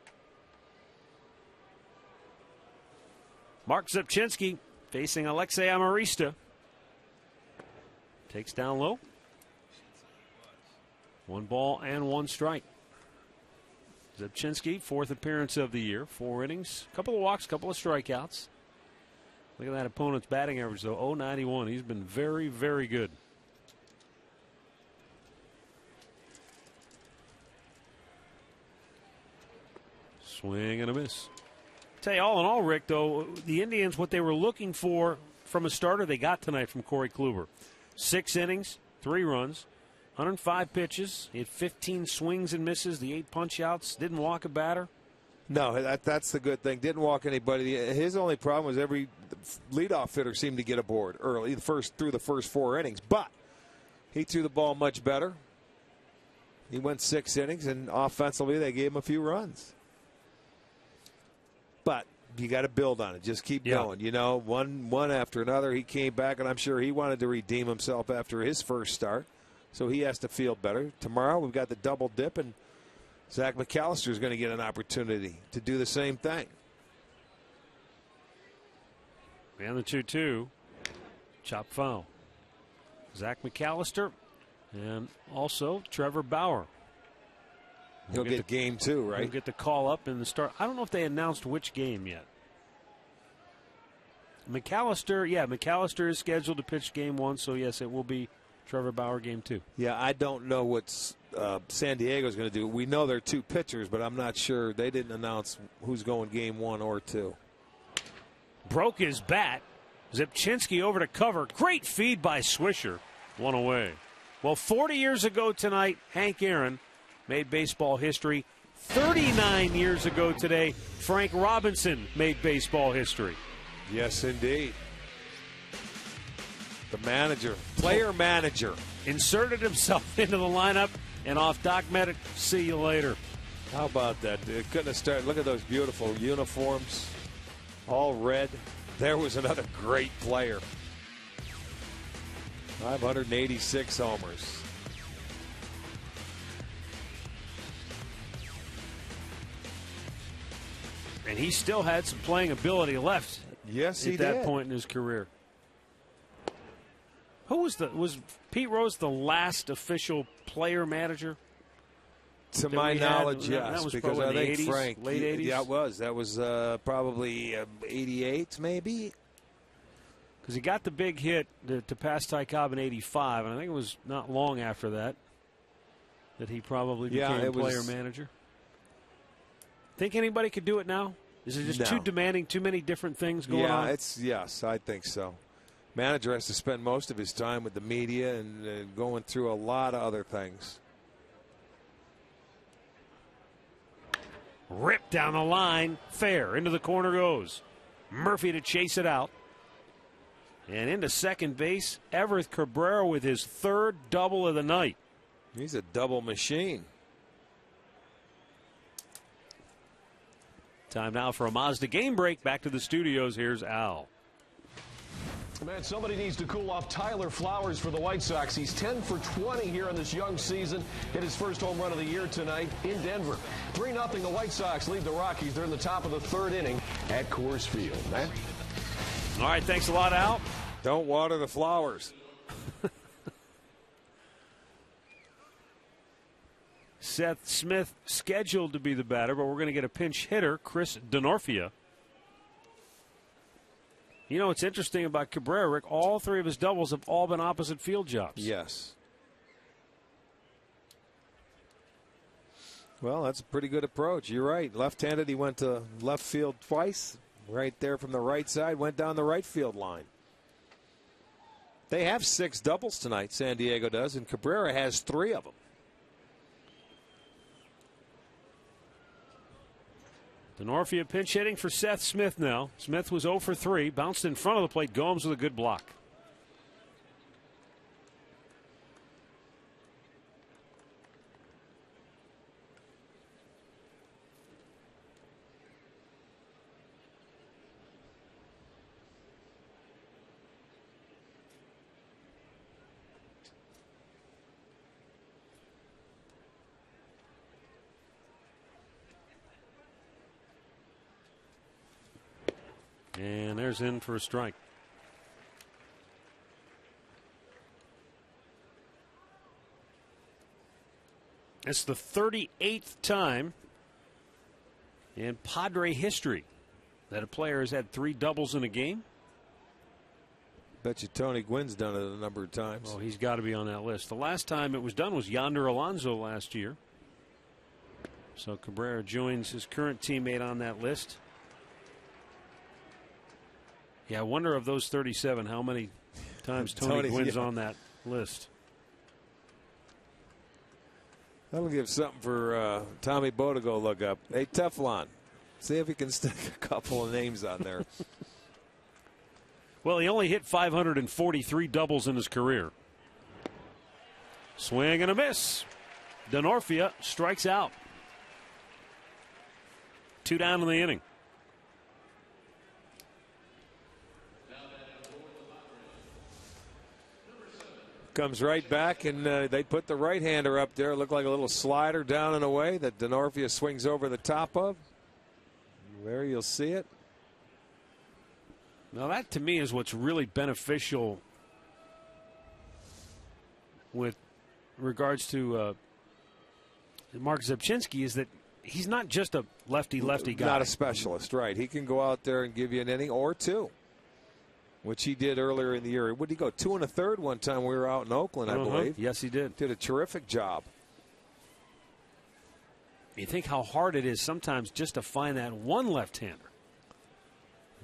Mark Zepchinski facing Alexei Amarista. Takes down low. 1 ball and 1 strike. Zepchinski, 4th appearance of the year. 4 innings, couple of walks, couple of strikeouts. Look at that opponent's batting average, though, .091. He's been very, very good. Swing and a miss. Tell you, all in all, Rick, though, the Indians, what they were looking for from a starter, they got tonight from Corey Kluber. 6 innings, 3 runs, 105 pitches. He had 15 swings and misses, the 8 punch-outs. Didn't walk a batter. No, that's the good thing. Didn't walk anybody. His only problem was every leadoff hitter seemed to get aboard early, through the first 4 innings. But he threw the ball much better. He went 6 innings, and offensively they gave him a few runs. But you got to build on it. Just keep going. You know, one after another. He came back, and I'm sure he wanted to redeem himself after his first start. So he has to feel better. Tomorrow we've got the double dip, and Zach McAllister is going to get an opportunity to do the same thing. And the 2-2. Chop foul. Zach McAllister and also Trevor Bauer. He'll get game 2, right? He'll get the call up in the start. I don't know if they announced which game yet. McAllister is scheduled to pitch game 1, so yes, it will be Trevor Bauer game 2. Yeah, I don't know what San Diego's going to do. We know they're 2 pitchers, but I'm not sure. They didn't announce who's going game 1 or 2. Broke his bat. Zepchinski over to cover. Great feed by Swisher. 1 away. Well, 40 years ago tonight, Hank Aaron made baseball history. 39 years ago today, Frank Robinson made baseball history. Yes, indeed. The manager, player manager. Inserted himself into the lineup, and off Doc Medic, see you later. How about that? It couldn't have started. Look at those beautiful uniforms, all red. There was another great player. 586 homers. And he still had some playing ability left. Yes, he at did. that point in his career. Who was Pete Rose the last official player manager? To my knowledge, that yes, was because probably I in the think 80s, Frank, late 80s. Yeah, it was. That was probably 88, maybe. Because he got the big hit to pass Ty Cobb in 85, and I think it was not long after that he probably became player manager. Think anybody could do it now? Is it just too demanding, too many different things going on? Yes, I think so. Manager has to spend most of his time with the media and going through a lot of other things. Ripped down the line, fair, into the corner goes. Murphy to chase it out. And into second base, Everett Cabrera with his 3rd double of the night. He's a double machine. Time now for a Mazda game break. Back to the studios. Here's Al. Man, somebody needs to cool off Tyler Flowers for the White Sox. He's 10 for 20 here in this young season. Hit his first home run of the year tonight in Denver. 3-0, the White Sox lead the Rockies. They're in the top of the third inning at Coors Field. Man. All right, thanks a lot, Al. Don't water the flowers. Seth Smith scheduled to be the batter, but we're going to get a pinch hitter, Chris Denorfia. You know, what's interesting about Cabrera, Rick, all three of his doubles have all been opposite field jobs. Yes. Well, that's a pretty good approach. You're right. Left-handed, he went to left field twice. Right there from the right side, went down the right field line. They have 6 doubles tonight, San Diego does, and Cabrera has 3 of them. Denorfia pinch hitting for Seth Smith now. Smith was 0 for 3, bounced in front of the plate. Gomes with a good block. And there's in for a strike. It's the 38th time in Padre history that a player has had 3 doubles in a game. Bet you Tony Gwynn's done it a number of times. Oh, he's got to be on that list. The last time it was done was Yonder Alonso last year. So Cabrera joins his current teammate on that list. Yeah, I wonder of those 37, how many times Tony Gwynn's on that list. That'll give something for Tommy Bowe to go look up. Hey, Teflon, see if he can stick a couple of names on there. Well, he only hit 543 doubles in his career. Swing and a miss. Denorfia strikes out. 2 down in the inning. Comes right back, and they put the right-hander up there. It looked like a little slider down and away that Denorfia swings over the top of. There you'll see it. Now that to me is what's really beneficial with regards to Mark Zepchinski is that he's not just a lefty-lefty guy. Not a specialist, right. He can go out there and give you an inning or 2. Which he did earlier in the year. Would he go 2 1/3 one time we were out in Oakland, I believe? Yes, he did. Did a terrific job. You think how hard it is sometimes just to find that one left-hander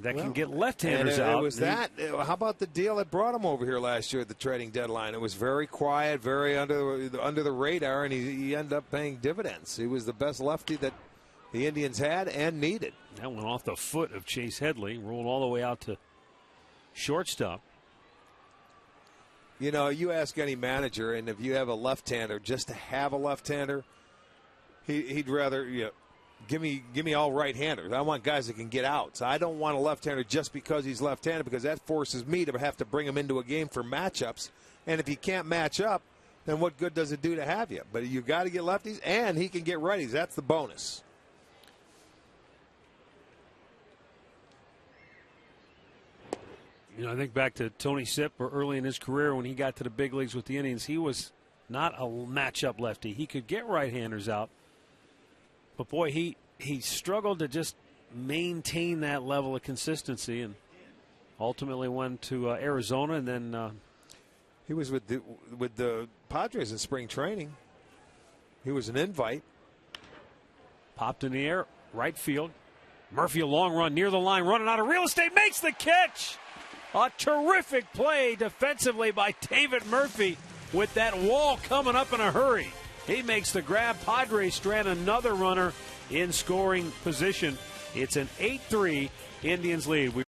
that can get left-handers out. It was that. How about the deal that brought him over here last year at the trading deadline? It was very quiet, very under the radar, and he ended up paying dividends. He was the best lefty that the Indians had and needed. That went off the foot of Chase Headley, rolled all the way out to shortstop. You know, you ask any manager, and if you have a left-hander, just to have a left-hander, he'd rather give me all right-handers. I want guys that can get outs. I don't want a left-hander just because he's left-handed, because that forces me to have to bring him into a game for matchups. And if he can't match up, then what good does it do to have you? But you got to get lefties, and he can get righties. That's the bonus. You know, I think back to Tony Sipp early in his career when he got to the big leagues with the Indians. He was not a matchup lefty. He could get right-handers out. But, boy, he struggled to just maintain that level of consistency and ultimately went to Arizona. And then he was with the Padres in spring training. He was an invite. Popped in the air, right field. Murphy, a long run near the line, running out of real estate, makes the catch. A terrific play defensively by David Murphy with that wall coming up in a hurry. He makes the grab. Padres strand another runner in scoring position. It's an 8-3 Indians lead.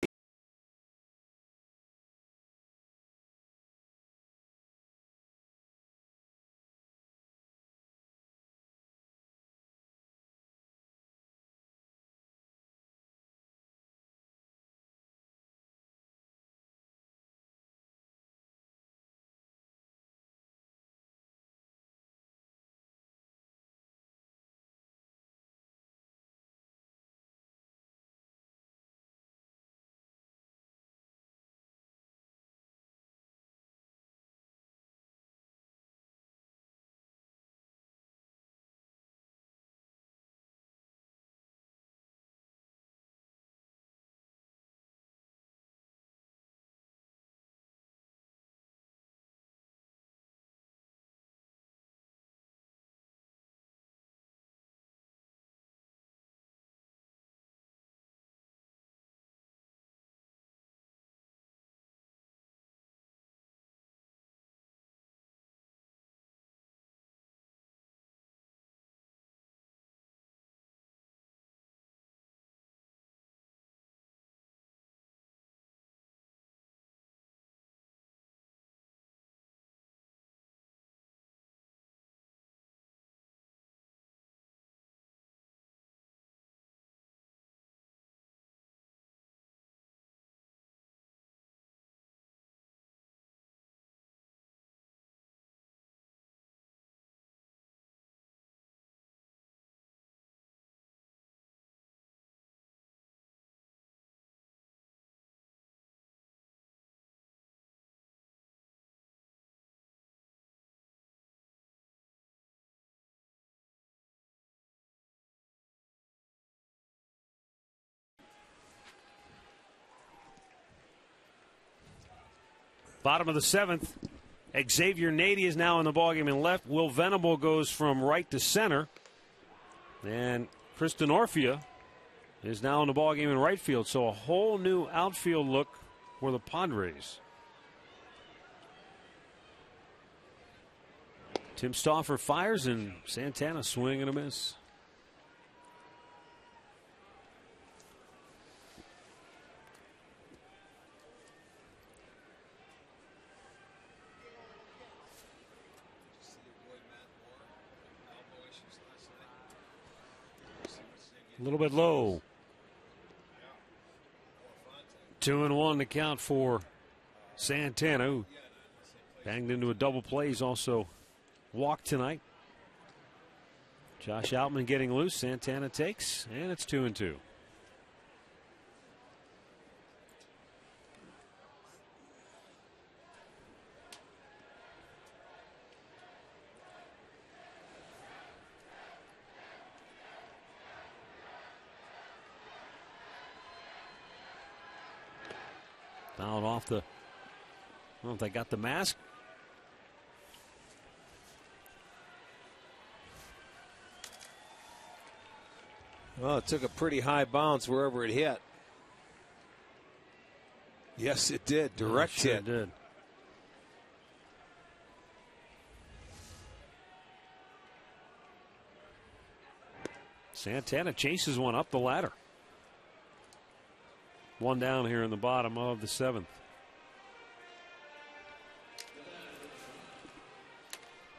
Bottom of the 7th. Xavier Nady is now in the ballgame in left. Will Venable goes from right to center. And Kristen Orfia is now in the ballgame in right field. So a whole new outfield look for the Padres. Tim Stauffer fires and Santana swing and a miss. A little bit low. 2-1 to count for Santana, who banged into a double play. He's also walked tonight. Josh Outman getting loose. Santana takes, and it's 2-2. Fouled off the, I don't know if they got the mask. Well, it took a pretty high bounce wherever it hit. Yes, it did. Direct sure hit. It did. Santana chases one up the ladder. One down here in the bottom of the 7th.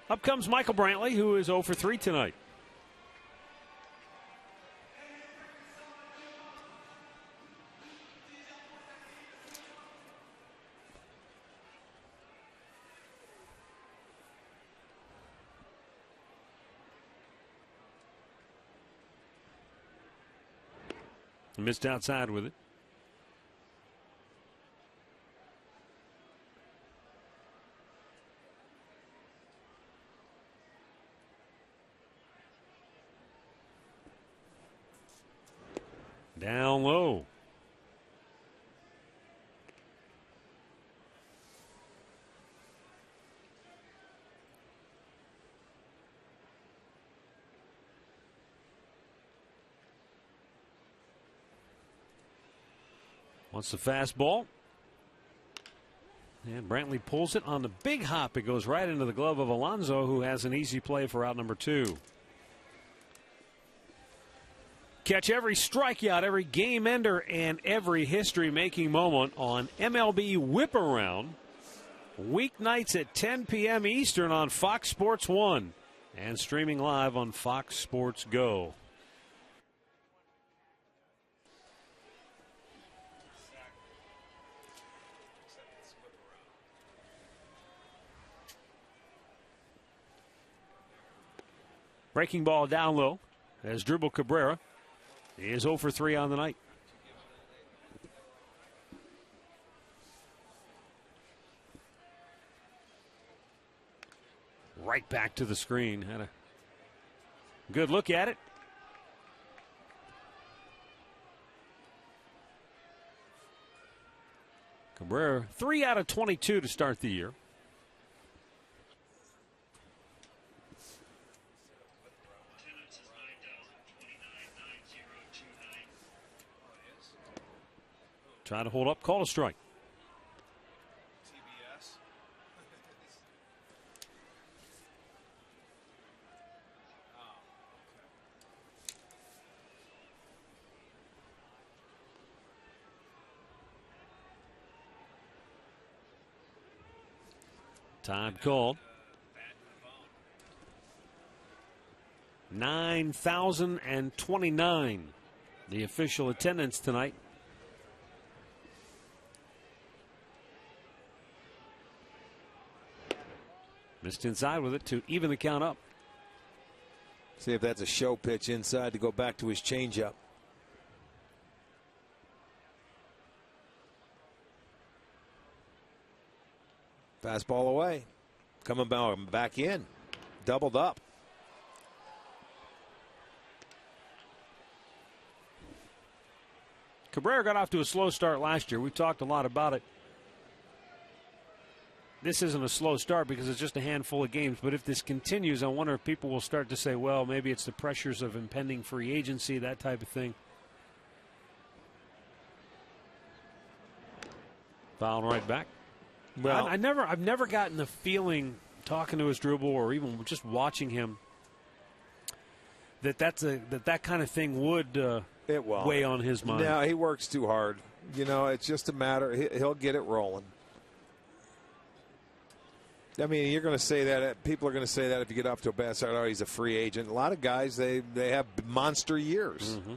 Up comes Michael Brantley, who is 0 for 3 tonight. Missed outside with it. Down low. Wants the fastball. And Brantley pulls it on the big hop. It goes right into the glove of Alonso, who has an easy play for out number 2. Catch every strikeout, every game ender, and every history-making moment on MLB Whip Around. Weeknights at 10 p.m. Eastern on Fox Sports 1 and streaming live on Fox Sports Go. Breaking ball down low as Dribble Cabrera is 0 for 3 on the night. Right back to the screen. Had a good look at it. Cabrera 3 out of 22 to start the year. Trying to hold up, call a strike. Time called. 9,029 the official attendance tonight. Missed inside with it to even the count up. See if that's a show pitch inside to go back to his changeup. Fastball away. Coming back in. Doubled up. Cabrera got off to a slow start last year. We talked a lot about it. this isn't a slow start because it's just a handful of games. But if this continues, I wonder if people will start to say, well, maybe it's the pressures of impending free agency, that type of thing. Foul right back. Well, I've never gotten the feeling, talking to his dribble or even just watching him, that kind of thing would weigh on his mind. No, he works too hard. It's just a matter. He'll get it rolling. I mean, you're going to say that. People are going to say that if you get off to a bad start. Oh, he's a free agent. A lot of guys, they have monster years. Mm-hmm.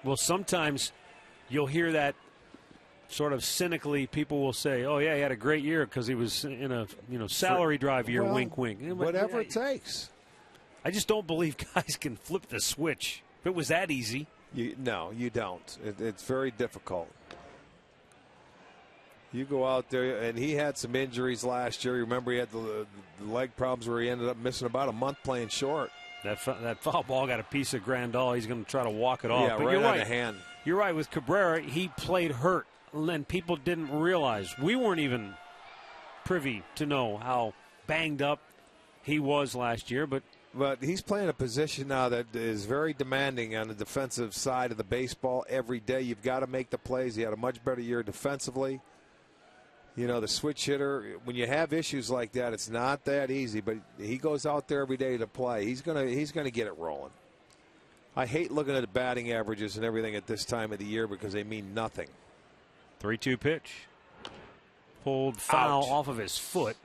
Well, sometimes you'll hear that sort of cynically. People will say, "Oh yeah, he had a great year because he was in a salary drive year." Well, wink, wink. Whatever it takes. I just don't believe guys can flip the switch. If it was that easy. No, you don't. It's very difficult. You go out there, and he had some injuries last year. Remember, he had the leg problems where he ended up missing about a month playing short. That foul ball got a piece of Grandal. He's going to try to walk it off. Yeah, but right you're on right. the hand. You're right. With Cabrera, he played hurt, and people didn't realize. We weren't even privy to know how banged up he was last year, but he's playing a position now that is very demanding on the defensive side of the baseball every day. You've got to make the plays. He had a much better year defensively. The switch hitter, when you have issues like that, it's not that easy, but he goes out there every day to play. He's gonna get it rolling. I hate looking at the batting averages and everything at this time of the year because they mean nothing. 3-2 pitch. Pulled foul off of his foot.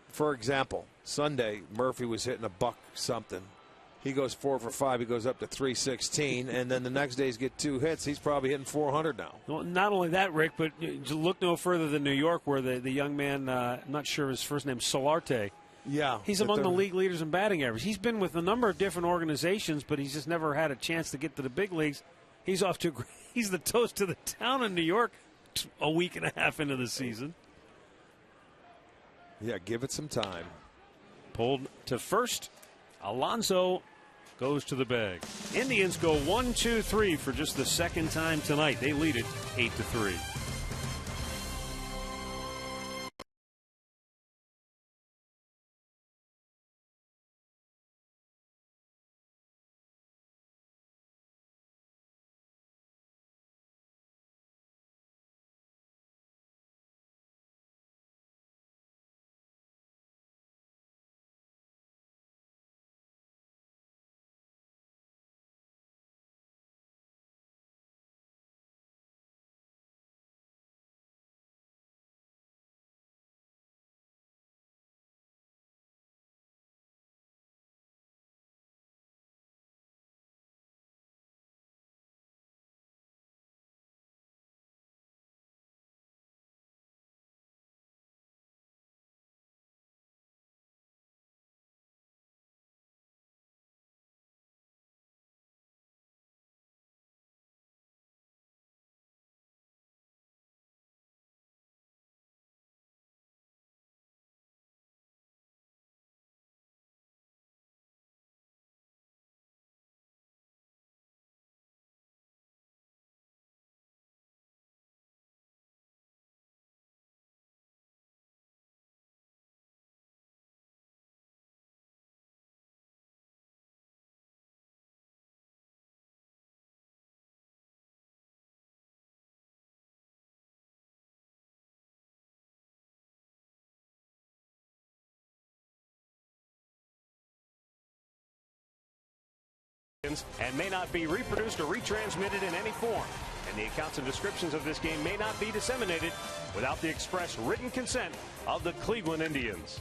For example, Sunday, Murphy was hitting $1 something. He goes 4 for 5. He goes up to 316, and then the next day he's get 2 hits. He's probably hitting 400 now. Well, not only that, Rick, but look no further than New York, where the young man, I'm not sure his first name, Solarte. Yeah, he's among the league leaders in batting average. He's been with a number of different organizations, but he's just never had a chance to get to the big leagues. He's the toast of the town in New York a week and a half into the season. Yeah, give it some time. Pulled to first. Alonso goes to the bag. Indians go 1-2-3 for just the second time tonight. They lead it 8-3. And may not be reproduced or retransmitted in any form. And the accounts and descriptions of this game may not be disseminated without the express written consent of the Cleveland Indians.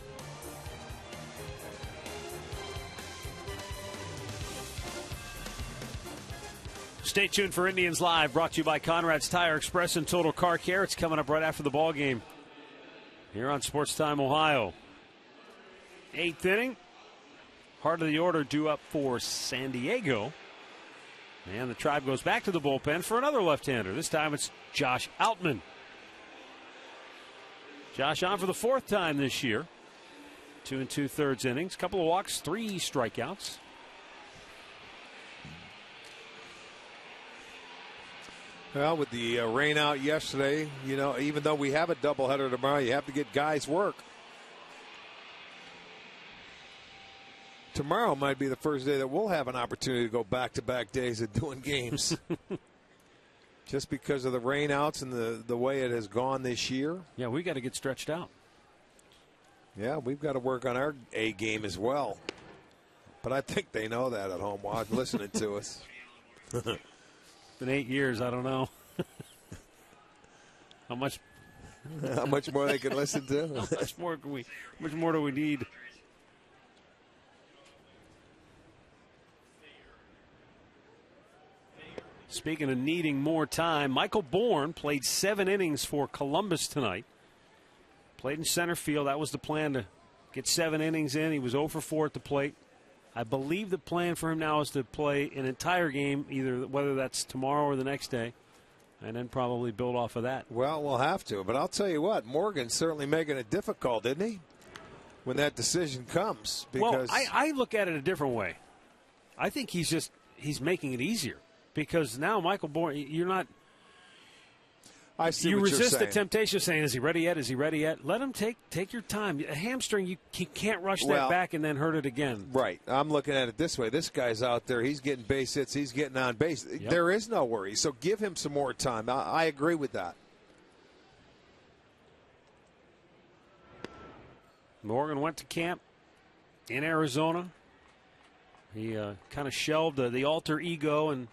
Stay tuned for Indians Live, brought to you by Conrad's Tire Express and Total Car Care. It's coming up right after the ball game here on Sports Time Ohio. 8th inning. Heart of the order due up for San Diego. And the Tribe goes back to the bullpen for another left-hander. This time it's Josh Outman. Josh on for the 4th time this year. 2 2/3 innings. Couple of walks, 3 strikeouts. Well, with the rain out yesterday, you know, even though we have a doubleheader tomorrow, you have to get guys work. Tomorrow might be the first day that we'll have an opportunity to go back-to-back days of doing games. Just because of the rainouts and the way it has gone this year. Yeah, we got to get stretched out. Yeah, we've got to work on our A game as well. But I think they know that at home while listening to us. Been 8 years, I don't know. How much more they can listen to? How much more do we need? Speaking of needing more time, Michael Bourne played 7 innings for Columbus tonight. Played in center field. That was the plan, to get 7 innings in. He was 0 for 4 at the plate. I believe the plan for him now is to play an entire game, either whether that's tomorrow or the next day, and then probably build off of that. Well, we'll have to. But I'll tell you what, Morgan's certainly making it difficult, isn't he, when that decision comes? Because I look at it a different way. I think he's making it easier. Because now Michael Bourne, you're not. I see. You what resist you're the temptation of saying, "Is he ready yet? Is he ready yet?" Let him take your time. A hamstring, you can't rush that back and then hurt it again. Right. I'm looking at it this way. This guy's out there. He's getting base hits. He's getting on base. Yep. There is no worry. So give him some more time. I agree with that. Morgan went to camp in Arizona. He kind of shelved the alter ego and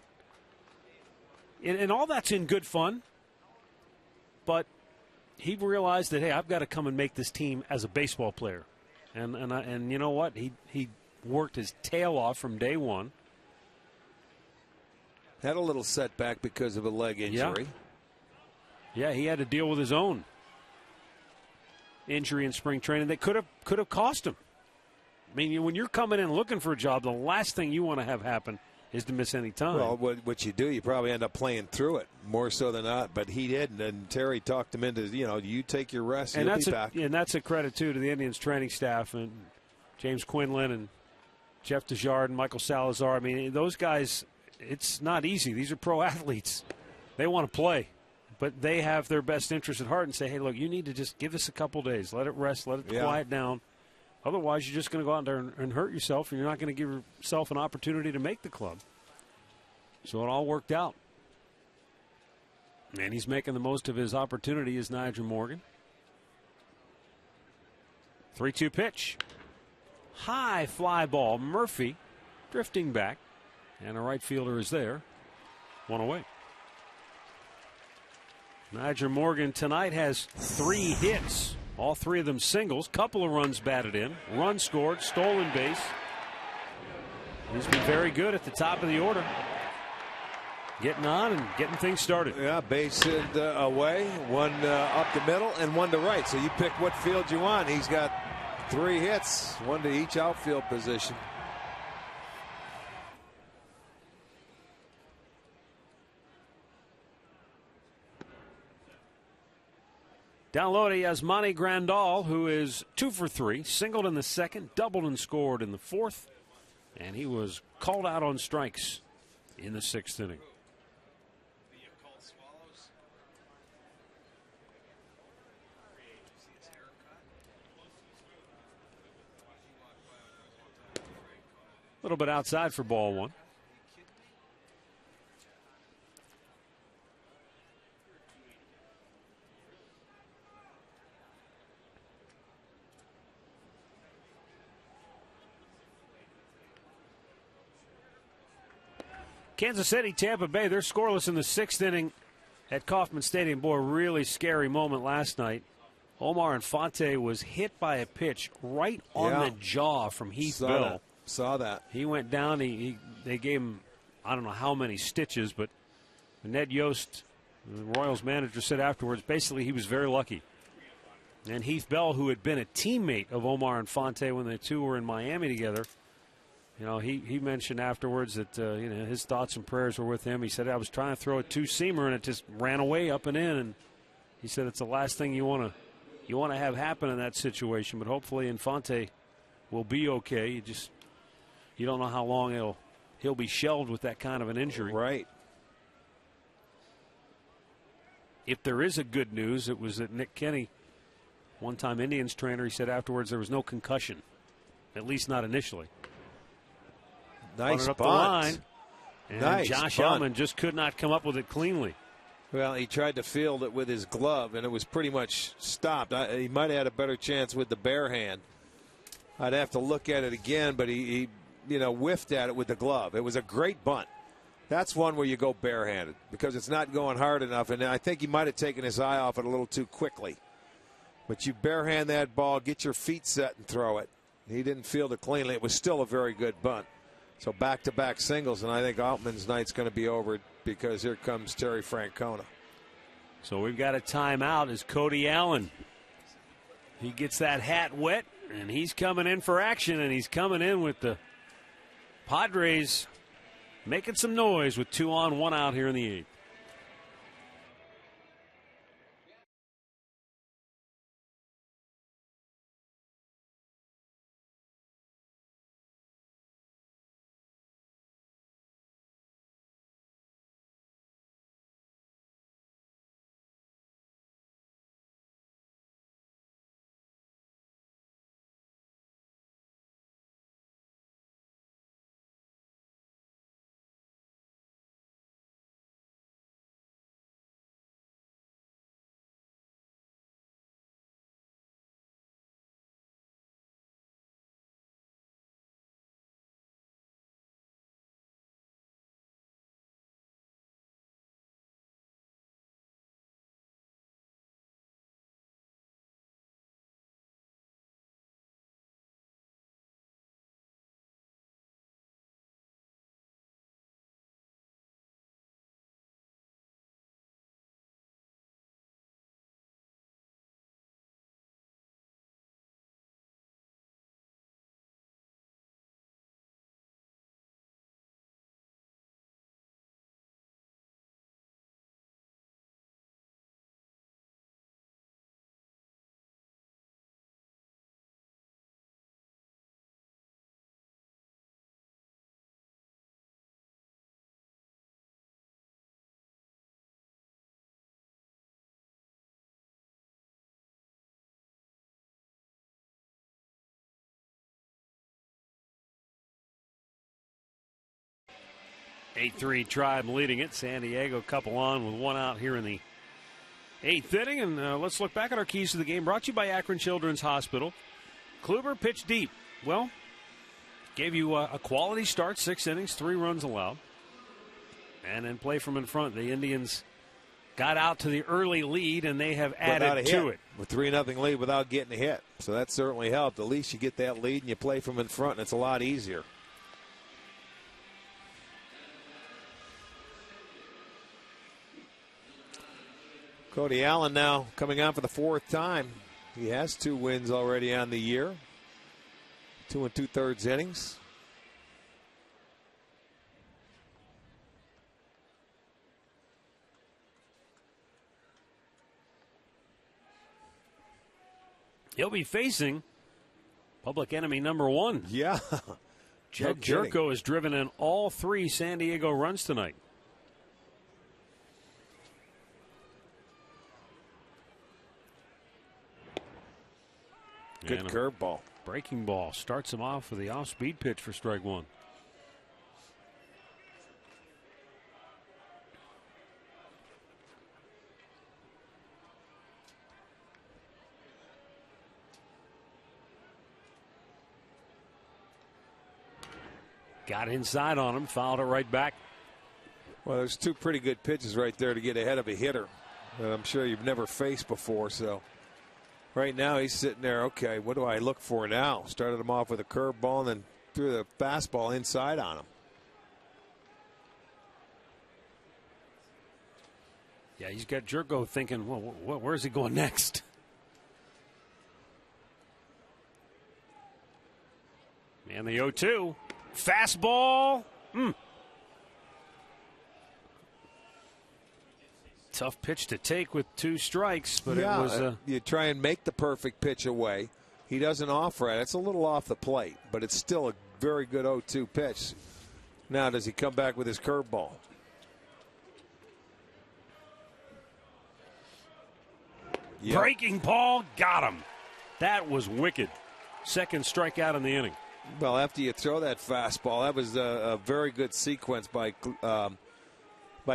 all that's in good fun. But he realized that, hey, I've got to come and make this team as a baseball player. And you know what? He worked his tail off from day one. Had a little setback because of a leg injury. Yeah, he had to deal with his own injury in spring training that could have cost him. I mean, when you're coming in looking for a job, the last thing you want to have happen is to miss any time. Well, what you do, you probably end up playing through it more so than not. But he didn't, and Terry talked him into, you take your rest, and you'll be back. And that's a credit, too, to the Indians training staff and James Quinlan and Jeff Desjardins, Michael Salazar. I mean, those guys, it's not easy. These are pro athletes. They want to play. But they have their best interest at heart and say, hey, look, you need to just give us a couple days. Let it rest. Let it quiet down. Otherwise, you're just going to go out there and hurt yourself, and you're not going to give yourself an opportunity to make the club. So it all worked out. And he's making the most of his opportunity as Nigel Morgan. 3-2 pitch. High fly ball. Murphy drifting back. And a right fielder is there. 1 away. Nigel Morgan tonight has 3 hits. All 3 of them singles. Couple of runs batted in. Run scored. Stolen base. He's been very good at the top of the order. Getting on and getting things started. Yeah, base hit away. 1 up the middle and 1 to right. So you pick what field you want. He's got 3 hits. 1 to each outfield position. Down low to Yasmani Grandal, who is 2 for 3, singled in the second, doubled and scored in the fourth, and he was called out on strikes in the 6th inning. A little bit outside for ball 1. Kansas City, Tampa Bay, they're scoreless in the 6th inning at Kauffman Stadium. Boy, really scary moment last night. Omar Infante was hit by a pitch right on the jaw from Heath Bell. Saw that. He went down. They gave him, I don't know how many stitches, but Ned Yost, the Royals manager, said afterwards, basically he was very lucky. And Heath Bell, who had been a teammate of Omar Infante when the two were in Miami together, he mentioned afterwards that his thoughts and prayers were with him. He said, I was trying to throw a 2-seamer and it just ran away up and in. And he said it's the last thing you want to have happen in that situation. But hopefully Infante will be okay. You don't know how long he'll be shelved with that kind of an injury. Right. if there is a good news, it was that Nick Kenny, one-time Indians trainer, he said afterwards there was no concussion, at least not initially. Nice up bunt. the line, and nice Josh bunt. Allman just could not come up with it cleanly. Well, he tried to field it with his glove, and it was pretty much stopped. He might have had a better chance with the bare hand. I'd have to look at it again, but he whiffed at it with the glove. It was a great bunt. That's one where you go barehanded because it's not going hard enough, and I think he might have taken his eye off it a little too quickly. But you barehand that ball, get your feet set, and throw it. He didn't field it cleanly. It was still a very good bunt. So back-to-back singles, and I think Altman's night's going to be over because here comes Terry Francona. So we've got a timeout as Cody Allen. He gets that hat wet, and he's coming in for action, and he's coming in with the Padres making some noise with 2 on, 1 out here in the 8th. Eight-3 Tribe leading it. San Diego couple on with 1 out here in the 8th inning. And let's look back at our keys to the game. Brought to you by Akron Children's Hospital. Kluber pitched deep. Well, gave you a quality start, 6 innings, 3 runs allowed. And then play from in front. The Indians got out to the early lead, and they have added to it. With 3-0 lead without getting a hit. So that certainly helped. At least you get that lead and you play from in front, and it's a lot easier. Cody Allen now coming out for the 4th time. He has 2 wins already on the year. 2 2/3 innings. He'll be facing public enemy number 1. Yeah. Jed Jerko has driven in all 3 San Diego runs tonight. Good curveball. Breaking ball starts him off with the off-speed pitch for strike 1. Got inside on him, fouled it right back. Well, there's 2 pretty good pitches right there to get ahead of a hitter that I'm sure you've never faced before. So right now he's sitting there, okay, what do I look for now? Started him off with a curveball and then threw the fastball inside on him. Yeah, he's got Jerko thinking, well, where's he going next? And the 0-2. Fastball. Tough pitch to take with 2 strikes, but yeah, it was you try and make the perfect pitch away. He doesn't offer it. It's a little off the plate, but it's still a very good 0-2 pitch. Now, does he come back with his curveball? Yep. Breaking ball, got him. That was wicked. Second strikeout in the inning. Well, after you throw that fastball, that was a very good sequence by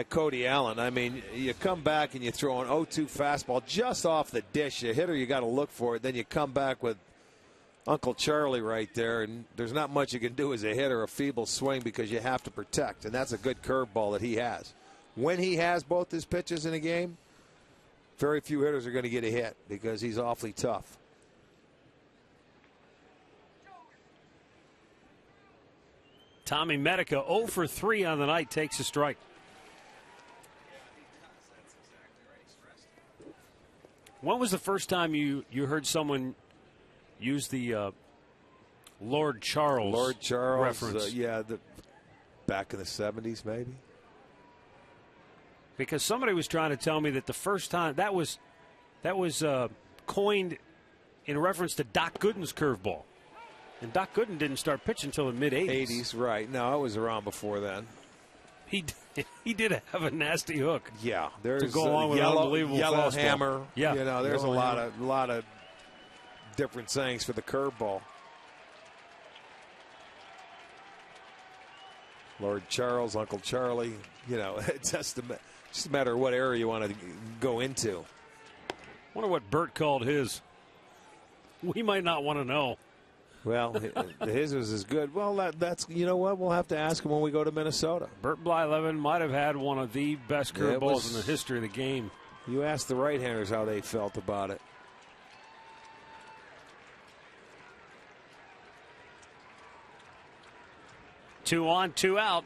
Cody Allen. I mean, you come back and you throw an 0-2 fastball just off the dish. A hitter, you got to look for it. Then you come back with Uncle Charlie right there, and there's not much you can do as a hitter, a feeble swing, because you have to protect, and that's a good curveball that he has. When he has both his pitches in a game, very few hitters are going to get a hit because he's awfully tough. Tommy Medica 0 for 3 on the night, takes a strike. When was the first time you heard someone use the Lord Charles reference? Back in the 70s, maybe. Because somebody was trying to tell me that the first time that was coined in reference to Doc Gooden's curveball. And Doc Gooden didn't start pitching until the mid-'80s. 80s, right. No, it was around before then. He did have a nasty hook. Yeah, there's to go along with yellow, an unbelievable yellow fastball. hammer. Yeah, you know, there's a lot of different sayings for the curveball. Lord Charles, Uncle Charlie. You know, it's just a matter of what area you want to go into. Wonder what Bert called his. We might not want to know. Well, his was as good. Well, that's, you know what? We'll have to ask him when we go to Minnesota. Bert Blyleven might have had one of the best curveballs in the history of the game. You asked the right-handers how they felt about it. Two on, two out.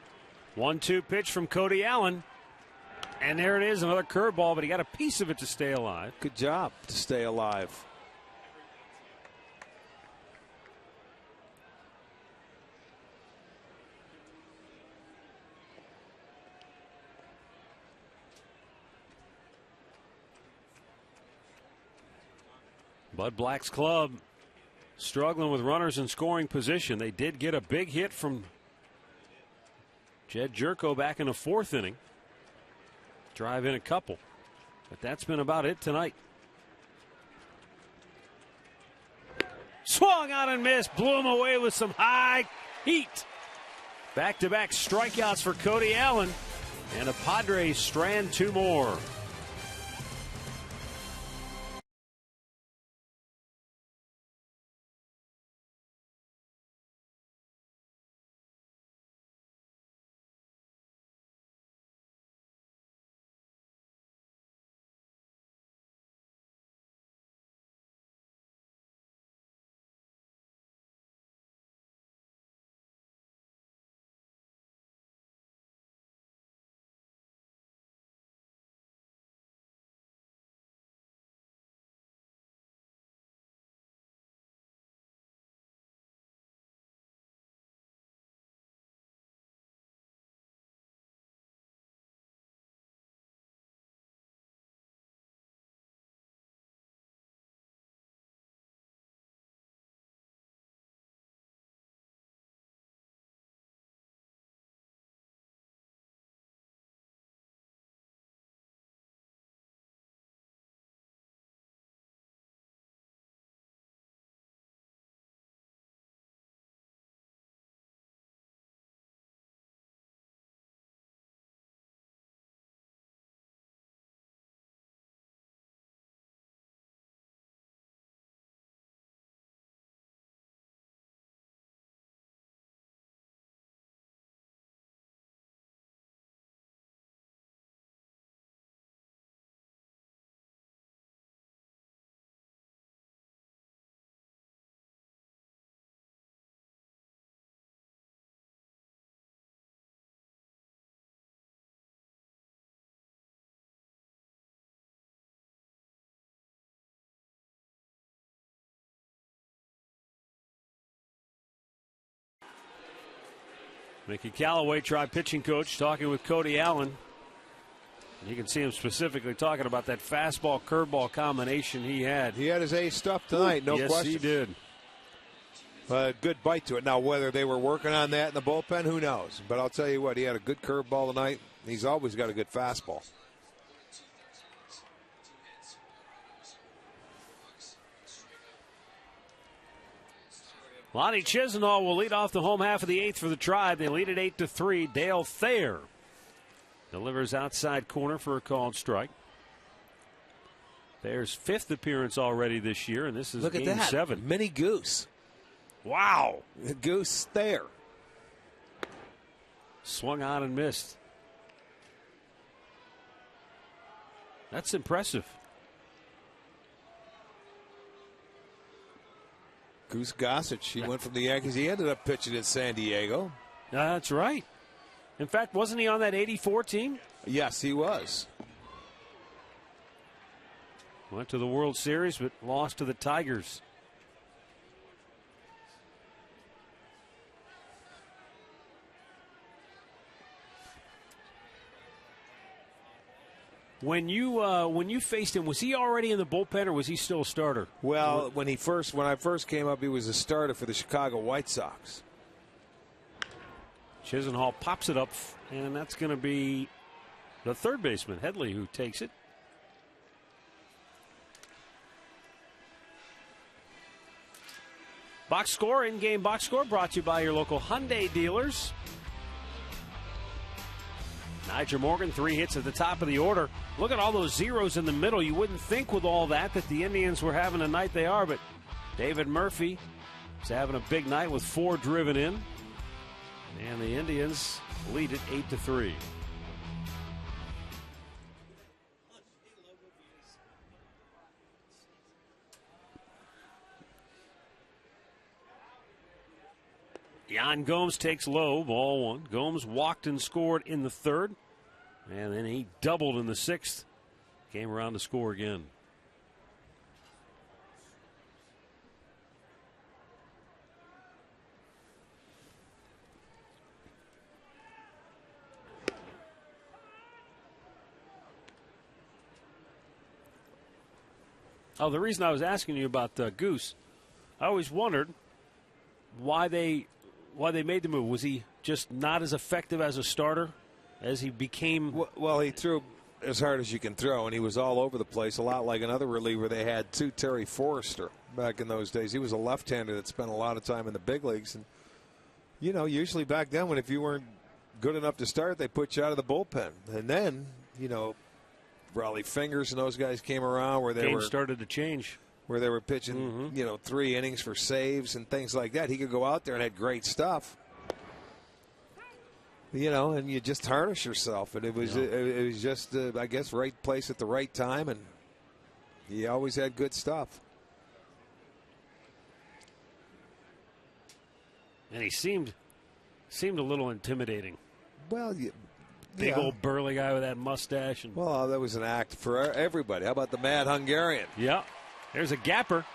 1-2 pitch from Cody Allen. And there it is, another curveball, but he got a piece of it to stay alive. Good job to stay alive. Bud Black's club struggling with runners in scoring position. They did get a big hit from Jed Jerko back in the 4th inning. Drive in a couple. But that's been about it tonight. Swung on and missed. Blew him away with some high heat. Back-to-back strikeouts for Cody Allen. And the Padres strand 2 more. Mickey Callaway, pitching coach, talking with Cody Allen. You can see him specifically talking about that fastball curveball combination he had. He had his A stuff tonight, no question. Yes, he did. Good bite to it. Now, whether they were working on that in the bullpen, who knows? But I'll tell you what, he had a good curveball tonight. He's always got a good fastball. Lonnie Chisenhall will lead off the home half of the 8th for the Tribe. They lead it 8-3. Dale Thayer delivers outside corner for a called strike. Thayer's 5th appearance already this year, and this is game 7. Mini Goose. Wow. Goose Thayer. Swung on and missed. That's impressive. Goose Gossett, he went from the Yankees. He ended up pitching at San Diego. That's right. In fact, wasn't he on that 84 team? Yes, he was. Went to the World Series, but lost to the Tigers. When you faced him, was he already in the bullpen or was he still a starter? Well, when I first came up, he was a starter for the Chicago White Sox. Chisenhall pops it up, and that's going to be the third baseman, Headley, who takes it. Box score, in-game box score, brought to you by your local Hyundai dealers. Nyjer Morgan, 3 hits at the top of the order. Look at all those zeros in the middle. You wouldn't think with all that the Indians were having a night they are, but David Murphy is having a big night with 4 driven in. And the Indians lead it 8-3. Yan Gomes takes low, ball 1. Gomes walked and scored in the 3rd. And then he doubled in the 6th. Came around to score again. Oh, the reason I was asking you about Goose, I always wondered why they made the move. Was he just not as effective as a starter as he became? Well, he threw as hard as you can throw, and he was all over the place, a lot like another reliever they had, too, Terry Forrester, back in those days. He was a left-hander that spent a lot of time in the big leagues. And, you know, usually back then if you weren't good enough to start, they put you out of the bullpen. And then, you know, Raleigh Fingers and those guys came around where they started to change. Where they were pitching, you know, 3 innings for saves and things like that. He could go out there and had great stuff. You know, and you just harness yourself. And it was just, I guess, right place at the right time. And he always had good stuff. And he seemed a little intimidating. Well, big old burly guy with that mustache. And well, that was an act for everybody. How about the Mad Hungarian? Yeah. There's a gapper.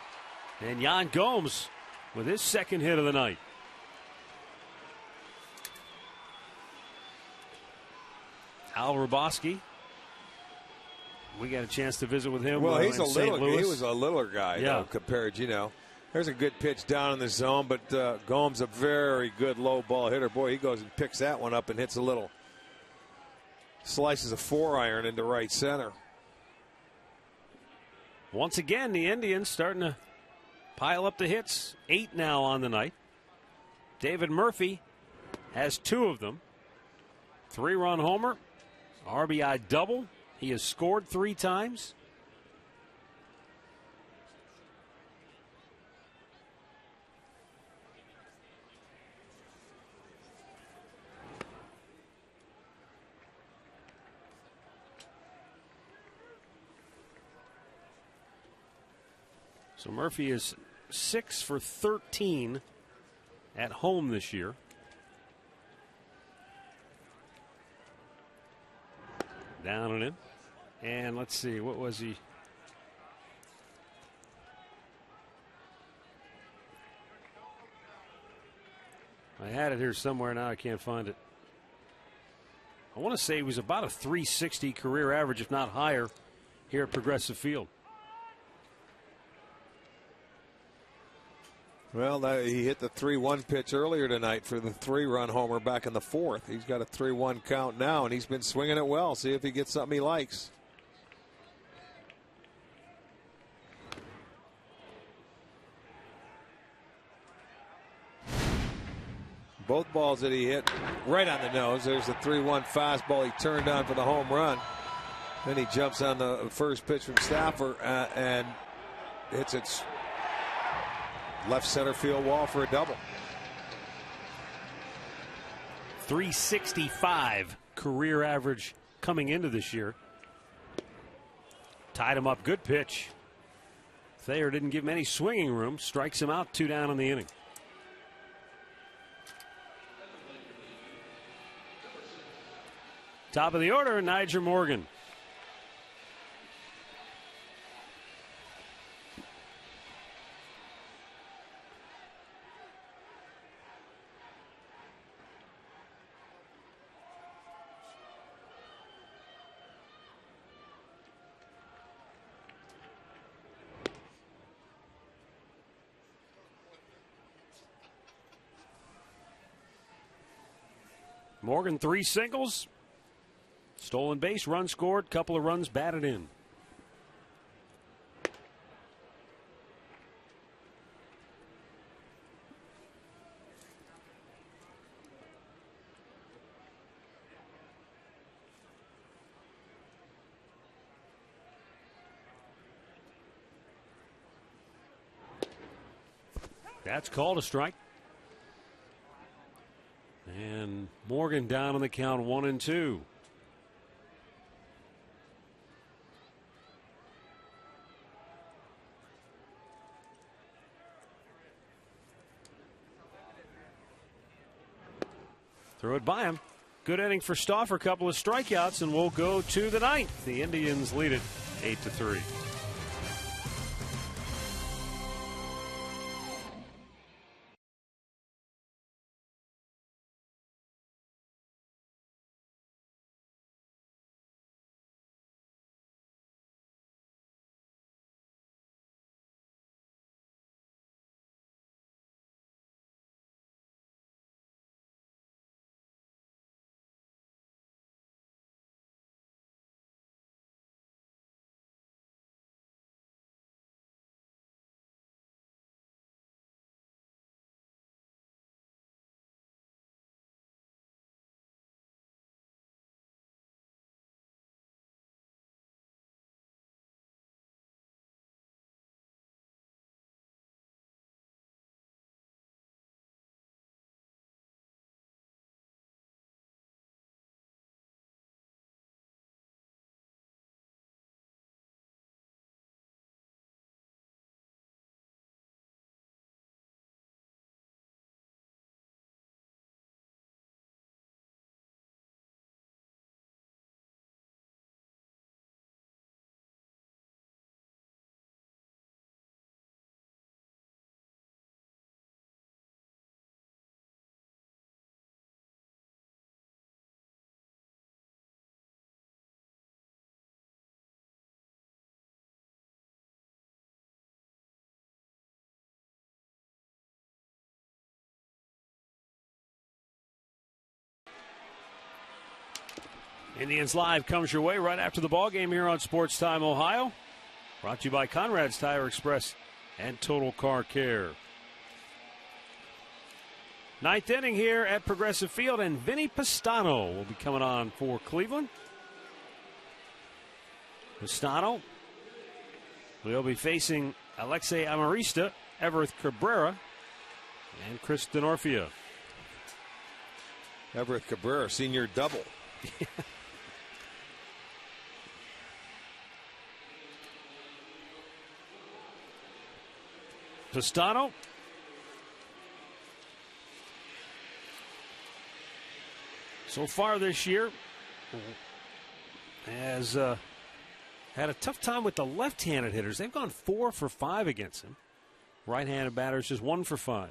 And Yan Gomes with his 2nd hit of the night. Al Raboski. We got a chance to visit with him. Well, he was a littler guy, though, compared, you know. There's a good pitch down in the zone, but Gomes a very good low ball hitter. Boy, he goes and picks that one up and hits a little, slices a 4-iron into right center. Once again, the Indians starting to pile up the hits. 8 now on the night. David Murphy has 2 of them. 3-run homer, RBI double. He has scored 3 times. So Murphy is 6 for 13 at home this year. Down and in. And let's see, what was he? I had it here somewhere, now I can't find it. I want to say he was about a 360 career average, if not higher, here at Progressive Field. Well, he hit the 3-1 pitch earlier tonight for the 3-run homer back in the 4th. He's got a 3-1 count now, and he's been swinging it well. See if he gets something he likes. Both balls that he hit right on the nose. There's the 3-1 fastball he turned on for the home run. Then he jumps on the first pitch from Stafford and hits its left center field wall for a double. 365 career average coming into this year. Tied him up. Good pitch. Thayer didn't give him any swinging room. Strikes him out. 2 down in the inning. Top of the order, Nyjer Morgan. Morgan 3 singles. Stolen base, run scored, couple of runs batted in. That's called a strike. And Morgan down on the count, 1-2. Throw it by him. Good inning for Stauffer. A couple of strikeouts, and we'll go to the ninth. The Indians lead it 8-3. Indians Live comes your way right after the ball game here on Sports Time Ohio. Brought to you by Conrad's Tire Express and Total Car Care. Ninth inning here at Progressive Field, and Vinny Pistano will be coming on for Cleveland. Pistano will be facing Alexei Amarista, Everett Cabrera, and Chris Denorfia. Everett Cabrera, senior double. Pistano. So far this year has had a tough time with the left-handed hitters. They've gone 4 for 5 against him. Right-handed batters just 1 for 5.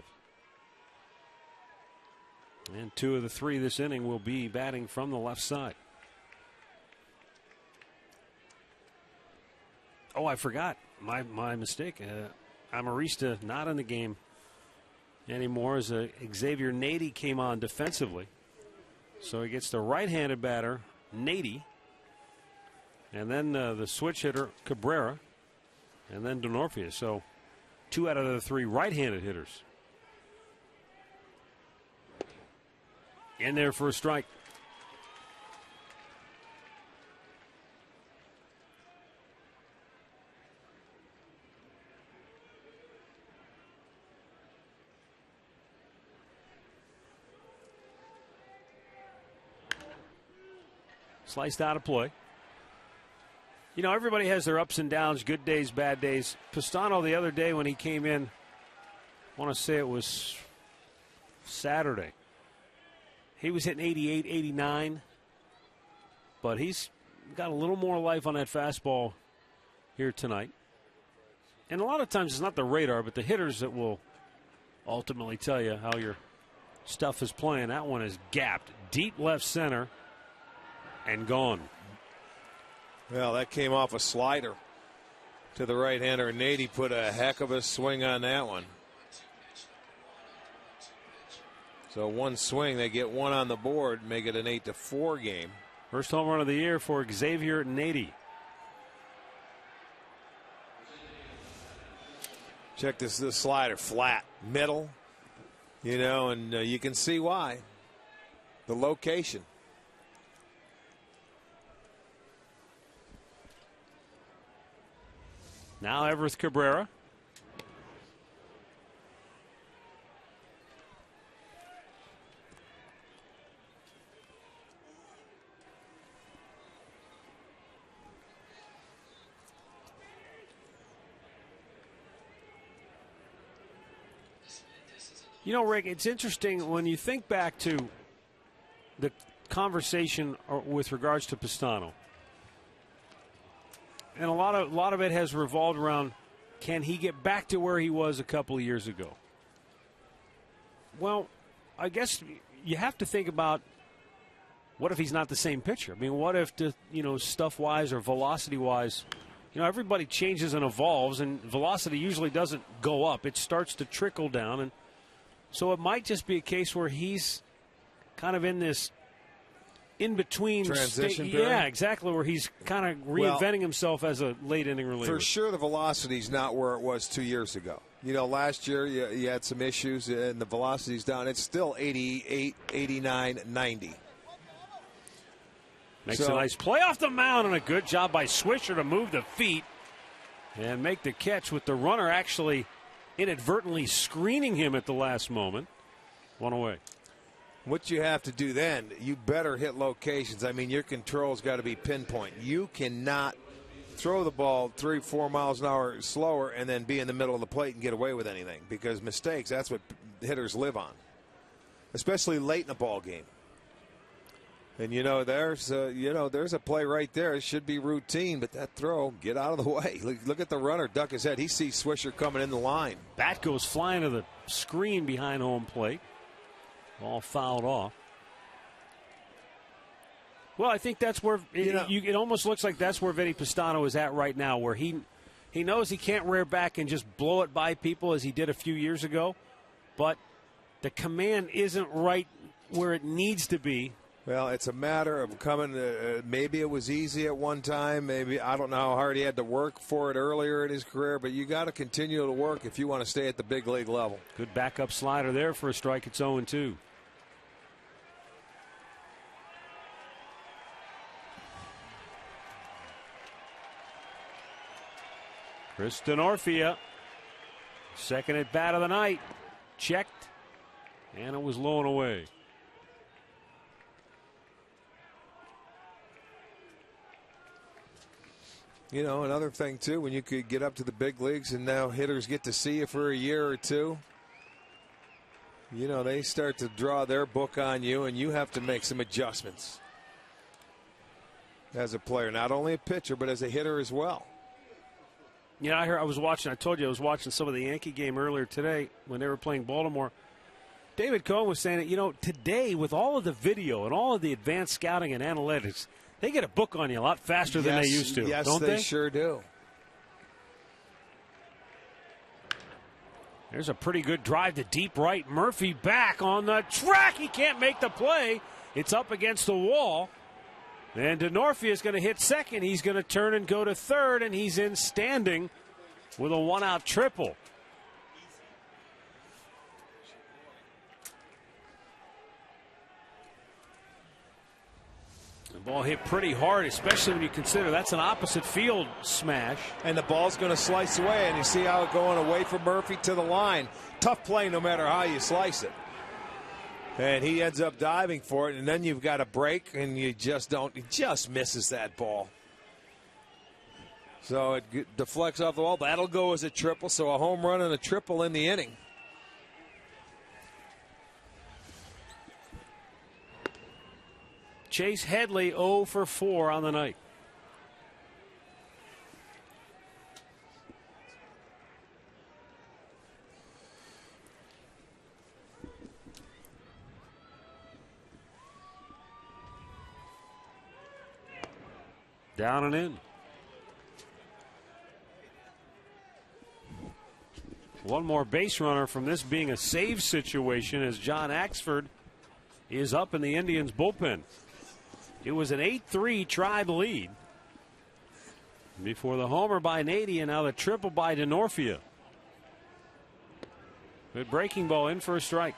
And 2 of the 3 this inning will be batting from the left side. Oh, I forgot. My mistake. Amarista not in the game anymore as Xavier Nady came on defensively. So he gets the right-handed batter, Nady, and then the switch hitter, Cabrera, and then Denorfia. So 2 out of the 3 right-handed hitters. In there for a strike. Sliced out of play. You know, everybody has their ups and downs, good days, bad days. Pistano the other day when he came in, I want to say it was Saturday, he was hitting 88, 89. But he's got a little more life on that fastball here tonight. And a lot of times it's not the radar, but the hitters that will ultimately tell you how your stuff is playing. That one is gapped deep left center and gone. Well, that came off a slider to the right-hander, and Nady put a heck of a swing on that one. So one swing, they get one on the board, make it an 8-4 game. First home run of the year for Xavier Nady. Check this slider, flat, middle, you know, and you can see why. The location. Now Everth Cabrera. You know, Rick, it's interesting when you think back to the conversation with regards to Pistano. And a lot of it has revolved around, can he get back to where he was a couple of years ago? Well, I guess you have to think about, what if he's not the same pitcher? I mean, what if, stuff-wise or velocity-wise, everybody changes and evolves, and velocity usually doesn't go up. It starts to trickle down, and so it might just be a case where he's kind of in this in-between transition state. period? Yeah, exactly, where he's kind of reinventing himself as a late-inning reliever. For sure the velocity's not where it was 2 years ago. Last year you had some issues, and the velocity's down. It's still 88, 89, 90. Makes a nice play off the mound, and a good job by Swisher to move the feet and make the catch with the runner actually inadvertently screening him at the last moment. One away. What you have to do then, you better hit locations. I mean, your control's got to be pinpoint. You cannot throw the ball 3-4 miles an hour slower and then be in the middle of the plate and get away with anything, because mistakes, that's what hitters live on, especially late in a ball game. And there's a play right there. It should be routine, but that throw, get out of the way. Look at the runner duck his head. He sees Swisher coming in the line. Bat goes flying to the screen behind home plate. All fouled off. Well, I think that's where it almost looks like that's where Vinny Pistano is at right now, where he knows he can't rear back and just blow it by people as he did a few years ago, but the command isn't right where it needs to be. Well, it's a matter of coming. Maybe it was easy at one time. Maybe, I don't know how hard he had to work for it earlier in his career, but you got to continue to work if you want to stay at the big league level. Good backup slider there for a strike. It's 0-2. Chris Denorfia, second at bat of the night, checked, and it was low and away. Another thing, too, when you could get up to the big leagues and now hitters get to see you for a year or two, they start to draw their book on you, and you have to make some adjustments as a player, not only a pitcher, but as a hitter as well. I told you I was watching some of the Yankee game earlier today when they were playing Baltimore. David Cohen was saying that, today with all of the video and all of the advanced scouting and analytics, they get a book on you a lot faster than they used to, yes, don't they? They sure do. There's a pretty good drive to deep right. Murphy back on the track. He can't make the play. It's up against the wall. And Denorfia is going to hit second. He's going to turn and go to third, and he's in standing with a one-out triple. Ball hit pretty hard, especially when you consider that's an opposite field smash. And the ball's going to slice away, and you see how it going away from Murphy to the line. Tough play no matter how you slice it. And he ends up diving for it, and then you've got a break, and you just don't. He just misses that ball. So it deflects off the wall. That'll go as a triple, so a home run and a triple in the inning. Chase Headley 0 for 4 on the night. Down and in. One more base runner from this being a save situation as John Axford is up in the Indians bullpen. It was an 8-3 Tribe lead before the homer by Nady, and now the triple by DeNorfia. Good breaking ball in for a strike.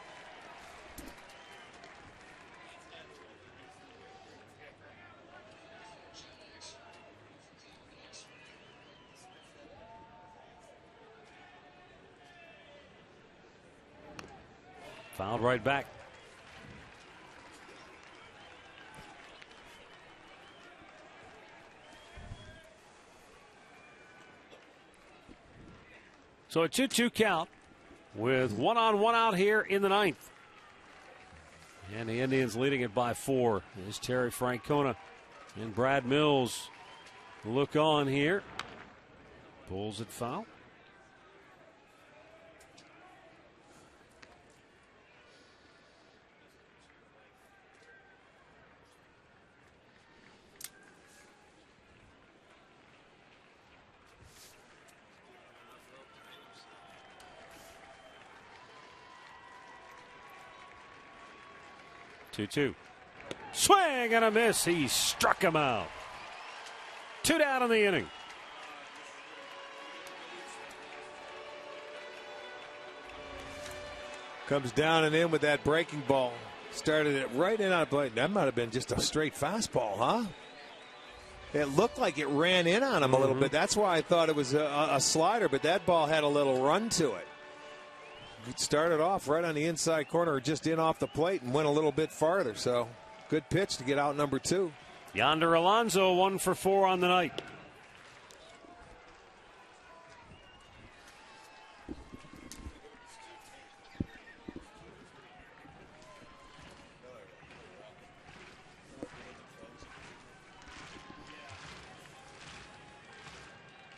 Fouled right back. So a 2-2 count with 1 on 1 out here in the ninth. And the Indians leading it by 4. There's Terry Francona and Brad Mills look on here. Pulls it foul. Two. Swing and a miss. He struck him out. 2 down in the inning. Comes down and in with that breaking ball. Started it right in on a plate. That might have been just a straight fastball, huh? It looked like it ran in on him a little bit. That's why I thought it was a slider, but that ball had a little run to it. It started off right on the inside corner, just in off the plate, and went a little bit farther. So good pitch to get out number 2. Yonder Alonso 1 for 4 on the night.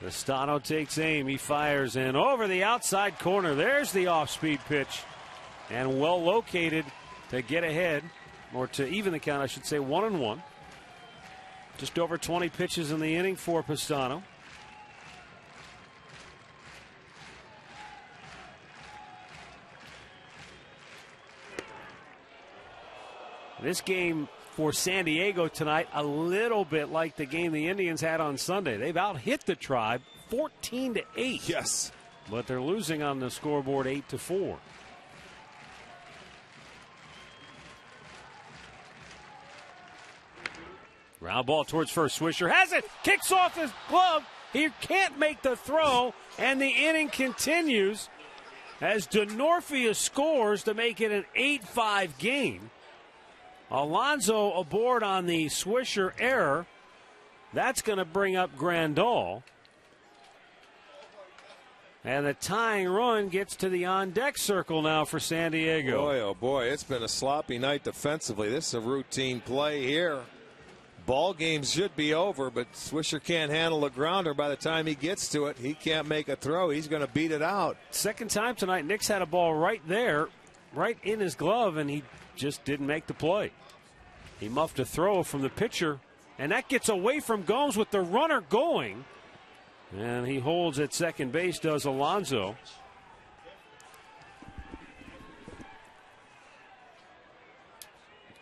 Castano takes aim. He fires in over the outside corner. There's the off-speed pitch. And well located to get ahead, or to even the count, I should say, 1-1. Just over 20 pitches in the inning for Pistano. This game for San Diego tonight, a little bit like the game the Indians had on Sunday. They've out-hit the Tribe 14-8. Yes. But they're losing on the scoreboard 8-4. Ground ball towards first. Swisher has it. Kicks off his glove. He can't make the throw. And the inning continues as DeNorfia scores to make it an 8-5 game. Alonso aboard on the Swisher error. That's going to bring up Grandal. And the tying run gets to the on-deck circle now for San Diego. Boy, oh boy, it's been a sloppy night defensively. This is a routine play here. Ball games should be over, but Swisher can't handle a grounder by the time he gets to it. He can't make a throw. He's going to beat it out. Second time tonight, Nick's had a ball right there, right in his glove, and he just didn't make the play. He muffed a throw from the pitcher, and that gets away from Gomes with the runner going. And he holds at second base, does Alonso.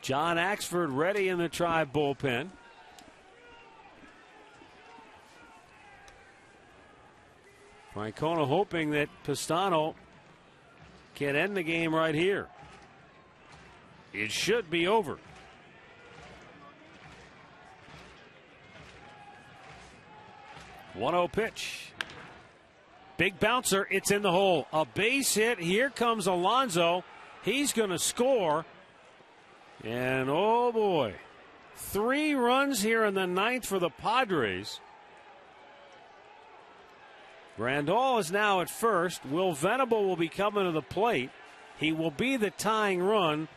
John Axford ready in the Tribe bullpen. Francona hoping that Pistano can end the game right here. It should be over. 1-0 pitch. Big bouncer. It's in the hole. A base hit. Here comes Alonso. He's going to score. And oh boy. 3 runs here in the 9th for the Padres. Grandal is now at first. Will Venable will be coming to the plate. He will be the tying run.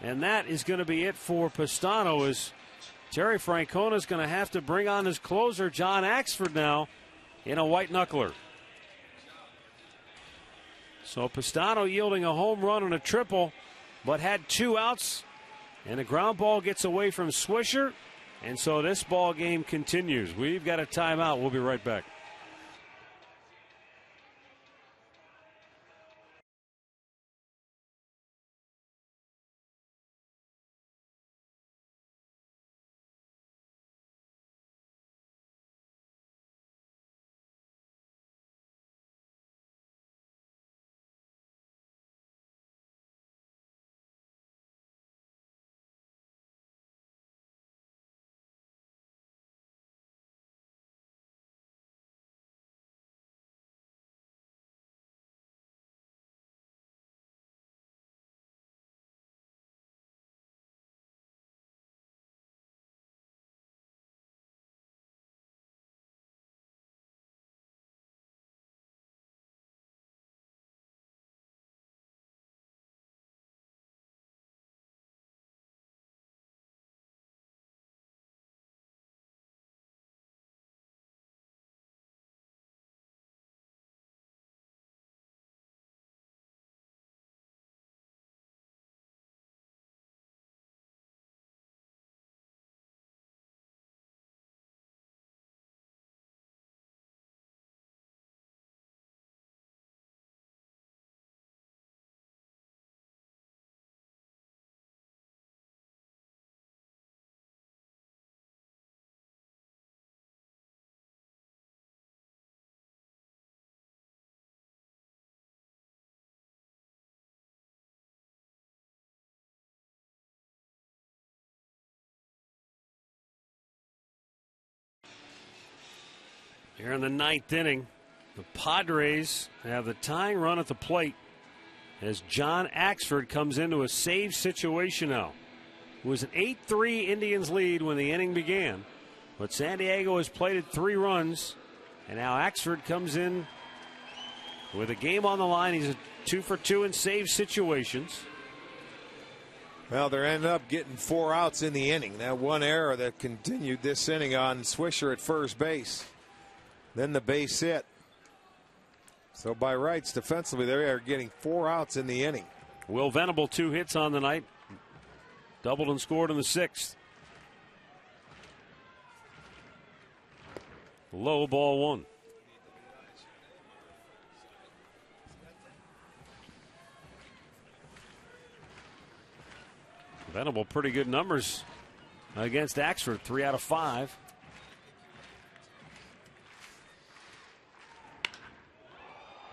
And that is going to be it for Pistano, as Terry Francona is going to have to bring on his closer, John Axford, now in a white knuckler. So Pistano yielding a home run and a triple, but had 2 outs. And the ground ball gets away from Swisher. And so this ball game continues. We've got a timeout. We'll be right back. Here in the 9th inning, the Padres have the tying run at the plate as John Axford comes into a save situation now. It was an 8-3 Indians lead when the inning began, but San Diego has plated 3 runs, and now Axford comes in with a game on the line. He's a 2 for 2 in save situations. Well, they're ending up getting 4 outs in the inning. That one error that continued this inning on Swisher at first base. Then the base hit. So by rights, defensively, they are getting 4 outs in the inning. Will Venable 2 hits on the night. Doubled and scored in the 6th. Low ball 1. Venable pretty good numbers against Axford. 3 out of 5.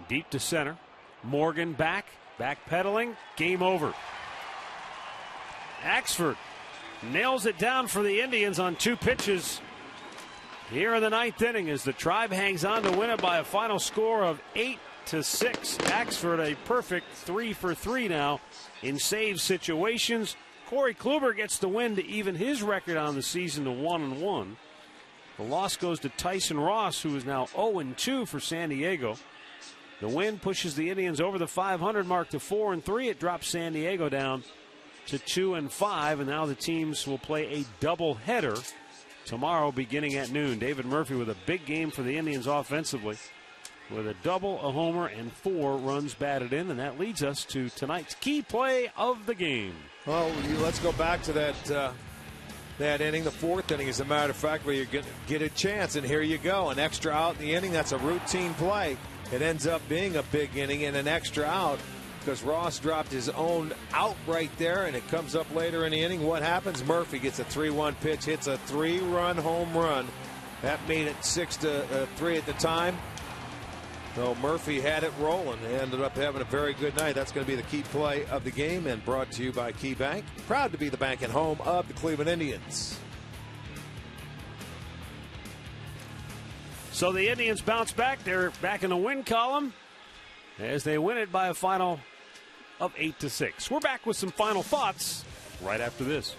Deep to center. Morgan backpedaling. Game over. Axford nails it down for the Indians on 2 pitches here in the 9th inning as the Tribe hangs on to win it by a final score of 8-6. Axford a perfect 3 for 3 now in save situations. Corey Kluber gets the win to even his record on the season to 1-1. The loss goes to Tyson Ross, who is now 0-2 for San Diego. The win pushes the Indians over the 500 mark to 4-3. It drops San Diego down to 2-5, and now the teams will play a doubleheader tomorrow beginning at noon. David Murphy with a big game for the Indians offensively with a double, a homer, and 4 runs batted in, and that leads us to tonight's key play of the game. Well, let's go back to that inning, the 4th inning, as a matter of fact, where you're going to get a chance, and here you go. An extra out in the inning, that's a routine play. It ends up being a big inning and an extra out because Ross dropped his own out right there, and it comes up later in the inning. What happens? Murphy gets a 3-1 pitch, hits a 3-run home run. That made it 6-3 at the time. So Murphy had it rolling. He ended up having a very good night. That's going to be the key play of the game, and brought to you by Key Bank. Proud to be the bank and home of the Cleveland Indians. So the Indians bounce back. They're back in the win column as they win it by a final of 8-6. We're back with some final thoughts right after this.